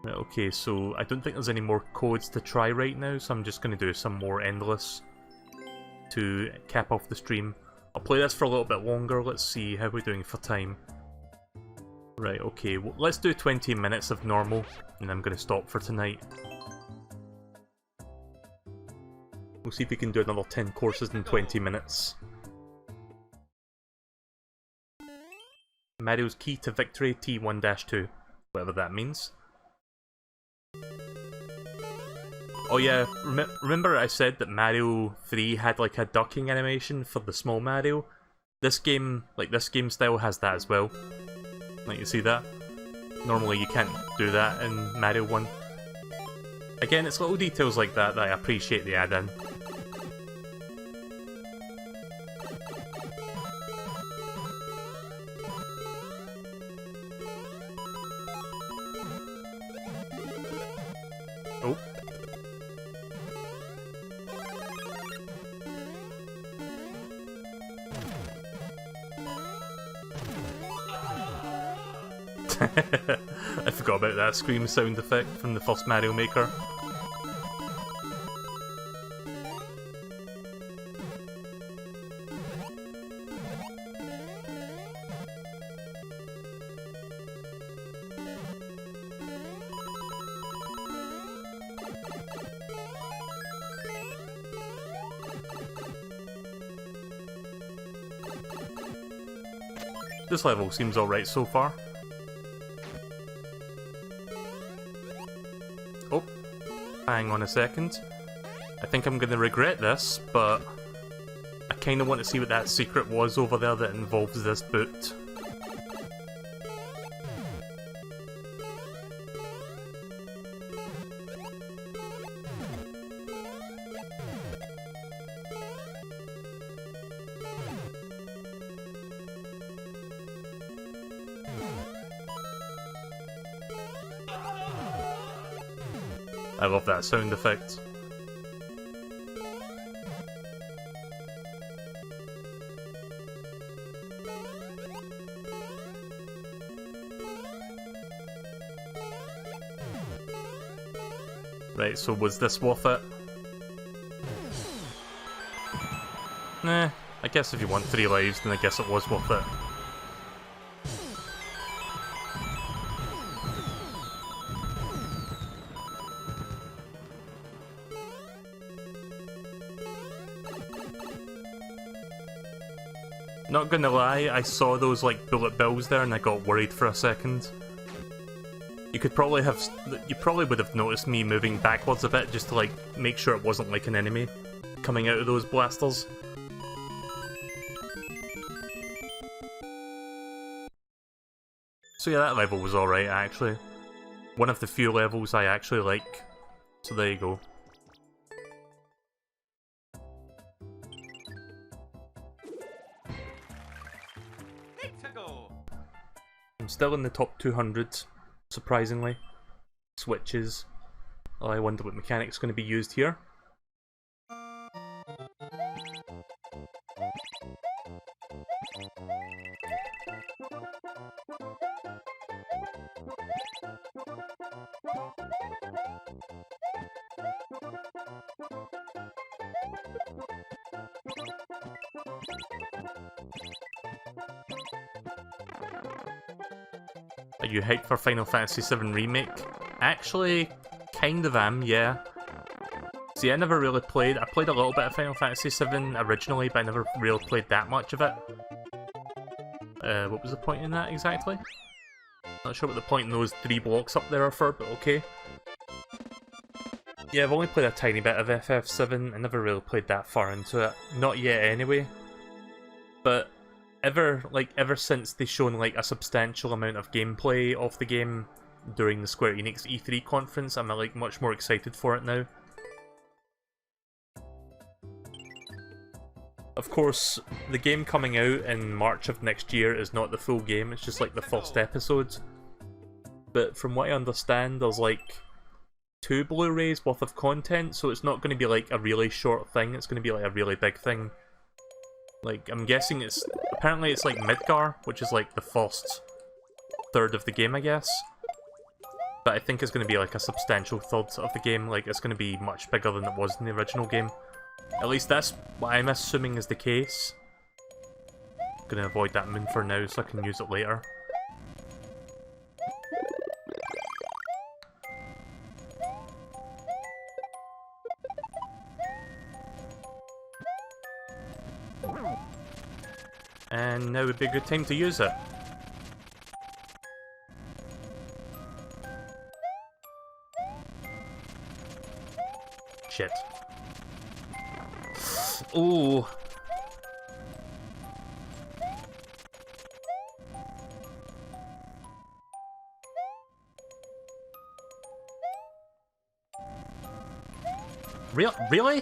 Right, okay, so I don't think there's any more codes to try right now, so I'm just going to do some more Endless to cap off the stream. I'll play this for a little bit longer, let's see how we're doing for time. Right, okay, well, let's do 20 minutes of normal, and I'm going to stop for tonight. We'll see if we can do another 10 courses in 20 minutes. Mario's Key to Victory T1-2, whatever that means. Oh yeah, remember I said that Mario 3 had like a ducking animation for the small Mario? This game, like this game style, has that as well. Like, you see that? Normally you can't do that in Mario 1. Again, it's little details like that that I appreciate the add-in. Oh. I forgot about that scream sound effect from the first Mario Maker. This level seems alright so far. Oh, hang on a second. I think I'm gonna regret this, but I kinda want to see what that secret was over there that involves this boot. I love that sound effect. Right, so was this worth it? Nah, I guess if you want 3 lives, then I guess it was worth it. Not gonna lie, I saw those like bullet bills there and I got worried for a second. You probably would have noticed me moving backwards a bit just to like make sure it wasn't like an enemy coming out of those blasters. So yeah, that level was alright actually. One of the few levels I actually like. So there you go. I'm still in the top 200, surprisingly. Switches. Oh, I wonder what mechanic's going to be used here. Are you hyped for Final Fantasy VII Remake? Actually, kind of am, yeah. See, I never really played. I played a little bit of Final Fantasy VII originally, but I never really played that much of it. What was the point in that exactly? Not sure what the point in those 3 blocks up there are for, but okay. Yeah, I've only played a tiny bit of FF7. I never really played that far into it. Not yet, anyway. But ever since they've shown like a substantial amount of gameplay of the game during the Square Enix E3 conference, I'm like much more excited for it now. Of course, the game coming out in March of next year is not the full game, it's just like the first episodes. But from what I understand, there's like 2 Blu-rays worth of content, so it's not going to be like a really short thing, it's going to be like a really big thing. Like, I'm guessing apparently it's like Midgar, which is like the first third of the game, I guess. But I think it's going to be like a substantial third of the game, like it's going to be much bigger than it was in the original game. At least that's what I'm assuming is the case. I'm going to avoid that moon for now so I can use it later. And now would be a good time to use it. Shit. Ooh. Really?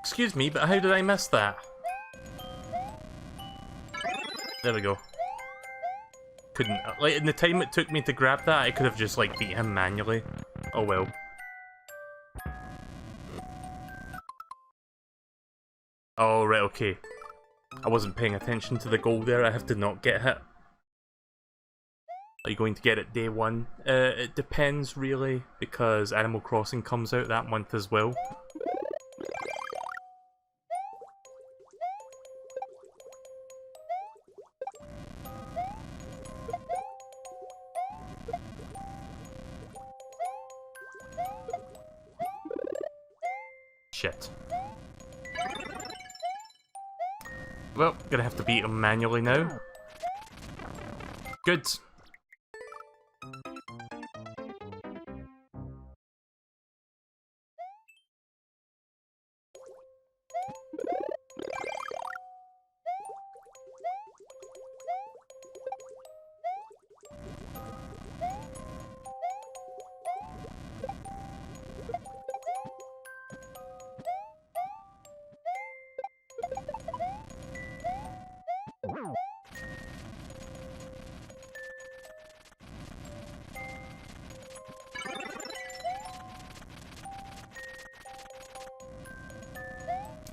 Excuse me, but how did I miss that? There we go. Couldn't, like, in the time it took me to grab that, I could have just, like, beat him manually. Oh well. Oh, right, okay. I wasn't paying attention to the goal there, I have to not get hit. Are you going to get it day 1? It depends, really, because Animal Crossing comes out that month as well. Shit. Well, gonna have to beat him manually now. Good.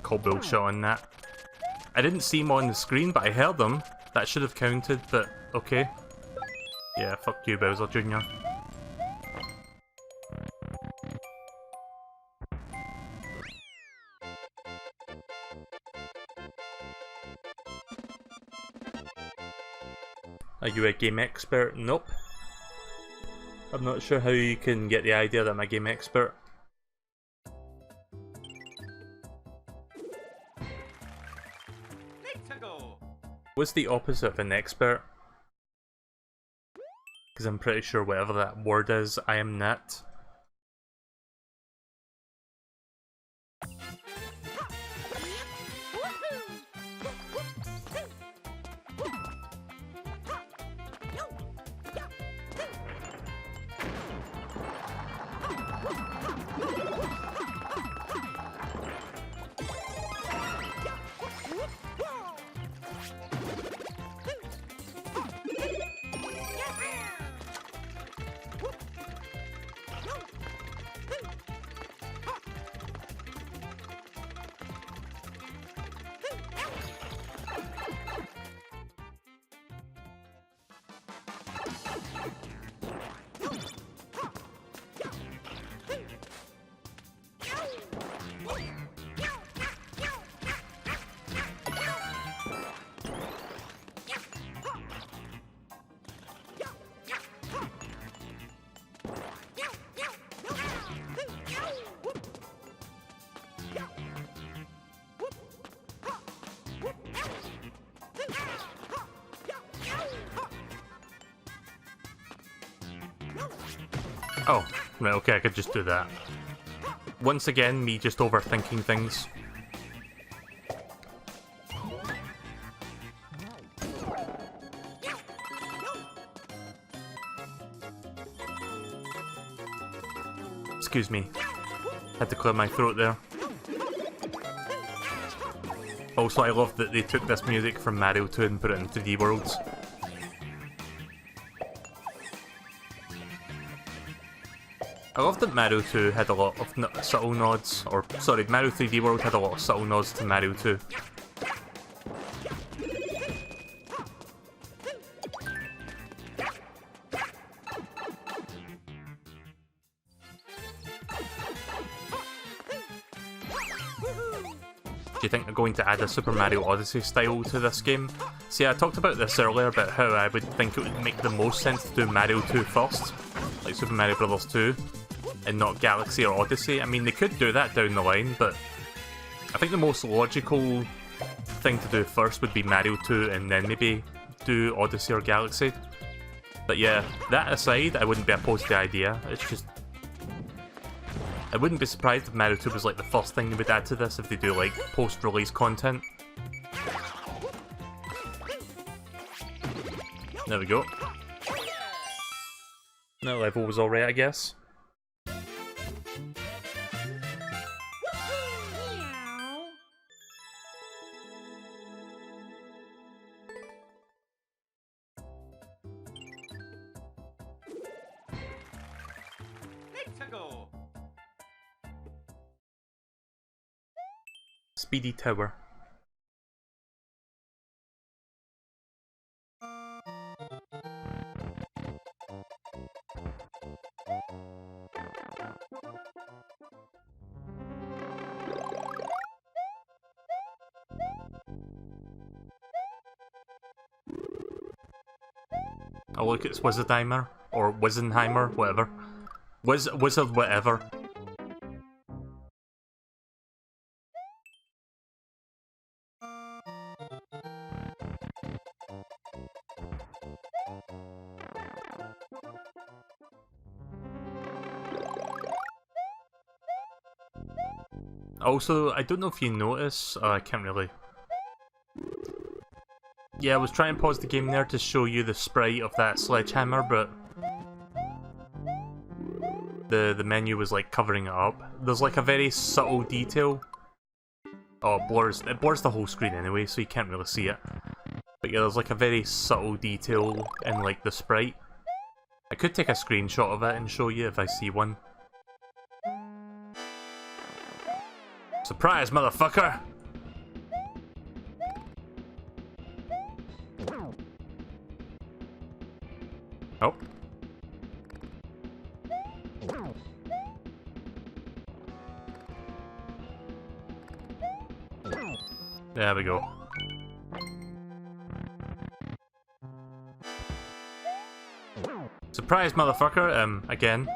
Call bullshit on that. I didn't see him on the screen, but I heard him. That should have counted, but okay. Yeah, fuck you, Bowser Jr. Are you a game expert? Nope. I'm not sure how you can get the idea that I'm a game expert. What's the opposite of an expert? Because I'm pretty sure whatever that word is, I am not. Oh, right, okay, I could just do that. Once again, me just overthinking things. Excuse me. Had to clear my throat there. Also, I love that they took this music from Mario 2 and put it in 3D Worlds. I love that Mario 2 had a lot of subtle nods, or sorry, Mario 3D World had a lot of subtle nods to Mario 2. Do you think they're going to add a Super Mario Odyssey style to this game? See, I talked about this earlier about how I would think it would make the most sense to do Mario 2 first, like Super Mario Bros. 2, and not Galaxy or Odyssey. I mean, they could do that down the line, but I think the most logical thing to do first would be Mario 2 and then maybe do Odyssey or Galaxy. But yeah, that aside, I wouldn't be opposed to the idea. It's just... I wouldn't be surprised if Mario 2 was like the first thing they would add to this if they do like post-release content. There we go. That level was alright, I guess. Speedy Tower. Oh look, it's Wizardheimer, or Wizenheimer, whatever. Wizard whatever. Also, I don't know if you notice, I can't really... Yeah, I was trying to pause the game there to show you the sprite of that sledgehammer, but... The menu was like covering it up. There's like a very subtle detail. Oh, it blurs the whole screen anyway, so you can't really see it. But yeah, there's like a very subtle detail in like the sprite. I could take a screenshot of it and show you if I see one. Surprise, motherfucker! Oh. There we go. Surprise, motherfucker, again.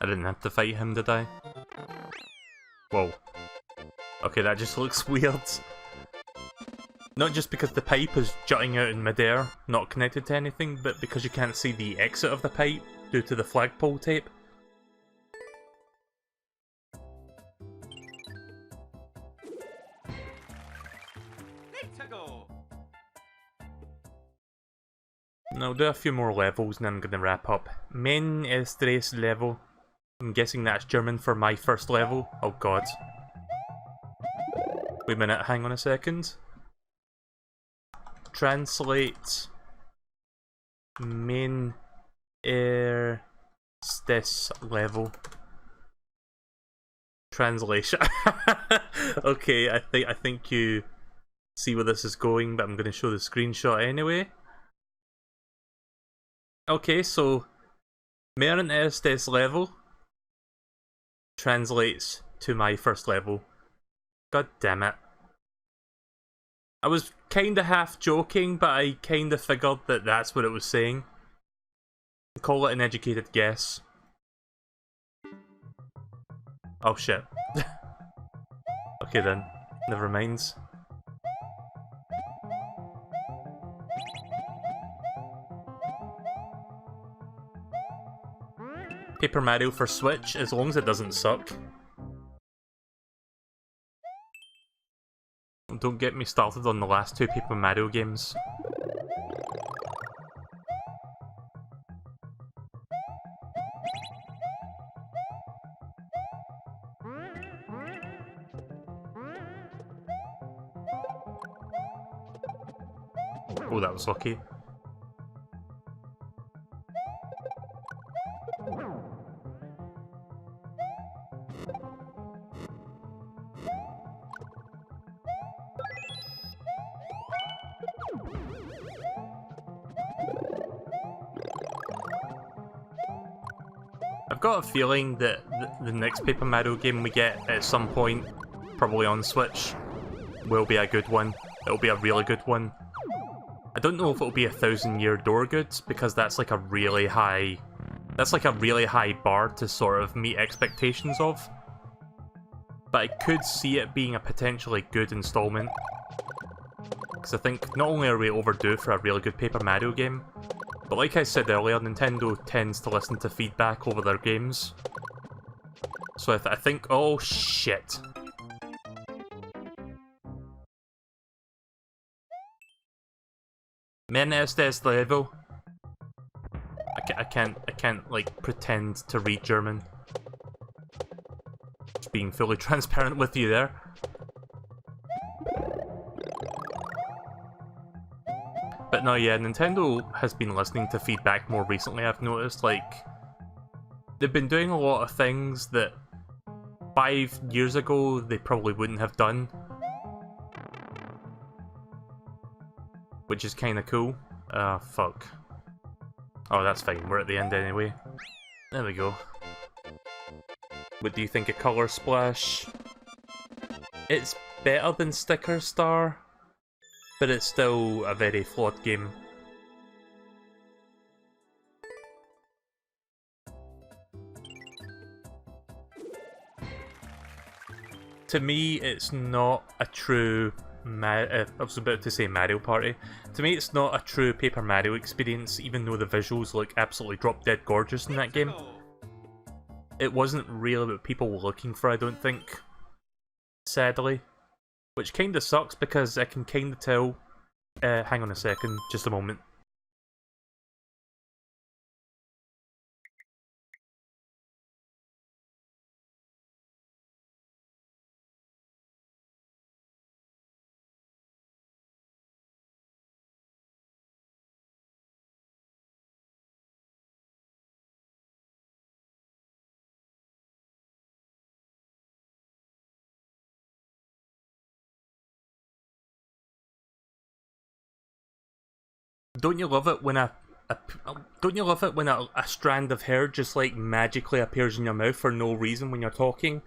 I didn't have to fight him, did I? Whoa. Okay, that just looks weird. Not just because the pipe is jutting out in midair, not connected to anything, but because you can't see the exit of the pipe due to the flagpole tape. Now I'll do a few more levels and then I'm going to wrap up. Mein erstes Level. I'm guessing that's German for my first level. Oh god. Wait a minute, hang on a second. Translate Mein erstes Level. Translation. Okay, I think you see where this is going, but I'm going to show the screenshot anyway. Okay, so Mein erstes Level translates to my first level. God damn it. I was kinda half joking, but I kinda figured that that's what it was saying. Call it an educated guess. Oh shit. Okay then, never mind. Paper Mario for Switch, as long as it doesn't suck. Don't get me started on the last two Paper Mario games. Oh, that was lucky. I've got a feeling that the next Paper Mario game we get at some point, probably on Switch, will be a good one. It'll be a really good one. I don't know if it'll be 1,000-year door goods, because that's like a really high... That's like a really high bar to sort of meet expectations of. But I could see it being a potentially good installment. Because I think not only are we overdue for a really good Paper Mario game, but like I said earlier, Nintendo tends to listen to feedback over their games. So I think... Oh, shit. Men este level. I can't, like, pretend to read German. Just being fully transparent with you there. But no, yeah, Nintendo has been listening to feedback more recently, I've noticed. Like, they've been doing a lot of things that 5 years ago they probably wouldn't have done. Which is kinda cool. Fuck. Oh, that's fine, we're at the end anyway. There we go. What do you think of Color Splash? It's better than Sticker Star, but it's still a very flawed game. To me, it's not a true... I was about to say Mario Party. To me, it's not a true Paper Mario experience, even though the visuals look absolutely drop-dead gorgeous in that game. It wasn't really what people were looking for, I don't think. Sadly. Which kinda sucks, because I can kinda tell... hang on a second, just a moment. Don't you love it when don't you love it when a strand of hair just like magically appears in your mouth for no reason when you're talking?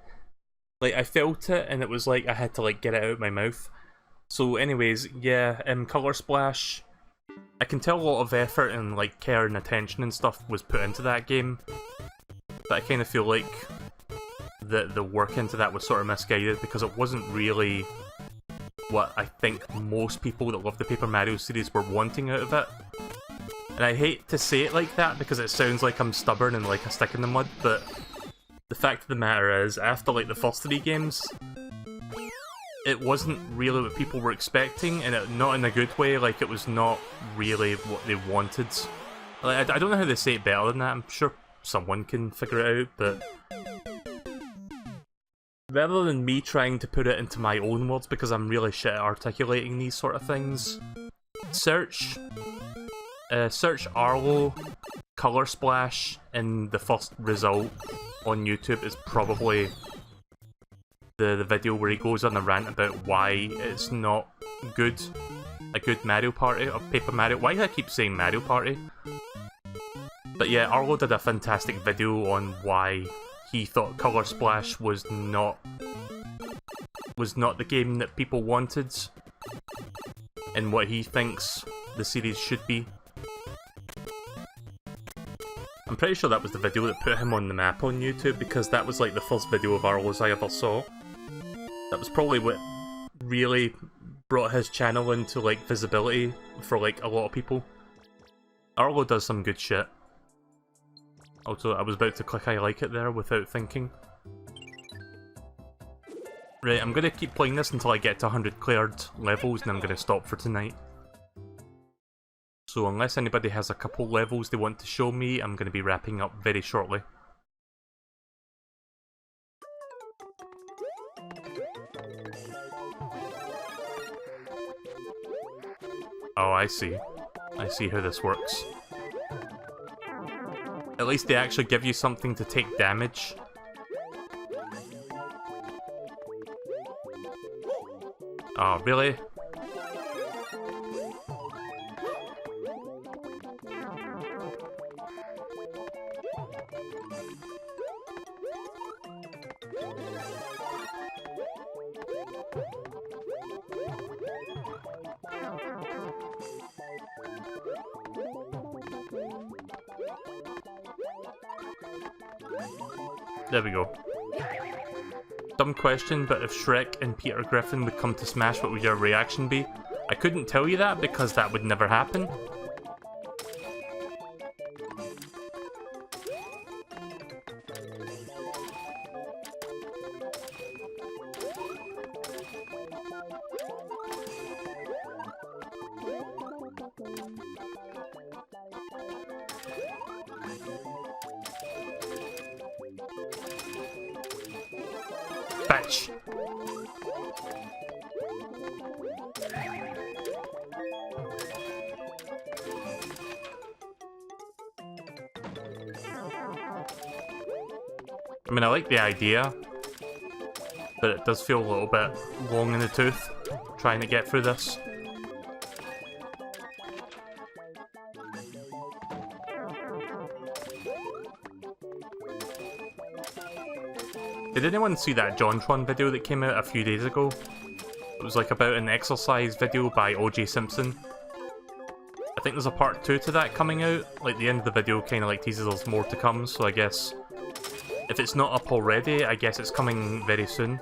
Like, I felt it and it was like I had to like get it out of my mouth. So anyways, yeah, Color Splash, I can tell a lot of effort and like care and attention and stuff was put into that game. But I kind of feel like the work into that was sort of misguided, because it wasn't really what I think most people that love the Paper Mario series were wanting out of it. And I hate to say it like that because it sounds like I'm stubborn and like a stick in the mud, but the fact of the matter is, after like the first 3 games, it wasn't really what people were expecting, and not in a good way. Like, it was not really what they wanted. Like, I don't know how to say it better than that. I'm sure someone can figure it out, but rather than me trying to put it into my own words, because I'm really shit at articulating these sort of things, search Arlo Color Splash, and the first result on YouTube is probably the video where he goes on a rant about why it's not good, a good Mario Party, or Paper Mario. Why do I keep saying Mario Party? But yeah, Arlo did a fantastic video on why he thought Color Splash was not the game that people wanted, and what he thinks the series should be. I'm pretty sure that was the video that put him on the map on YouTube, because that was like the first video of Arlo's I ever saw. That was probably what really brought his channel into like visibility for like a lot of people. Arlo does some good shit. Also, I was about to click I like it there without thinking. Right, I'm gonna keep playing this until I get to 100 cleared levels, and I'm gonna stop for tonight. So unless anybody has a couple levels they want to show me, I'm gonna be wrapping up very shortly. Oh, I see. I see how this works. At least they actually give you something to take damage. Oh, really? There we go. Dumb question, but if Shrek and Peter Griffin would come to Smash, what would your reaction be? I couldn't tell you that because that would never happen. Batch. I mean, I like the idea, but it does feel a little bit long in the tooth, trying to get through this. Did anyone see that JonTron video that came out a few days ago? It was like about an exercise video by OJ Simpson. I think there's a part 2 to that coming out. Like, the end of the video kind of like teases there's more to come, so I guess if it's not up already, I guess it's coming very soon.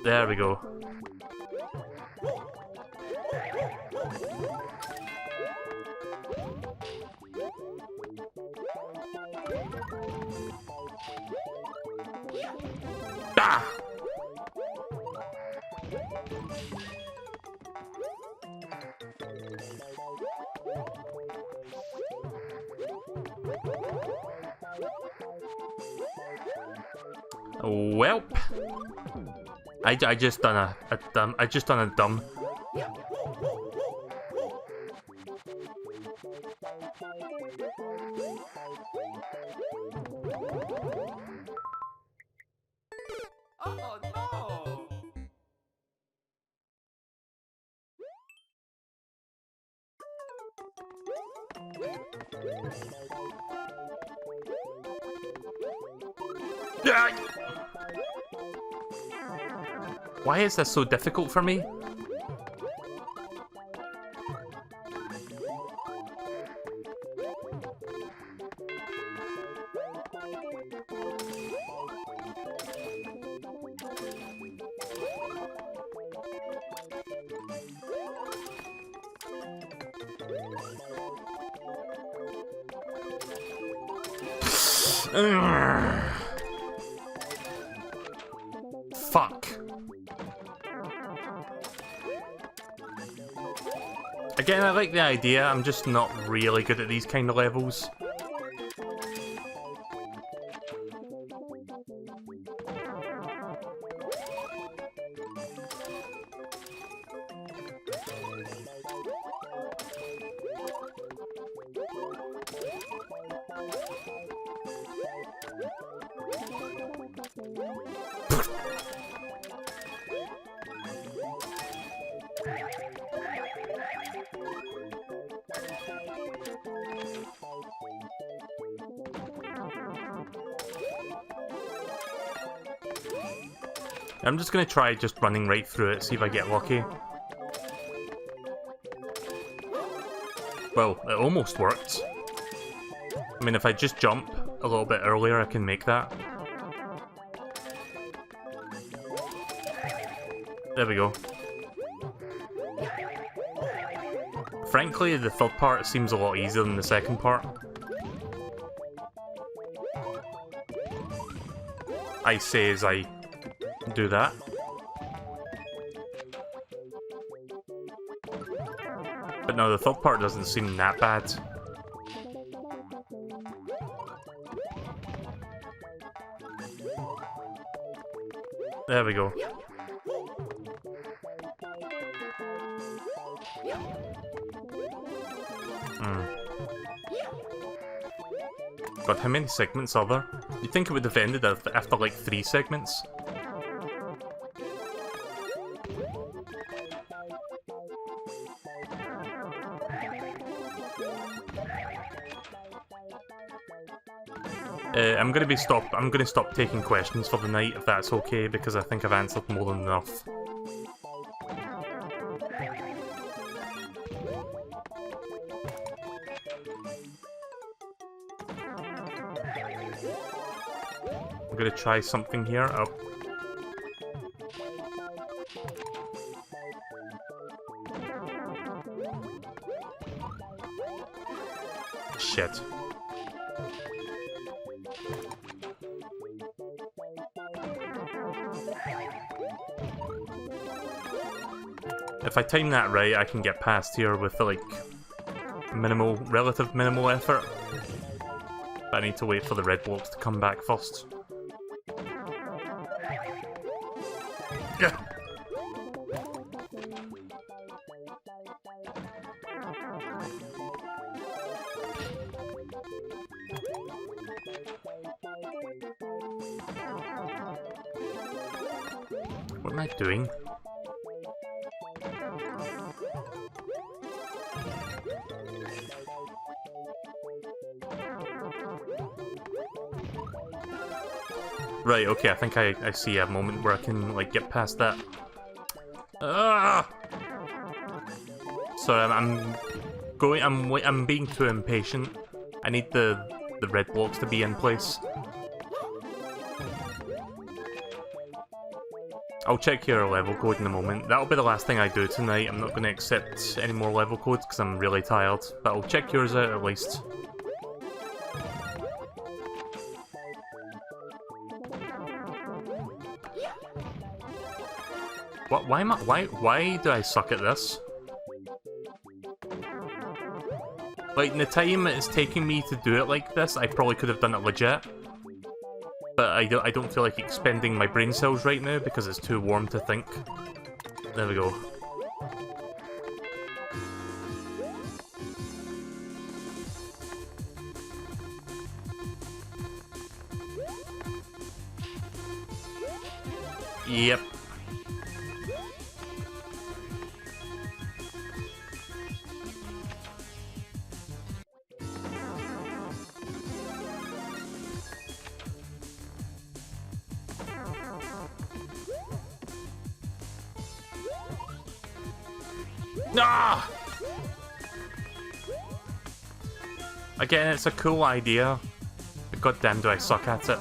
There we go. Ah! Welp. I just done a dumb. Oh no! Why is this so difficult for me? Fuck. Again, I like the idea, I'm just not really good at these kind of levels. I'm just gonna try just running right through it, see if I get lucky. Well, it almost worked. I mean, if I just jump a little bit earlier, I can make that. There we go. Frankly, the third part seems a lot easier than the second part. I say as I do that. But no, the third part doesn't seem that bad. There we go. God, how many segments are there? You'd think it would have ended after like 3 segments. I'm gonna stop taking questions for the night if that's okay, because I think I've answered more than enough. I'm gonna try something here. Oh. Shit. If I time that right, I can get past here with like relative minimal effort. But I need to wait for the red blocks to come back first. Yeah. What am I doing? Right, okay, I think I see a moment where I can, like, get past that. Ah! Sorry, I'm being too impatient. I need the red blocks to be in place. I'll check your level code in a moment. That'll be the last thing I do tonight. I'm not going to accept any more level codes because I'm really tired. But I'll check yours out at least. What? Why do I suck at this? Like, in the time it's taking me to do it like this, I probably could have done it legit. But I don't feel like expending my brain cells right now because it's too warm to think. There we go. Yep. Ah! Again, it's a cool idea, but goddamn do I suck at it.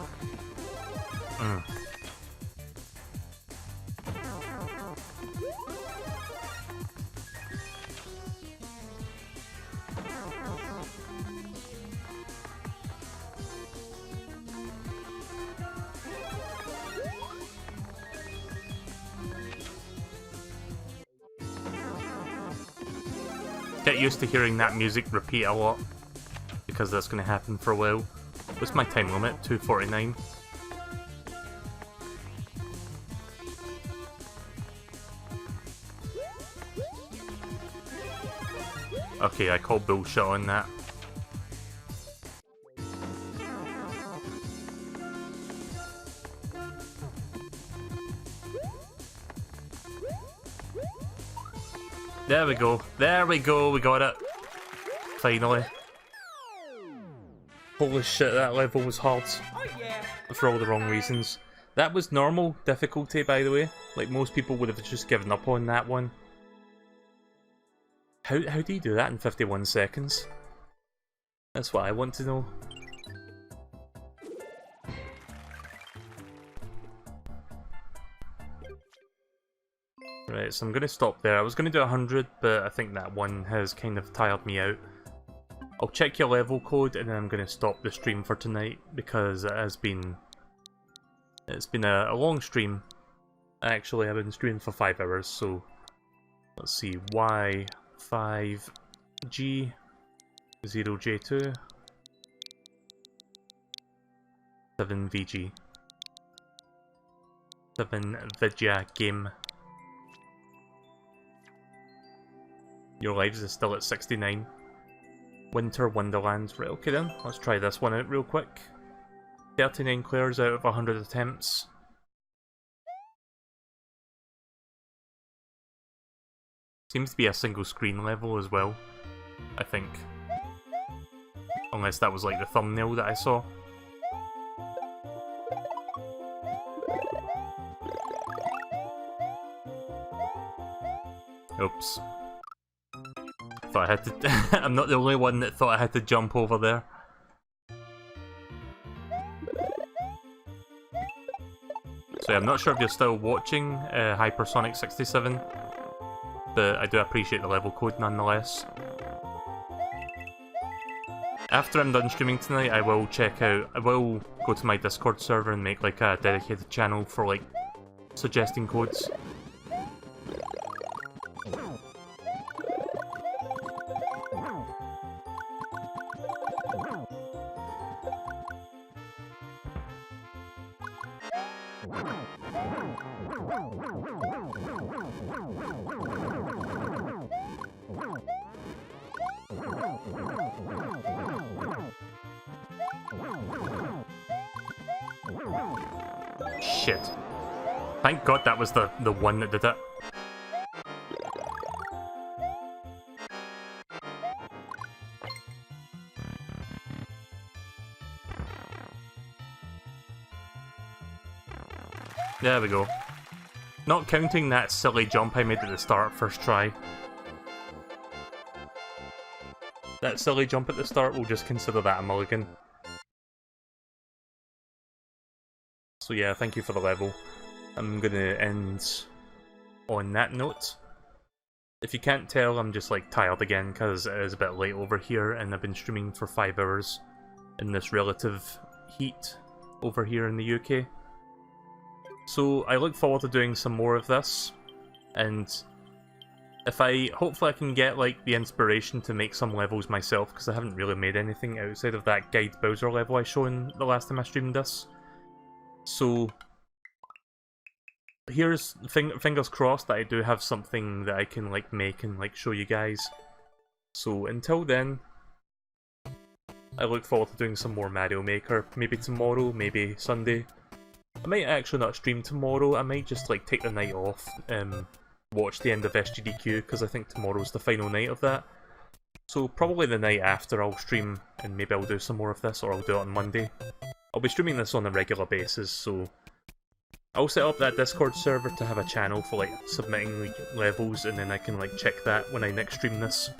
Get used to hearing that music repeat a lot, because that's going to happen for a while. What's my time limit? 2:49. Okay, I call bullshit on that. There we go. There we go. We got it. Finally. Holy shit, that level was hard. Oh yeah. For all the wrong reasons. That was normal difficulty, by the way. Like, most people would have just given up on that one. How do you do that in 51 seconds? That's what I want to know. Right, so I'm going to stop there. I was going to do 100, but I think that one has kind of tired me out. I'll check your level code and then I'm going to stop the stream for tonight because it's been a long stream. Actually, I've been streaming for 5 hours, so let's see. Y5G 0J2 7VG 7 Vidya Game. Your lives is still at 69. Winter Wonderland. Right, okay then. Let's try this one out real quick. 39 clears out of 100 attempts. Seems to be a single screen level as well, I think. Unless that was like the thumbnail that I saw. Oops. Thought I had to. I'm not the only one that thought I had to jump over there. So yeah, I'm not sure if you're still watching Hypersonic 67, but I do appreciate the level code nonetheless. After I'm done streaming tonight, I will go to my Discord server and make like a dedicated channel for like suggesting codes. Shit. Thank God that was the one that did it. There we go. Not counting that silly jump I made at the start first try. That silly jump at the start, we'll just consider that a mulligan. So yeah, thank you for the level. I'm gonna end on that note. If you can't tell, I'm just like tired again because it is a bit late over here and I've been streaming for 5 hours in this relative heat over here in the UK. So I look forward to doing some more of this, and hopefully I can get like the inspiration to make some levels myself, because I haven't really made anything outside of that Guide Bowser level I showed the last time I streamed this. So here's fingers crossed that I do have something that I can like make and like show you guys. So until then, I look forward to doing some more Mario Maker, maybe tomorrow, maybe Sunday. I might actually not stream tomorrow, I might just like take the night off, watch the end of SGDQ, because I think tomorrow's the final night of that. So probably the night after I'll stream, and maybe I'll do some more of this, or I'll do it on Monday. I'll be streaming this on a regular basis, so I'll set up that Discord server to have a channel for like submitting like, levels, and then I can like check that when I next stream this.